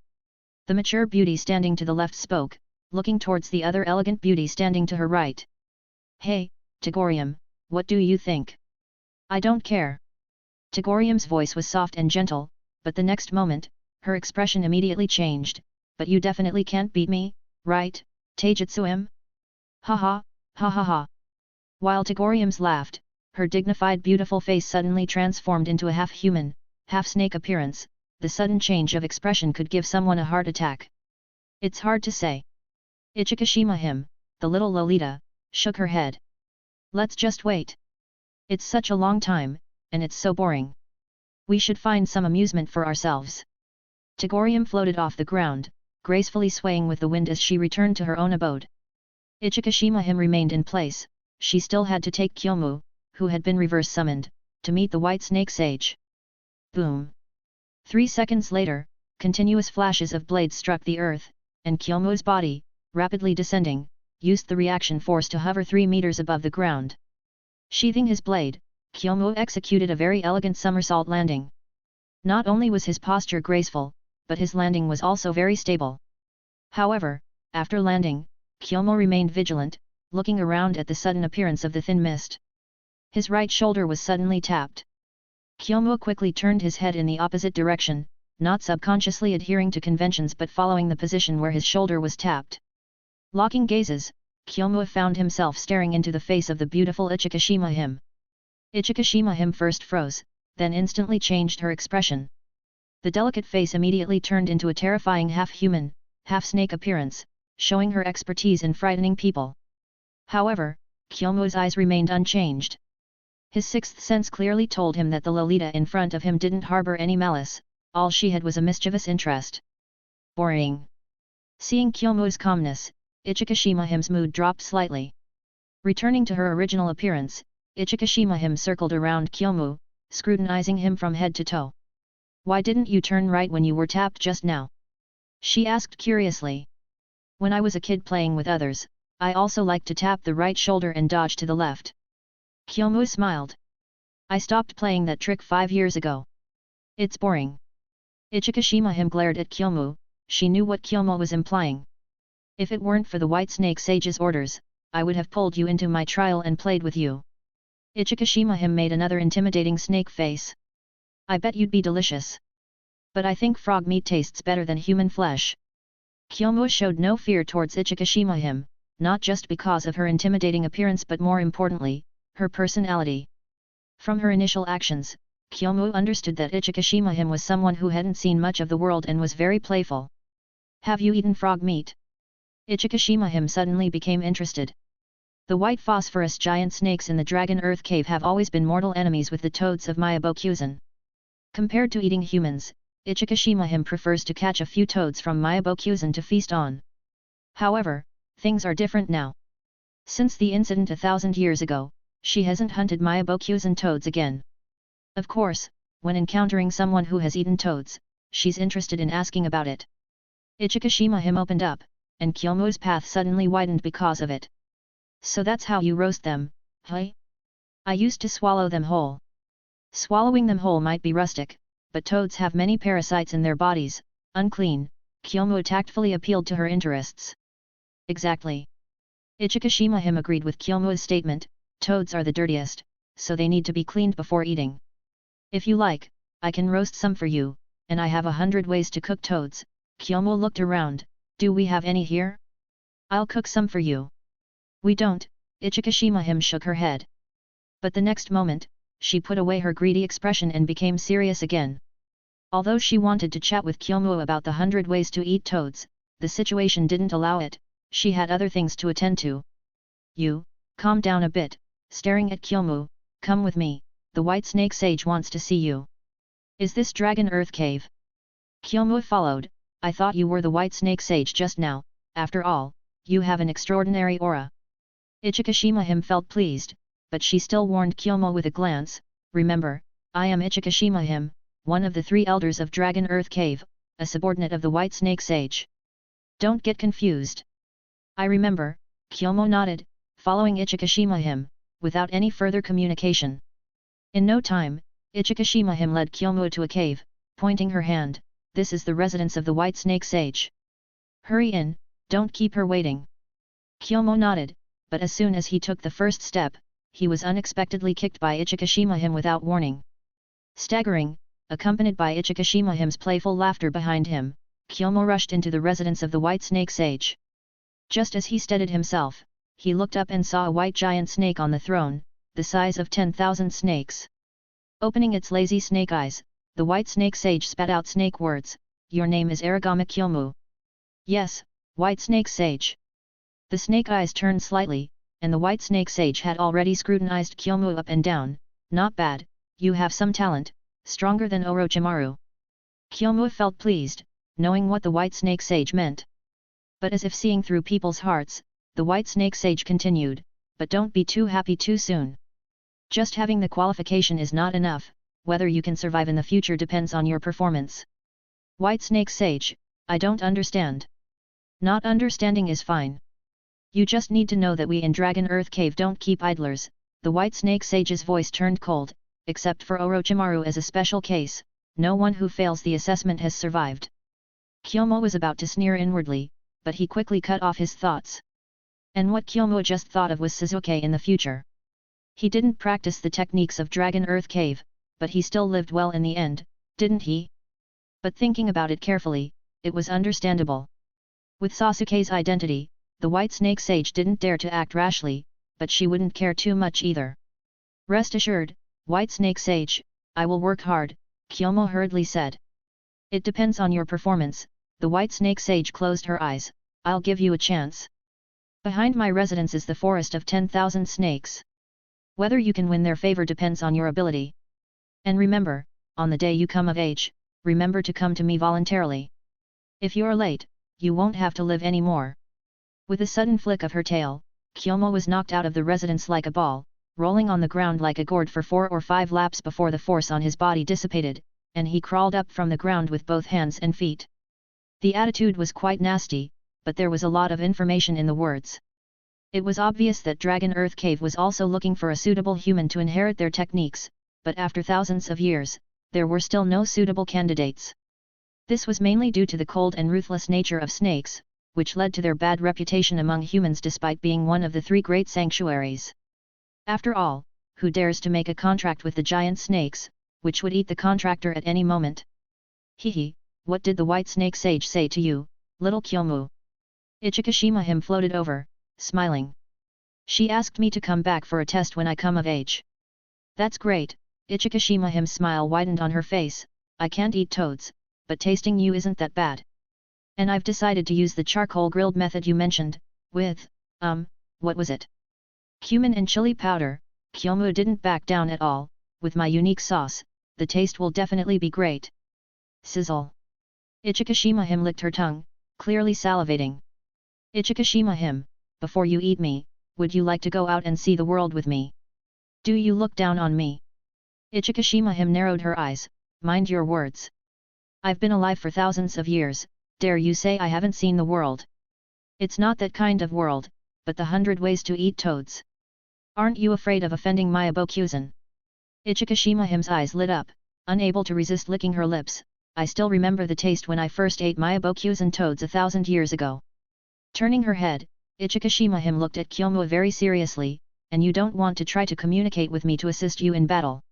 The mature beauty standing to the left spoke, looking towards the other elegant beauty standing to her right. Hey, Tagorium, what do you think? I don't care. Tagorium's voice was soft and gentle, but the next moment, her expression immediately changed. But you definitely can't beat me, right, Taijutsuim? Ha ha. While Tagorium's laughed, her dignified beautiful face suddenly transformed into a half-human, half-snake appearance. The sudden change of expression could give someone a heart attack. It's hard to say. Ichikashima him, the little Lolita, shook her head. Let's just wait. It's such a long time, and it's so boring. We should find some amusement for ourselves. Tagorium floated off the ground, gracefully swaying with the wind as she returned to her own abode. Ichikashima him remained in place. She still had to take Kyomu, who had been reverse summoned, to meet the white snake sage. Boom! 3 seconds later, continuous flashes of blades struck the earth, and Kyomu's body, rapidly descending, used the reaction force to hover 3 meters above the ground. Sheathing his blade, Kyomu executed a very elegant somersault landing. Not only was his posture graceful, but his landing was also very stable. However, after landing, Kyomu remained vigilant, looking around at the sudden appearance of the thin mist. His right shoulder was suddenly tapped. Kyomu quickly turned his head in the opposite direction, not subconsciously adhering to conventions but following the position where his shoulder was tapped. Locking gazes, Kyomu found himself staring into the face of the beautiful Ichikashima him. Ichikashima him first froze, then instantly changed her expression. The delicate face immediately turned into a terrifying half-human, half-snake appearance, showing her expertise in frightening people. However, Kyomu's eyes remained unchanged. His sixth sense clearly told him that the Lolita in front of him didn't harbor any malice, all she had was a mischievous interest. Boring. Seeing Kyomu's calmness, Ichikashima him's mood dropped slightly. Returning to her original appearance, Ichikashima him circled around Kyomu, scrutinizing him from head to toe. Why didn't you turn right when you were tapped just now? She asked curiously. When I was a kid playing with others, I also liked to tap the right shoulder and dodge to the left. Kyomu smiled. I stopped playing that trick 5 years ago. It's boring. Ichikashima him glared at Kyomu. She knew what Kyomu was implying. If it weren't for the White Snake Sage's orders, I would have pulled you into my trial and played with you. Ichikashima him made another intimidating snake face. I bet you'd be delicious. But I think frog meat tastes better than human flesh. Kyomu showed no fear towards Ichikashima him, not just because of her intimidating appearance but more importantly, her personality. From her initial actions, Kyomu understood that Ichikashima him was someone who hadn't seen much of the world and was very playful. Have you eaten frog meat? Ichikashima him suddenly became interested. The white phosphorus giant snakes in the Dragon Earth Cave have always been mortal enemies with the toads of Myabokuzen. Compared to eating humans, Ichikashima him prefers to catch a few toads from Myabokuzen to feast on. However, things are different now. Since the incident 1,000 years ago, she hasn't hunted Myabokuzen toads again. Of course, when encountering someone who has eaten toads, she's interested in asking about it. Ichikashima him opened up, and Kyomu's path suddenly widened because of it. So that's how you roast them, hey? I used to swallow them whole. Swallowing them whole might be rustic, but toads have many parasites in their bodies, unclean. Kyomu tactfully appealed to her interests. Exactly. Ichikashima him agreed with Kyomu's statement, toads are the dirtiest, so they need to be cleaned before eating. If you like, I can roast some for you, and I have 100 ways to cook toads. Kyomu looked around, do we have any here? I'll cook some for you. We don't, Ichikashima him shook her head. But the next moment, she put away her greedy expression and became serious again. Although she wanted to chat with Kyomu about the 100 ways to eat toads, the situation didn't allow it, she had other things to attend to. You, calm down a bit, staring at Kyomu, come with me, the white snake sage wants to see you. Is this Dragon Earth Cave? Kyomu followed, I thought you were the white snake sage just now, after all, you have an extraordinary aura. Ichikashima him felt pleased, but she still warned Kyomu with a glance, remember, I am Ichikashima him, one of the 3 elders of Dragon Earth Cave, a subordinate of the white snake sage. Don't get confused. I remember, Kyomu nodded, following Ichikashima him, without any further communication. In no time, Ichikashima him led Kyomu to a cave, pointing her hand, this is the residence of the white snake sage. Hurry in, don't keep her waiting. Kyomu nodded, but as soon as he took the first step, he was unexpectedly kicked by Ichikashima him without warning. Staggering, accompanied by Ichikashima him's playful laughter behind him, Kyomu rushed into the residence of the white snake sage. Just as he steadied himself, he looked up and saw a white giant snake on the throne, the size of 10,000 snakes. Opening its lazy snake eyes, the white snake sage spat out snake words, your name is Aragami Kyomu. Yes, white snake sage. The snake eyes turned slightly, and the white snake sage had already scrutinized Kyomu up and down, not bad, you have some talent, stronger than Orochimaru. Kyomu felt pleased, knowing what the white snake sage meant. But as if seeing through people's hearts, the white snake sage continued, but don't be too happy too soon. Just having the qualification is not enough, whether you can survive in the future depends on your performance. White snake sage, I don't understand. Not understanding is fine. You just need to know that we in Dragon Earth Cave don't keep idlers. The white snake sage's voice turned cold, except for Orochimaru as a special case, no one who fails the assessment has survived. Kyomu was about to sneer inwardly, but he quickly cut off his thoughts. And what Kyomu just thought of was Sasuke in the future. He didn't practice the techniques of Dragon Earth Cave, but he still lived well in the end, didn't he? But thinking about it carefully, it was understandable. With Sasuke's identity, the white snake sage didn't dare to act rashly, but she wouldn't care too much either. Rest assured, white snake sage, I will work hard, Kyomu hurriedly said. It depends on your performance, the white snake sage closed her eyes, I'll give you a chance. Behind my residence is the forest of 10,000 snakes. Whether you can win their favor depends on your ability. And remember, on the day you come of age, remember to come to me voluntarily. If you're late, you won't have to live anymore. With a sudden flick of her tail, Kyomu was knocked out of the residence like a ball, rolling on the ground like a gourd for 4 or 5 laps before the force on his body dissipated, and he crawled up from the ground with both hands and feet. The attitude was quite nasty, but there was a lot of information in the words. It was obvious that Dragon Earth Cave was also looking for a suitable human to inherit their techniques, but after thousands of years, there were still no suitable candidates. This was mainly due to the cold and ruthless nature of snakes, which led to their bad reputation among humans despite being one of the 3 great sanctuaries. After all, who dares to make a contract with the giant snakes, which would eat the contractor at any moment? Hehe, what did the white snake sage say to you, little Kyomu? Ichikashima him floated over, smiling. She asked me to come back for a test when I come of age. That's great, Ichikashima him's smile widened on her face, I can't eat toads, but tasting you isn't that bad. And I've decided to use the charcoal grilled method you mentioned, with, what was it? Cumin and chili powder. Kyomu didn't back down at all, with my unique sauce, the taste will definitely be great. Sizzle. Ichikashima him licked her tongue, clearly salivating. Ichikashima him, before you eat me, would you like to go out and see the world with me? Do you look down on me? Ichikashima him narrowed her eyes, mind your words. I've been alive for thousands of years, dare you say I haven't seen the world? It's not that kind of world, but the 100 ways to eat toads. Aren't you afraid of offending my Abokuzen? Ichikashima him's eyes lit up, unable to resist licking her lips, I still remember the taste when I first ate my Abokuzen toads 1,000 years ago. Turning her head, Ichikashima him looked at Kyomu very seriously, and you don't want to try to communicate with me to assist you in battle.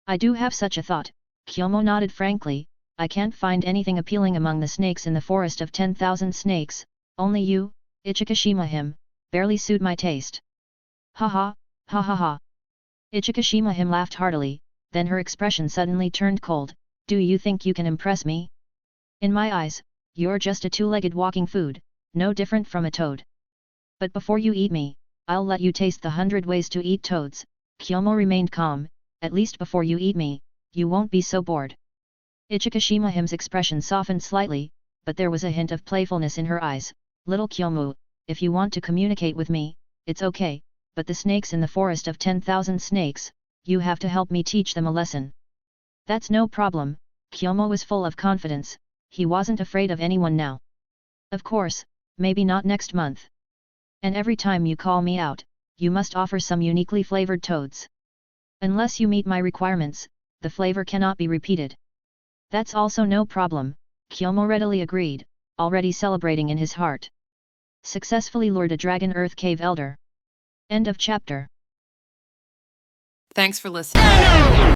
I do have such a thought, Kyomu nodded frankly, I can't find anything appealing among the snakes in the forest of 10,000 snakes, only you, Ichikashima him, barely suit my taste. Ha ha, ha ha ha. Ichikashima him laughed heartily, then her expression suddenly turned cold, Do you think you can impress me? In my eyes, you're just a two-legged walking food, no different from a toad. But before you eat me, I'll let you taste the 100 ways to eat toads. Kyomo remained calm. At least before you eat me, you won't be so bored. Ichikashima Him's expression softened slightly, but there was a hint of playfulness in her eyes. Little Kyomu, if you want to communicate with me, it's okay, but the snakes in the forest of 10,000 snakes, you have to help me teach them a lesson. That's no problem. Kyomo was full of confidence, he wasn't afraid of anyone now. Of course, maybe not next month. And every time you call me out, you must offer some uniquely flavored toads. Unless you meet my requirements, the flavor cannot be repeated. That's also no problem, Kyomo readily agreed, already celebrating in his heart. Successfully lured a dragon Earth Cave Elder. End of chapter. Thanks for listening.